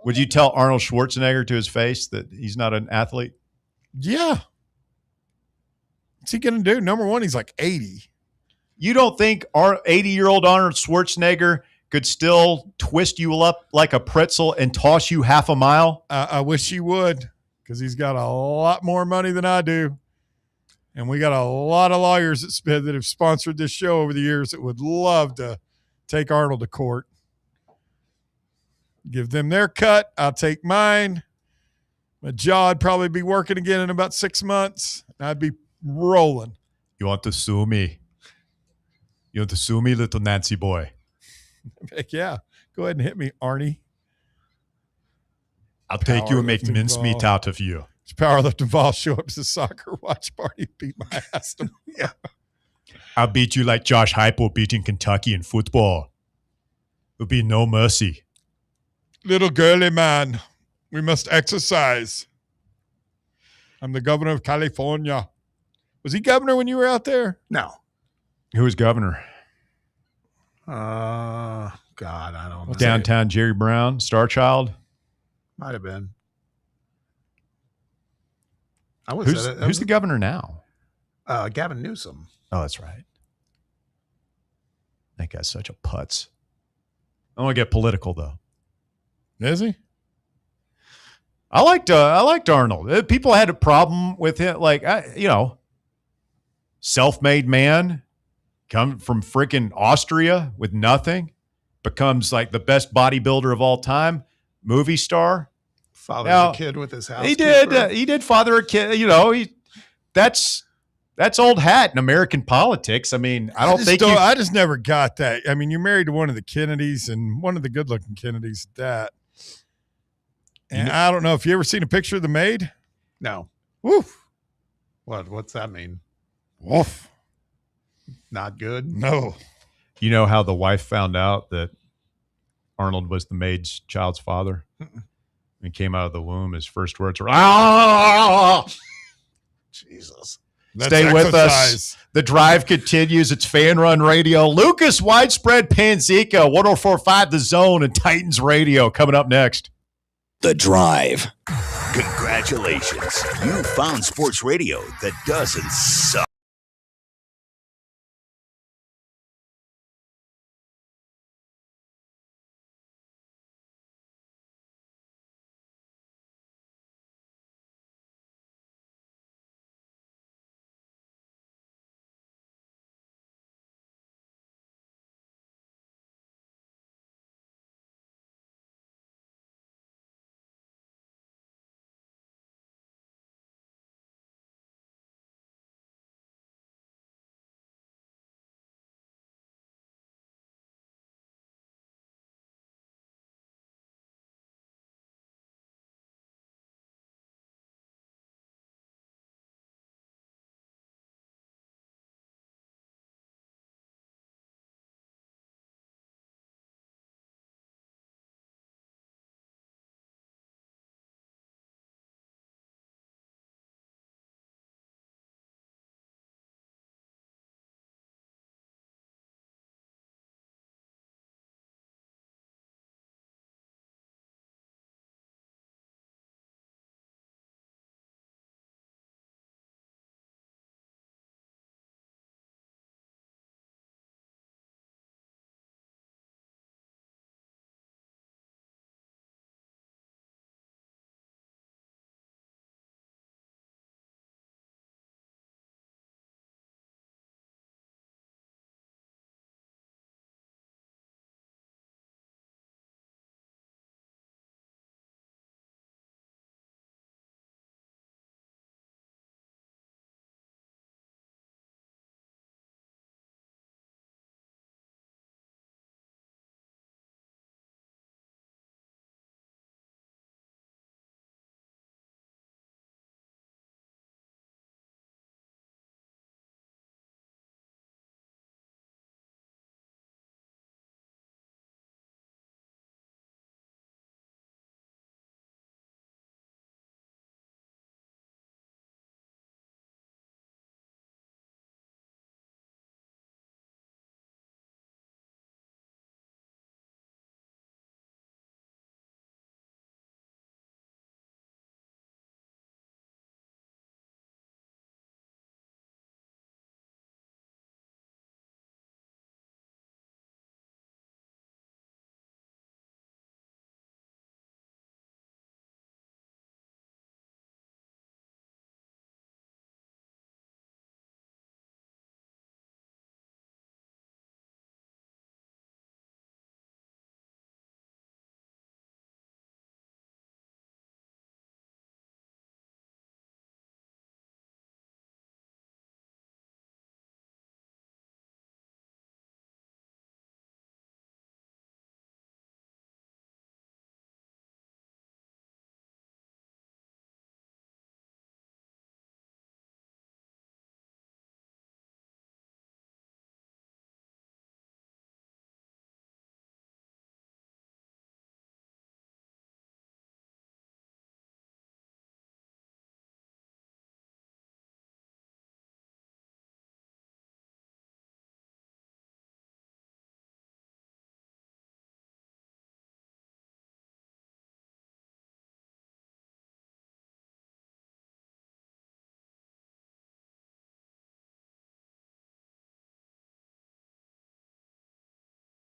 Would you tell Arnold Schwarzenegger to his face that he's not an athlete? Yeah. What's he going to do? Number one, he's like 80. You don't think our 80-year-old Arnold Schwarzenegger could still twist you up like a pretzel and toss you half a mile? I wish he would, because he's got a lot more money than I do. And we got a lot of lawyers that have sponsored this show over the years that would love to take Arnold to court. Give them their cut. I'll take mine. My jaw would probably be working again in about 6 months. I'd be rolling. You want to sue me? You want to sue me, little Nancy boy? Heck yeah. Go ahead and hit me, Arnie. I'll take you and make mincemeat out of you. Powerlifting Vol show up as a soccer watch party, beat my ass. Yeah. I'll beat you like Josh Heupel beating Kentucky in football. There'll be no mercy. Little girly man. We must exercise. I'm the governor of California. Was he governor when you were out there? No. Who was governor? God, I don't know. Downtown Jerry Brown, Star Child. Might have been. Who's the governor now? Gavin Newsom. Oh, that's right. That guy's such a putz. I want to get political though. Is he? I liked Arnold. People had a problem with him, like self-made man, come from freaking Austria with nothing, becomes like the best bodybuilder of all time, movie star. Fathered a kid with his house. He did father a kid. That's old hat in American politics. I mean, I just never got that. I mean, you're married to one of the Kennedys and one of the good-looking Kennedys at that. And I don't know if you ever seen a picture of the maid. No. Woof. What's that mean? Woof. Not good? No. You know how the wife found out that Arnold was the maid's child's father? He came out of the womb. His first words were, "Ah!" Jesus. Stay with us. The drive continues. It's Fan Run Radio. Lucas Widespread Panzica, 104.5 The Zone and Titans Radio coming up next. The Drive. Congratulations. You found sports radio that doesn't suck.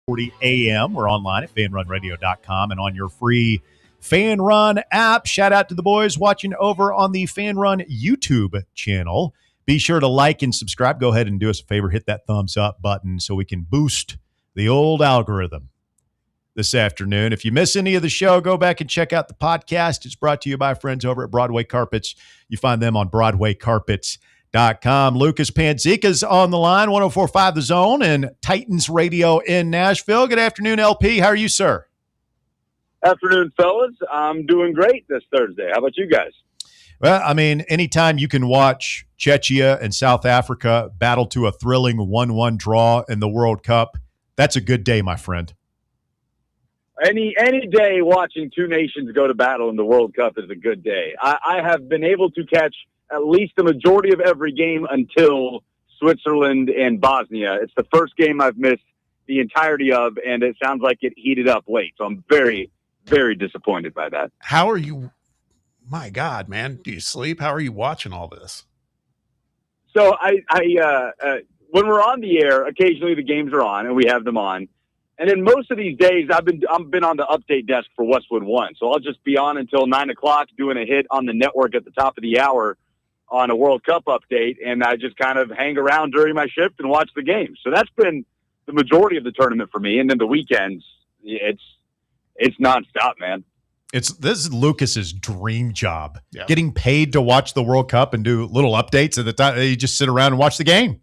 40 a.m. We're online at fanrunradio.com and on your free Fan Run app. Shout out to the boys watching over on the Fan Run YouTube channel. Be sure to like and subscribe. Go ahead and do us a favor. Hit that thumbs up button so we can boost the old algorithm this afternoon. If you miss any of the show, go back and check out the podcast. It's brought to you by friends over at Broadway Carpets. You find them on BroadwayCarpets.com. Lucas Panzica's on the line, 104.5 The Zone and Titans Radio in Nashville. Good afternoon, LP. How are you, sir? Afternoon, fellas. I'm doing great this Thursday. How about you guys? Well, I mean, anytime you can watch Czechia and South Africa battle to a thrilling 1-1 draw in the World Cup, that's a good day, my friend. Any day watching two nations go to battle in the World Cup is a good day. I have been able to catch at least the majority of every game until Switzerland and Bosnia. It's the first game I've missed the entirety of, and it sounds like it heated up late. So I'm very, very disappointed by that. How are you? My God, man. Do you sleep? How are you watching all this? So I when we're on the air, occasionally the games are on and we have them on. And then most of these days I've been on the update desk for Westwood One. So I'll just be on until 9:00 doing a hit on the network at the top of the hour on a World Cup update. And I just kind of hang around during my shift and watch the games. So that's been the majority of the tournament for me. And then the weekends, it's nonstop, man. This is Lucas's dream job, getting paid to watch the World Cup and do little updates at the time. You just sit around and watch the game.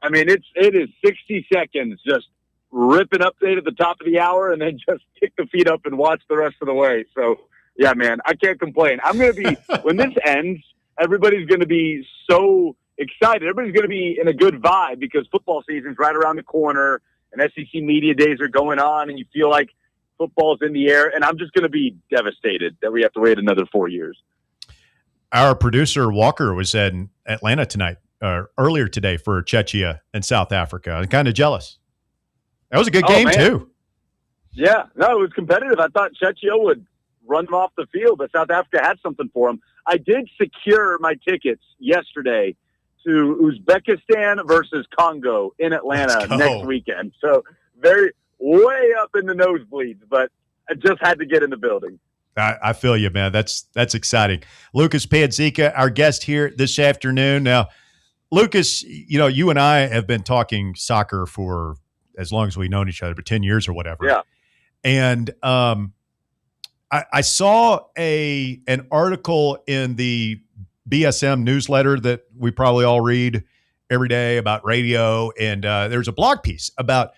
I mean, it is 60 seconds, just rip an update at the top of the hour and then just kick the feet up and watch the rest of the way. So, yeah, man, I can't complain. I'm going to be, when this ends, everybody's going to be so excited. Everybody's going to be in a good vibe because football season's right around the corner and SEC media days are going on and you feel like football's in the air, and I'm just going to be devastated that we have to wait another 4 years. Our producer, Walker, was in Atlanta tonight, earlier today for Czechia and South Africa. I'm kind of jealous. That was a good game, too. Yeah, no, it was competitive. I thought Czechia would run them off the field, but South Africa had something for them. I did secure my tickets yesterday to Uzbekistan versus Congo in Atlanta next weekend. So way up in the nosebleeds, but I just had to get in the building. I feel you, man. That's exciting. Lucas Panzica, our guest here this afternoon. Now, Lucas, you and I have been talking soccer for as long as we've known each other, but 10 years or whatever. Yeah. And I saw an article in the BSM newsletter that we probably all read every day about radio, and there's a blog piece about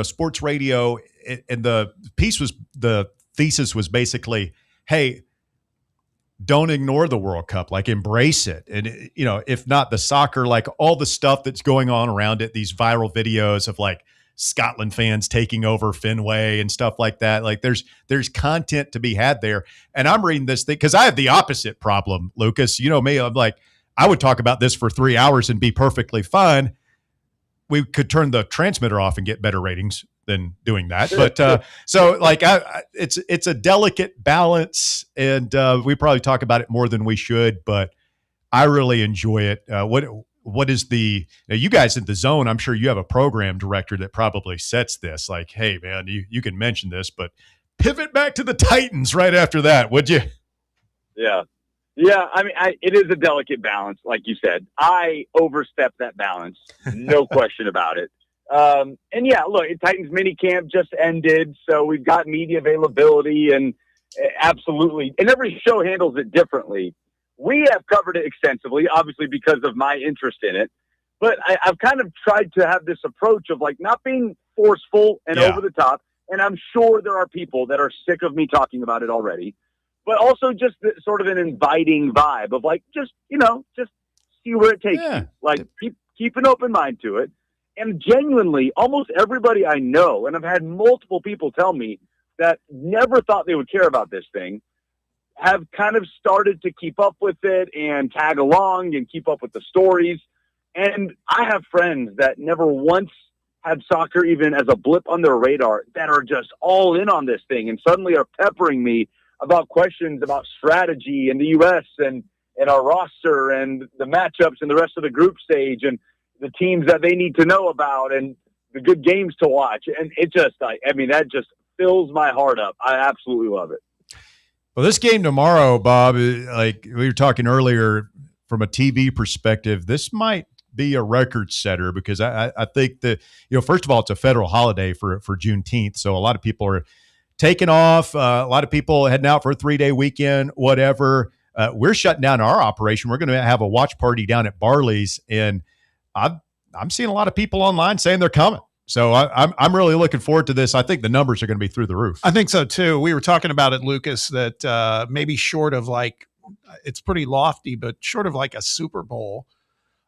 sports radio, and the thesis was basically, hey, don't ignore the World Cup, like embrace it. And, if not the soccer, like all the stuff that's going on around it, these viral videos of like Scotland fans taking over Fenway and stuff like that. Like there's content to be had there. And I'm reading this thing because I have the opposite problem, Lucas. You know me, I'm like, I would talk about this for 3 hours and be perfectly fine. We could turn the transmitter off and get better ratings than doing that. But so like it's a delicate balance, and we probably talk about it more than we should, but I really enjoy it. What is you guys in the zone? I'm sure you have a program director that probably sets this like, hey man, you can mention this, but pivot back to the Titans right after that, would you? Yeah. Yeah, I mean, it is a delicate balance, like you said. I overstepped that balance, no question about it. And yeah, look, Titans minicamp just ended, so we've got media availability, and absolutely, and every show handles it differently. We have covered it extensively, obviously because of my interest in it, but I've kind of tried to have this approach of like not being forceful and over the top, and I'm sure there are people that are sick of me talking about it already. But also just sort of an inviting vibe of like, just see where it takes you. Like keep an open mind to it. And genuinely, almost everybody I know, and I've had multiple people tell me that never thought they would care about this thing, have kind of started to keep up with it and tag along and keep up with the stories. And I have friends that never once had soccer even as a blip on their radar that are just all in on this thing and suddenly are peppering me about questions about strategy in the U.S. and our roster and the matchups and the rest of the group stage and the teams that they need to know about and the good games to watch. And it just, that just fills my heart up. I absolutely love it. Well, this game tomorrow, Bob, like we were talking earlier from a TV perspective, this might be a record setter because I think that, first of all, it's a federal holiday for Juneteenth. So a lot of people are taking off. A lot of people heading out for a 3-day weekend, whatever. We're shutting down our operation. We're going to have a watch party down at Barley's, and I'm seeing a lot of people online saying they're coming. So I'm really looking forward to this. I think the numbers are going to be through the roof. I think so too. We were talking about it, Lucas, that maybe short of it's pretty lofty, but short of like a Super Bowl,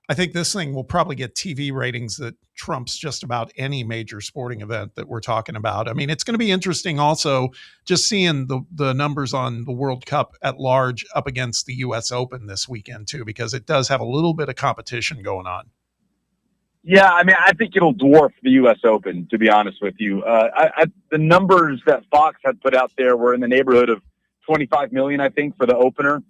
I think this thing will probably get TV ratings that trumps just about any major sporting event that we're talking about. I mean, it's going to be interesting also just seeing the numbers on the World Cup at large up against the U.S. Open this weekend too, because it does have a little bit of competition going on. Yeah, I think it'll dwarf the U.S. Open, to be honest with you. The numbers that Fox had put out there were in the neighborhood of 25 million, I think, for the opener.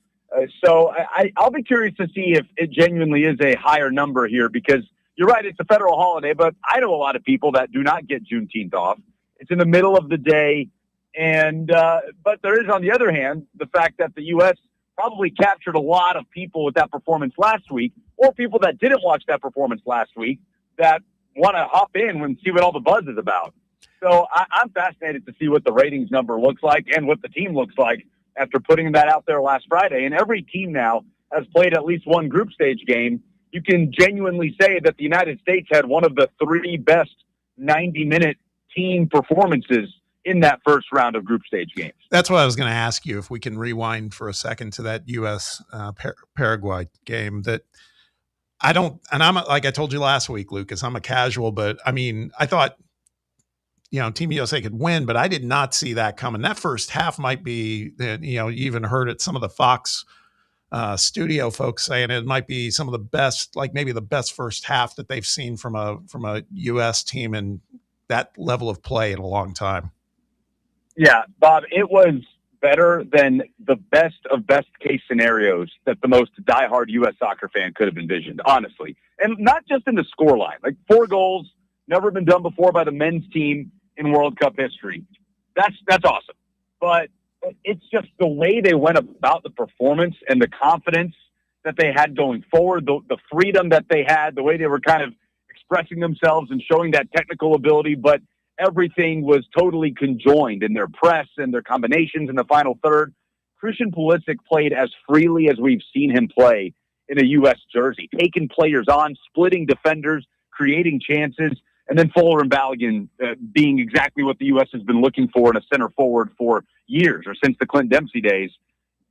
So I'll be curious to see if it genuinely is a higher number here, because you're right, it's a federal holiday, but I know a lot of people that do not get Juneteenth off. It's in the middle of the day, and but there is, on the other hand, the fact that the U.S. probably captured a lot of people with that performance last week, or people that didn't watch that performance last week that want to hop in and see what all the buzz is about. So I'm fascinated to see what the ratings number looks like and what the team looks like after putting that out there last Friday. And every team now has played at least one group stage game. You can genuinely say that the United States had one of the 3 best 90-minute team performances in that first round of group stage games. That's what I was going to ask you, if we can rewind for a second to that U.S. Paraguay game. That I don't, and I'm like I told you last week, Lucas, I'm a casual, but I thought, Team USA could win, but I did not see that coming. That first half might be, you even heard it, some of the Fox studio folks saying it might be some of the best, like maybe the best first half that they've seen from a U.S. team in that level of play in a long time. Yeah, Bob, it was better than the best of best case scenarios that the most diehard U.S. soccer fan could have envisioned, honestly. And not just in the scoreline. Like 4 goals, never been done before by the men's team in World Cup history. That's awesome. But it's just the way they went about the performance and the confidence that they had going forward, the freedom that they had, the way they were kind of expressing themselves and showing that technical ability, but everything was totally conjoined in their press and their combinations in the final third. Christian Pulisic played as freely as we've seen him play in a U.S. jersey, taking players on, splitting defenders, creating chances, and then Fuller and Balogun being exactly what the U.S. has been looking for in a center forward for years, or since the Clint Dempsey days.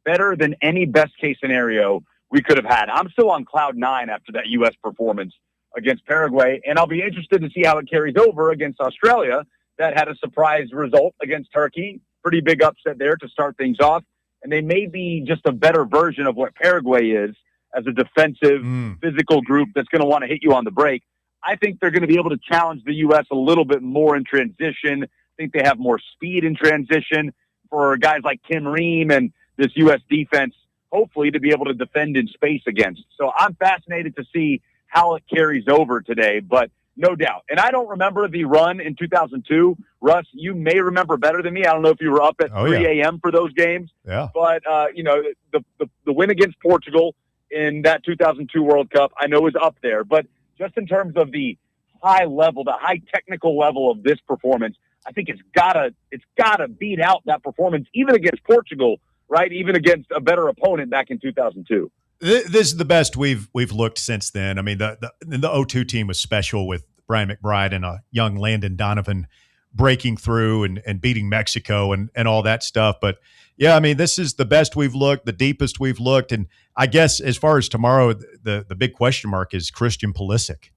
Better than any best-case scenario we could have had. I'm still on cloud 9 after that U.S. performance against Paraguay, and I'll be interested to see how it carries over against Australia that had a surprise result against Turkey. Pretty big upset there to start things off, and they may be just a better version of what Paraguay is as a defensive, physical group that's going to want to hit you on the break. I think they're going to be able to challenge the U.S. a little bit more in transition. I think they have more speed in transition for guys like Tim Ream and this U.S. defense, hopefully, to be able to defend in space against. So I'm fascinated to see how it carries over today, but no doubt. And I don't remember the run in 2002. Russ, you may remember better than me. I don't know if you were up at 3 a.m. for those games. Yeah. But, the win against Portugal in that 2002 World Cup, I know is up there. But just in terms of the high level, the high technical level of this performance, I think it's gotta beat out that performance, even against Portugal, right? Even against a better opponent back in 2002. This is the best we've looked since then. I mean, the 02 team was special with Brian McBride and a young Landon Donovan breaking through and beating Mexico and all that stuff. But yeah, I mean, this is the best we've looked, the deepest we've looked. And I guess as far as tomorrow, the big question mark is Christian Pulisic.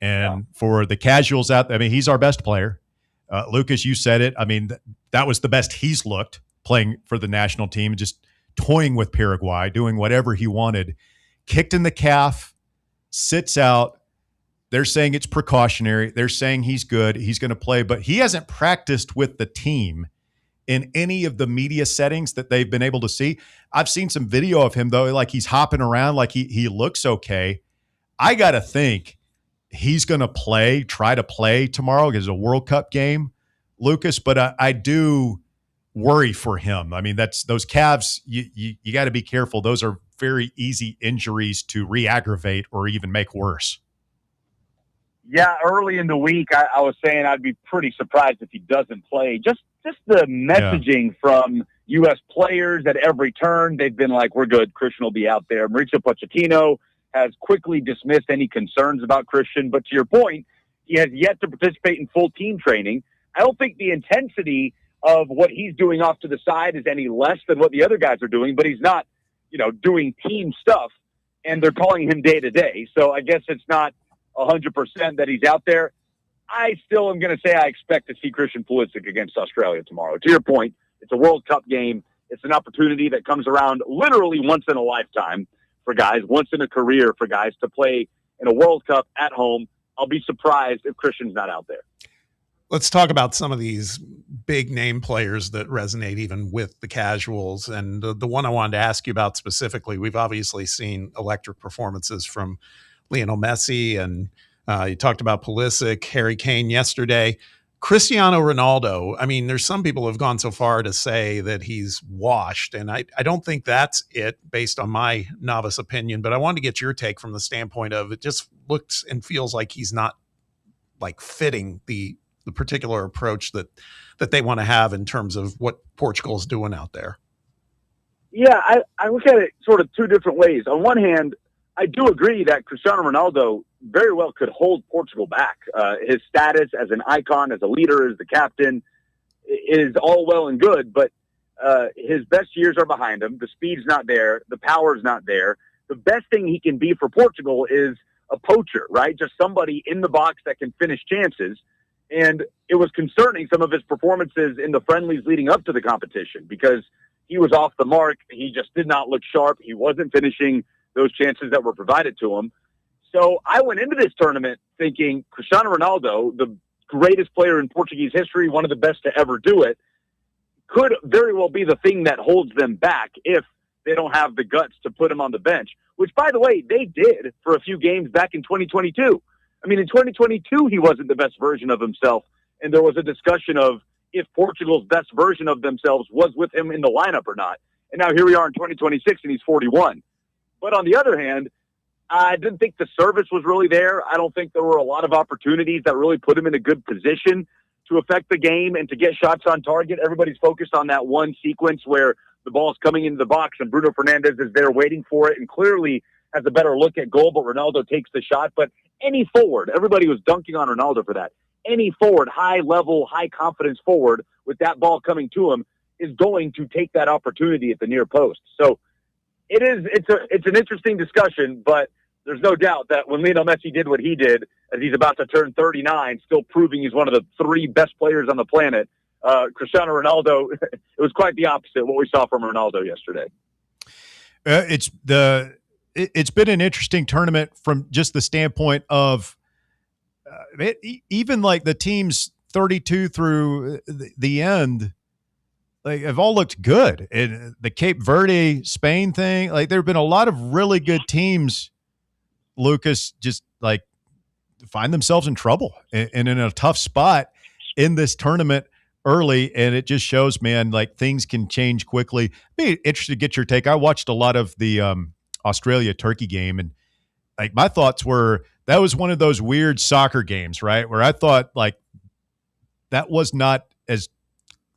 And for the casuals out there, I mean, he's our best player. Lucas, you said it. I mean, that was the best he's looked playing for the national team, just toying with Paraguay, doing whatever he wanted. Kicked in the calf, sits out. They're saying it's precautionary. They're saying he's good. He's going to play, but he hasn't practiced with the team in any of the media settings that they've been able to see. I've seen some video of him, though, like he's hopping around, like he looks okay. I got to think he's going to try to play tomorrow because it's a World Cup game, Lucas. But I do worry for him. I mean, those calves, you got to be careful. Those are very easy injuries to re-aggravate or even make worse. Yeah, early in the week, I was saying I'd be pretty surprised if he doesn't play. Just the messaging from U.S. players at every turn, they've been like, we're good. Christian will be out there. Mauricio Pochettino has quickly dismissed any concerns about Christian. But to your point, he has yet to participate in full team training. I don't think the intensity of what he's doing off to the side is any less than what the other guys are doing, but he's not, doing team stuff, and they're calling him day to day. So I guess it's not 100% that he's out there. I still am going to say I expect to see Christian Pulisic against Australia tomorrow. To your point, it's a World Cup game. It's an opportunity that comes around literally once in a lifetime for guys, once in a career for guys to play in a World Cup at home. I'll be surprised if Christian's not out there. Let's talk about some of these big name players that resonate even with the casuals. And the one I wanted to ask you about specifically, we've obviously seen electric performances from Lionel Messi, and you talked about Pulisic, Harry Kane yesterday. Cristiano Ronaldo, I mean, there's some people who have gone so far to say that he's washed, and I don't think that's it based on my novice opinion, but I wanted to get your take from the standpoint of it just looks and feels like he's not like fitting the particular approach that they want to have in terms of what Portugal's doing out there. Yeah, I look at it sort of two different ways. On one hand, I do agree that Cristiano Ronaldo very well could hold Portugal back. His status as an icon, as a leader, as the captain is all well and good, but his best years are behind him. The speed's not there. The power's not there. The best thing he can be for Portugal is a poacher, right? Just somebody in the box that can finish chances. And it was concerning, some of his performances in the friendlies leading up to the competition, because he was off the mark. He just did not look sharp. He wasn't finishing those chances that were provided to him. So I went into this tournament thinking Cristiano Ronaldo, the greatest player in Portuguese history, one of the best to ever do it, could very well be the thing that holds them back if they don't have the guts to put him on the bench, which, by the way, they did for a few games back in 2022. I mean, in 2022, he wasn't the best version of himself, and there was a discussion of if Portugal's best version of themselves was with him in the lineup or not. And now here we are in 2026, and he's 41. But on the other hand, I didn't think the service was really there. I don't think there were a lot of opportunities that really put him in a good position to affect the game and to get shots on target. Everybody's focused on that one sequence where the ball's coming into the box and Bruno Fernandes is there waiting for it and clearly has a better look at goal, but Ronaldo takes the shot. But any forward, everybody was dunking on Ronaldo for that. Any forward, high-level, high-confidence forward with that ball coming to him is going to take that opportunity at the near post. So it's an interesting discussion, but there's no doubt that when Lionel Messi did what he did, as he's about to turn 39, still proving he's one of the three best players on the planet, Cristiano Ronaldo, it was quite the opposite, what we saw from Ronaldo yesterday. It's been an interesting tournament from just the standpoint of even like the teams 32 through the end, like have all looked good. And the Cape Verde Spain thing, like there have been a lot of really good teams, Lucas, just like find themselves in trouble and in a tough spot in this tournament early. And it just shows, man, like things can change quickly. I'd be interested to get your take. I watched a lot of the Australia-Turkey game, and like my thoughts were that was one of those weird soccer games, right? Where I thought like that was not as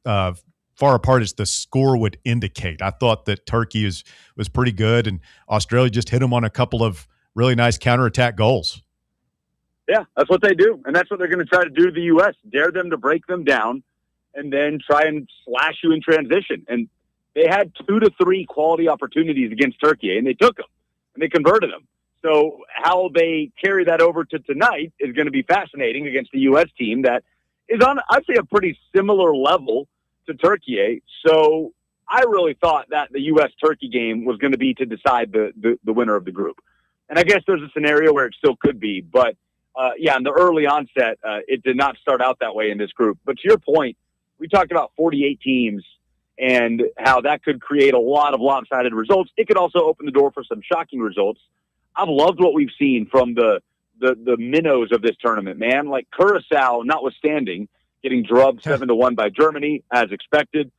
far apart as the score would indicate. I thought that Turkey was pretty good, and Australia just hit them on a couple of really nice counterattack goals. Yeah, that's what they do, and that's what they're going to try to do to the U.S., dare them to break them down and then try and slash you in transition. And they had 2 to 3 quality opportunities against Turkey, and they took them, and they converted them. So how they carry that over to tonight is going to be fascinating against the U.S. team that is on, I'd say, a pretty similar level to Turkey. So I really thought that the U.S.-Turkey game was going to be to decide the winner of the group. And I guess there's a scenario where it still could be. But, in the early onset, it did not start out that way in this group. But to your point, we talked about 48 teams and how that could create a lot of lopsided results. It could also open the door for some shocking results. I've loved what we've seen from the the minnows of this tournament, man. Like Curacao, notwithstanding, getting drubbed 7-1 by Germany, as expected.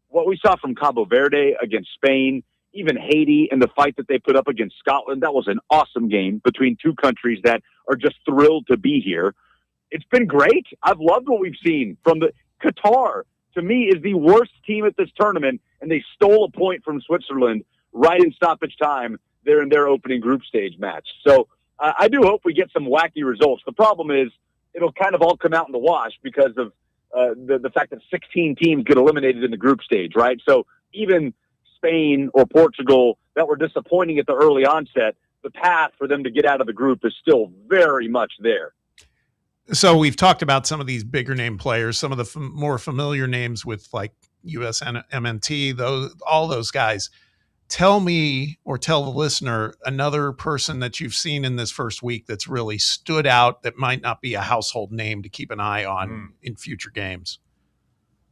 What we saw from Cabo Verde against Spain, even Haiti and the fight that they put up against Scotland, that was an awesome game between two countries that are just thrilled to be here. It's been great. I've loved what we've seen from the Qatar. To me, is the worst team at this tournament, and they stole a point from Switzerland right in stoppage time there in their opening group stage match. So I do hope we get some wacky results. The problem is it'll kind of all come out in the wash because of the fact that 16 teams get eliminated in the group stage, right? So even Spain or Portugal that were disappointing at the early onset, the path for them to get out of the group is still very much there. So we've talked about some of these bigger name players, some of the more familiar names with like USMNT, all those guys. Tell me, or tell the listener, another person that you've seen in this first week that's really stood out that might not be a household name to keep an eye on in future games.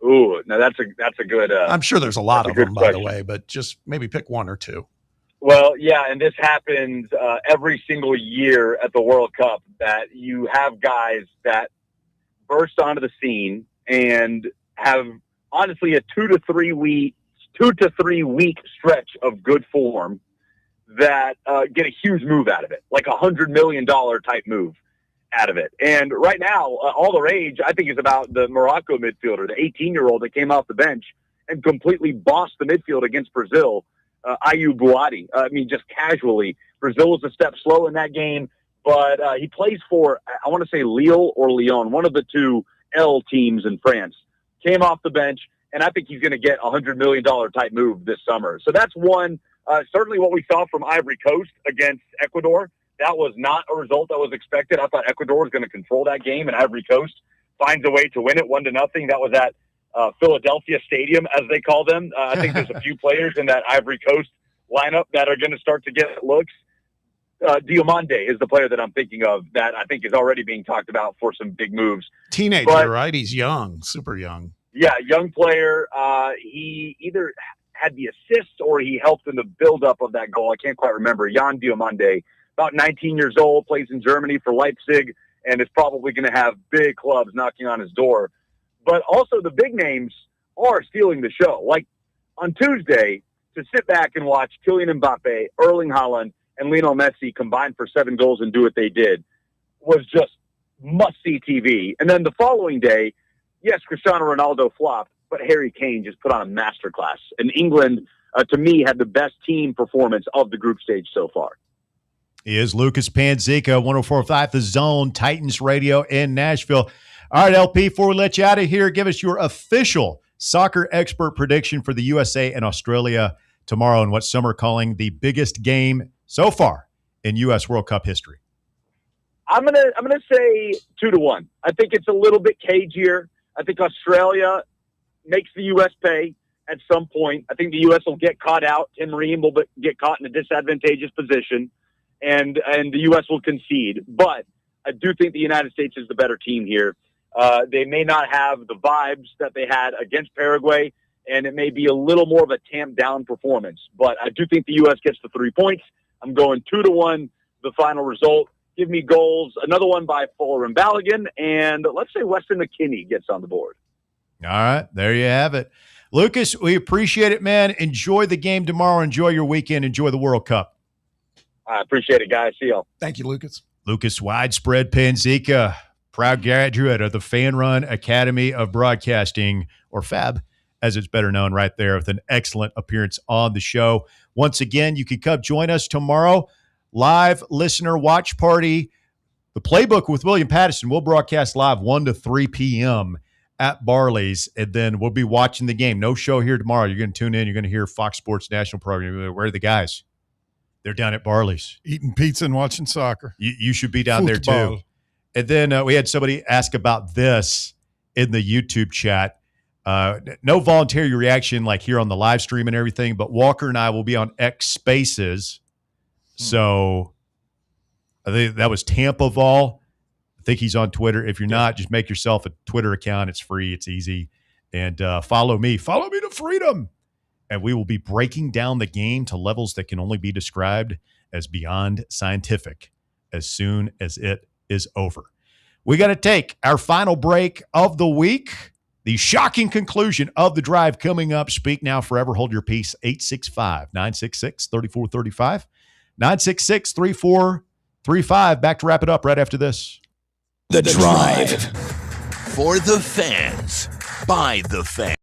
Ooh, now that's a good. I'm sure there's a lot of them, by question. the way, but just maybe pick one or two. Well, yeah, and this happens every single year at the World Cup, that you have guys that burst onto the scene and have honestly a 2 to 3 week stretch of good form that get a huge move out of it, like $100 million type move out of it. And right now, all the rage, I think, is about the Morocco midfielder, the 18-year-old that came off the bench and completely bossed the midfield against Brazil. Ayu Buati. I mean, just casually. Brazil was a step slow in that game, but he plays for, I want to say Lille or Lyon, one of the two L teams in France. Came off the bench, and I think he's going to get a $100 million type move this summer. So that's one. Certainly what we saw from Ivory Coast against Ecuador, that was not a result that was expected. I thought Ecuador was going to control that game, and Ivory Coast finds a way to win it 1-0. That was at Philadelphia Stadium, as they call them. I think there's a few players in that Ivory Coast lineup that are going to start to get looks. Diomande is the player that I'm thinking of that I think is already being talked about for some big moves. Teenager, right? He's young, super young. Yeah, young player. He either had the assist or he helped in the buildup of that goal. I can't quite remember. Jan Diomande, about 19 years old, plays in Germany for Leipzig, and is probably going to have big clubs knocking on his door. But also the big names are stealing the show. Like on Tuesday, to sit back and watch Kylian Mbappe, Erling Haaland, and Lionel Messi combine for 7 goals and do what they did was just must-see TV. And then the following day, yes, Cristiano Ronaldo flopped, but Harry Kane just put on a masterclass. And England, to me, had the best team performance of the group stage so far. He is Lucas Panzica, 104.5 The Zone, Titans Radio in Nashville. All right, LP, before we let you out of here, give us your official soccer expert prediction for the USA and Australia tomorrow and what some are calling the biggest game so far in U.S. World Cup history. I'm gonna say 2-1. I think it's a little bit cagier. I think Australia makes the U.S. pay at some point. I think the U.S. will get caught out. Tim Ream will get caught in a disadvantageous position, and the U.S. will concede. But I do think the United States is the better team here. They may not have the vibes that they had against Paraguay, and it may be a little more of a tamped-down performance. But I do think the U.S. gets the 3 points. I'm going 2-1, the final result. Give me goals, another one by Fuller and Balogun, and let's say Weston McKennie gets on the board. All right, there you have it. Lucas, we appreciate it, man. Enjoy the game tomorrow. Enjoy your weekend. Enjoy the World Cup. I appreciate it, guys. See y'all. Thank you, Lucas. Lucas Widespread Panzica, proud graduate of the Fan Run Academy of Broadcasting, or FAB, as it's better known, right there, with an excellent appearance on the show. Once again, you can come join us tomorrow. Live listener watch party. The Playbook with William Patterson will broadcast live 1 to 3 p.m. at Barley's, and then we'll be watching the game. No show here tomorrow. You're going to tune in. You're going to hear Fox Sports National Program. Where are the guys? They're down at Barley's. Eating pizza and watching soccer. You should be down there too. And then we had somebody ask about this in the YouTube chat. No voluntary reaction like here on the live stream and everything, but Walker and I will be on X Spaces. So I think that was Tampa Vol. I think he's on Twitter. If you're not, just make yourself a Twitter account. It's free. It's easy. And follow me. Follow me to freedom. And we will be breaking down the game to levels that can only be described as beyond scientific as soon as it is over. We got to take our final break of the week. The shocking conclusion of the drive coming up. Speak now, forever hold your peace. 865-966-3435. 966-3435. Back to wrap it up right after this. The Drive. For the fans. By the fans.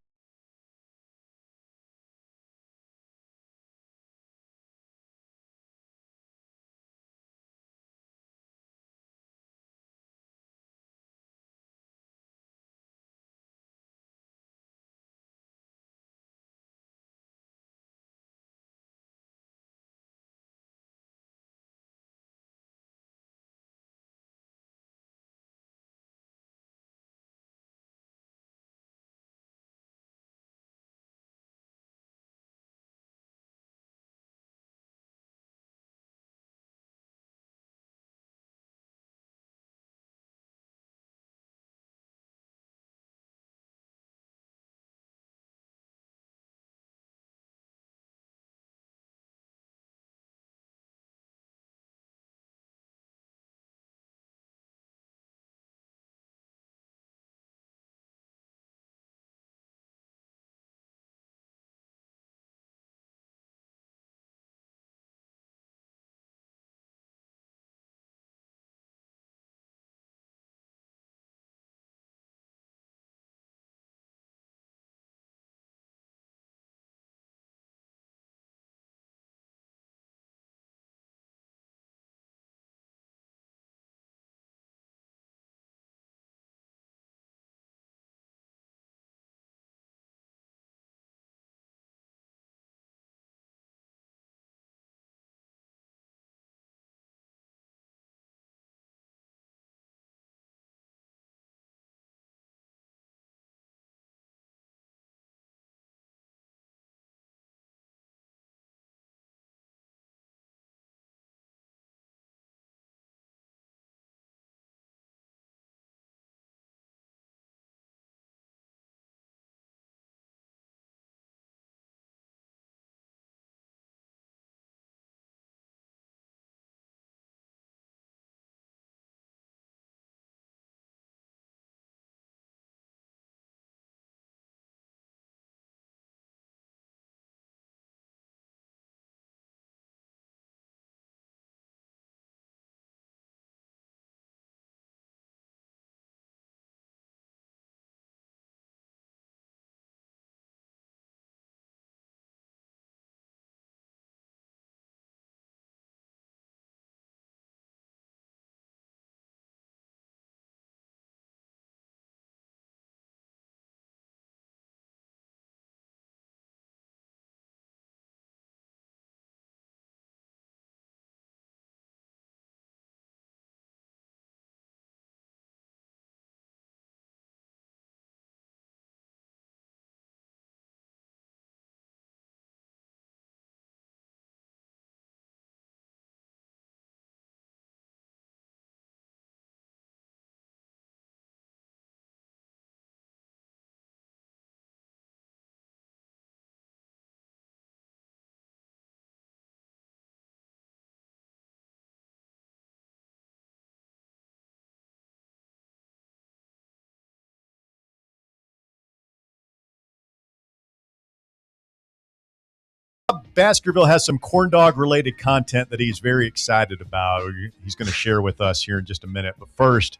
Baskerville has some corn dog related content that he's very excited about. He's going to share with us here in just a minute. But first,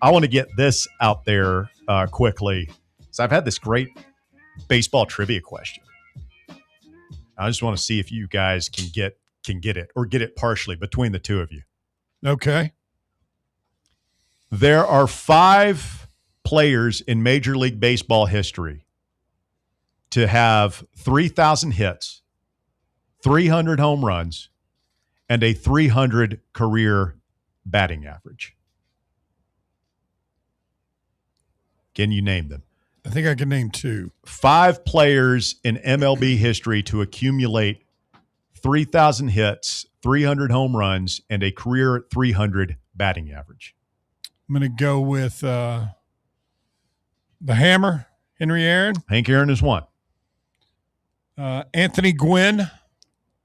I want to get this out there quickly. So I've had this great baseball trivia question. I just want to see if you guys can get it or get it partially between the two of you. Okay. There are 5 players in Major League Baseball history to have 3,000 hits, 300 home runs, and a 300 career batting average. Can you name them? I think I can name 2. 5 players in MLB history to accumulate 3,000 hits, 300 home runs, and a career 300 batting average. I'm going to go with the Hammer, Henry Aaron. Hank Aaron is one. Anthony Gwynn.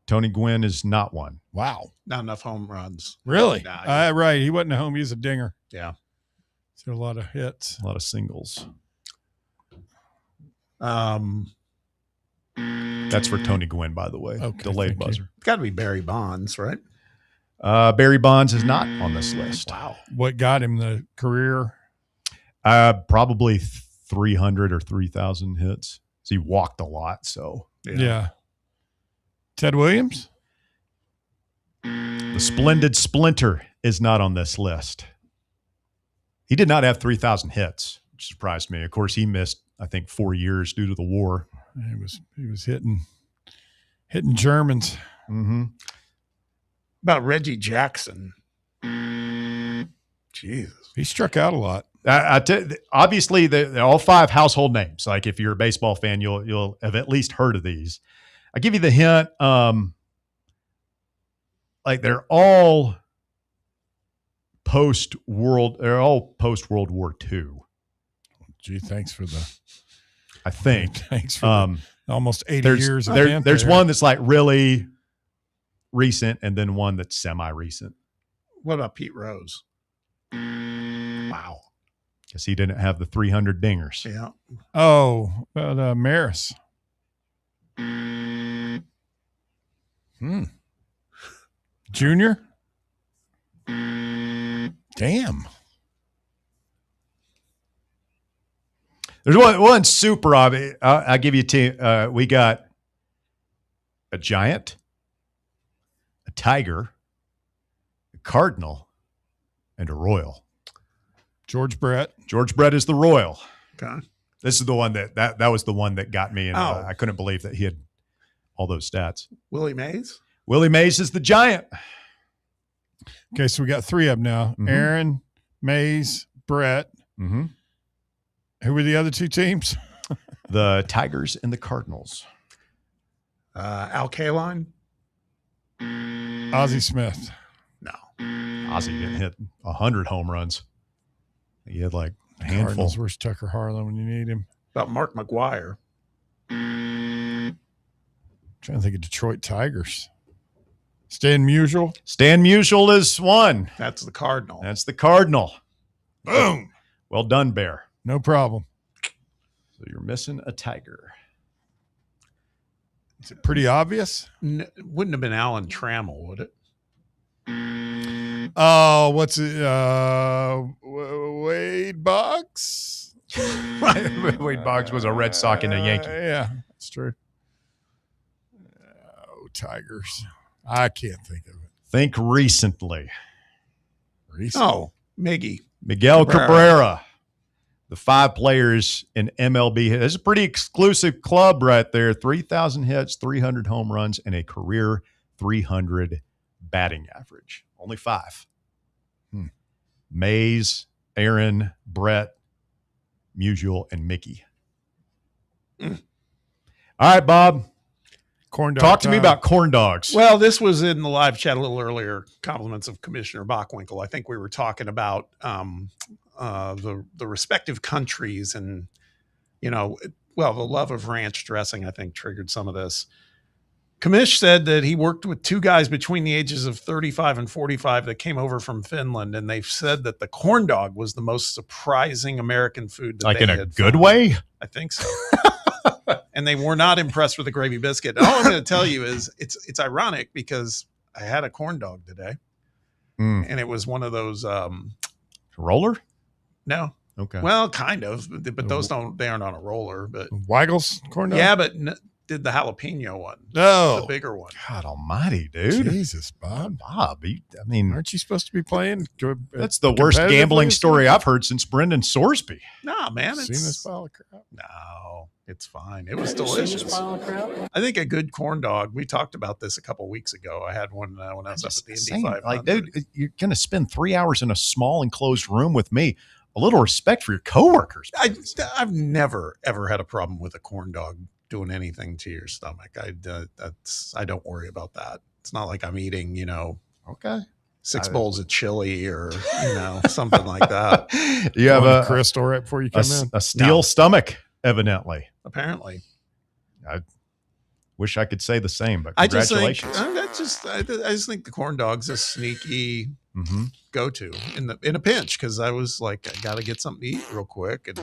Tony Gwynn is not one. Wow. Not enough home runs. Really? Nah, Right. He wasn't a home. He was a dinger. yeah. So a lot of hits. A lot of singles. That's for Tony Gwynn, by the way. Okay, Delayed buzzer. It's got to be Barry Bonds, right? Barry Bonds is not on this list. Wow. What got him the career? Probably 300 or 3,000 hits. So he walked a lot. So Yeah. Ted Williams? the splendid Splinter is not on this list. He did not have 3,000 hits, which surprised me. Of course, he missed, I think, 4 years due to the war. He was hitting Germans. Mm-hmm. About Reggie Jackson. Jesus. He struck out a lot. Obviously, they're all 5 household names. Like if you're a baseball fan, you'll have at least heard of these. I'll give you the hint. Like they're all post World War II. Gee, thanks for the. I think. Thanks for almost 80 years. There's one that's like really recent, and then one that's semi-recent. What about Pete Rose? Wow. Guess he didn't have the 300 dingers. Yeah. Oh, Maris. Junior? Damn. There's one super obvious. I'll give you two. We got a giant, a tiger, a cardinal, and a royal. George Brett. George Brett is the royal. Okay. This is the one that was the one that got me, and I couldn't believe that he had all those stats. Willie Mays? Willie Mays is the giant. Okay, so we got 3 of them now. Mm-hmm. Aaron, Mays, Brett. Mm-hmm. Who were the other 2 teams? The Tigers and the Cardinals. Al Kaline? Ozzie Smith. No. Ozzie didn't hit 100 home runs. He had like a handful. Cardinals, where's Tucker Harlan when you need him? About Mark McGuire? Trying to think of Detroit Tigers. Stan Musial. Stan Musial is one. That's the Cardinal. That's the Cardinal. Boom. Well done, Bear. No problem. So you're missing a Tiger. Is it pretty obvious? Wouldn't have been Alan Trammell, would it? Oh, what's it? Wade Boggs? Wade Boggs was a Red Sox and a Yankee. Yeah, that's true. Oh, Tigers. I can't think of it. Think recently. Oh, Miggy. Miguel Cabrera. The 5 players in MLB. This is a pretty exclusive club right there. 3,000 hits, 300 home runs, and a career 300 batting average. Only 5. Mays, Aaron, Brett, Musial, and Mickey. All right, Bob. Corn dog Talk to me time. about corn dogs. Well, this was in the live chat a little earlier. Compliments of Commissioner Bockwinkel. I think we were talking about the respective countries and, the love of ranch dressing, I think, triggered some of this. Commish said that he worked with 2 guys between the ages of 35 and 45 that came over from Finland, and they've said that the corn dog was the most surprising American food that like they in a had good found. way? I think so. And they were not impressed with the gravy biscuit. And all I'm going to tell you is it's ironic because I had a corn dog today, and it was one of those roller. No. Okay. Well, kind of, but those they aren't on a roller. But Weigel's corn dog. yeah, but did the jalapeno one? No, the bigger one. God Almighty, dude! Jesus, Bob. Aren't you supposed to be playing? That's the worst gambling story I've heard since Brendan Sorsby. Nah, man, Seen this pile of crap? No, it's fine. It was delicious. I think a good corn dog. We talked about this a couple weeks ago. I had one when I was up at the Indy 500. Like, dude, you're gonna spend 3 hours in a small enclosed room with me. A little respect for your coworkers. I've never ever had a problem with a corn dog doing anything to your stomach. I don't worry about that. It's not like I'm eating, 6 bowls of chili or something like that. You have a crystal right before you come in. A steel stomach, evidently. Apparently. Wish I could say the same, but congratulations. I just think the corn dog's a sneaky go-to in a pinch, because I was like, I got to get something to eat real quick. And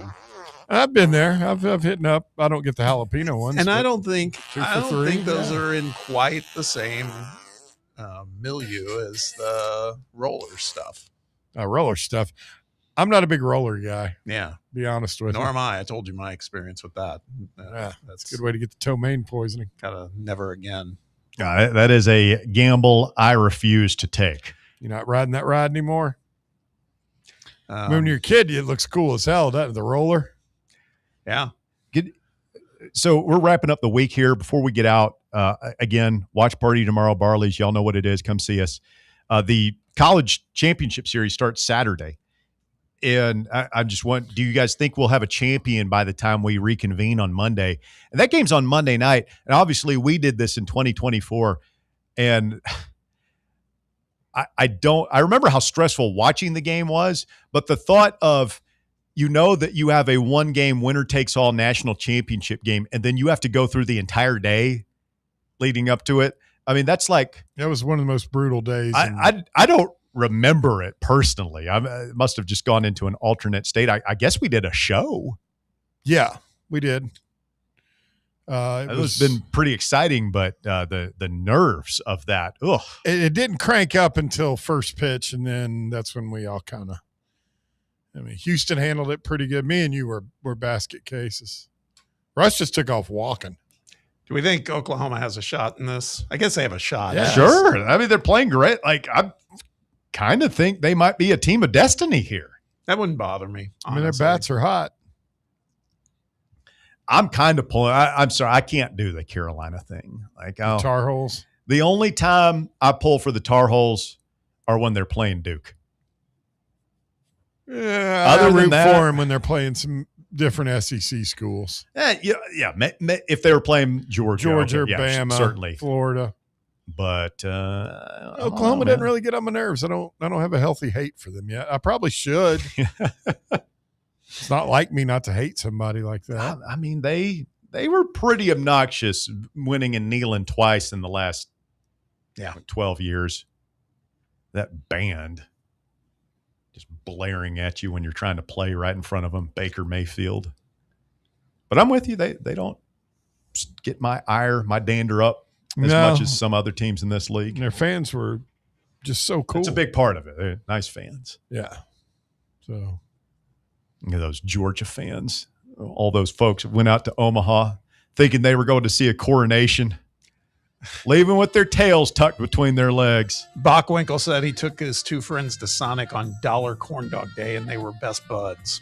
I've been there. I've hitting up. I don't get the jalapeno ones, and I don't think those yeah. are in quite the same milieu as the roller stuff. Roller stuff. I'm not a big roller guy. Yeah, be honest with you. Nor am I. I told you my experience with that. That's a good way to get the ptomaine poisoning. Gotta never again. That is a gamble I refuse to take. You're not riding that ride anymore? When you're a kid, it looks cool as hell, doesn't it? The roller. Yeah. So we're wrapping up the week here. Before we get out, again, watch party tomorrow, Barley's. Y'all know what it is. Come see us. The college championship series starts Saturday. And I just want, do you guys think we'll have a champion by the time we reconvene on Monday? And that game's on Monday night. And obviously we did this in 2024. And I remember how stressful watching the game was, but the thought of, that you have a one game winner takes all national championship game, and then you have to go through the entire day leading up to it. I mean, that's like, that was one of the most brutal days. I don't remember it personally. I must have just gone into an alternate state. I guess we did a show. Yeah, we did. It's been pretty exciting, but the nerves of that, it didn't crank up until first pitch, and then that's when we all kind of. I mean, Houston handled it pretty good. Me and you were basket cases. Russ just took off walking. Do we think Oklahoma has a shot in this? I guess they have a shot. Yeah. Sure. I mean, they're playing great. Like, I kind of think they might be a team of destiny here. That wouldn't bother me. Honestly. I mean, their bats are hot. I'm kind of pulling. I'm sorry, I can't do the Carolina thing. Like the Tar Heels. The only time I pull for the Tar Heels are when they're playing Duke. Yeah, I root for them when they're playing some different SEC schools. Yeah. If they were playing Georgia, Bama, certainly Florida. But Oklahoma doesn't really get on my nerves. I don't have a healthy hate for them yet. I probably should. It's not like me not to hate somebody like that. I mean, they were pretty obnoxious, winning and kneeling twice in the last 12 years. That band just blaring at you when you're trying to play right in front of them, Baker Mayfield. But I'm with you. They don't get my ire, my dander up as much as some other teams in this league. And their fans were just so cool. It's a big part of it. They're nice fans. Yeah. So those Georgia fans, all those folks went out to Omaha thinking they were going to see a coronation, leaving with their tails tucked between their legs. Bachwinkle said he took his two friends to Sonic on Dollar Corn Dog Day, and they were best buds.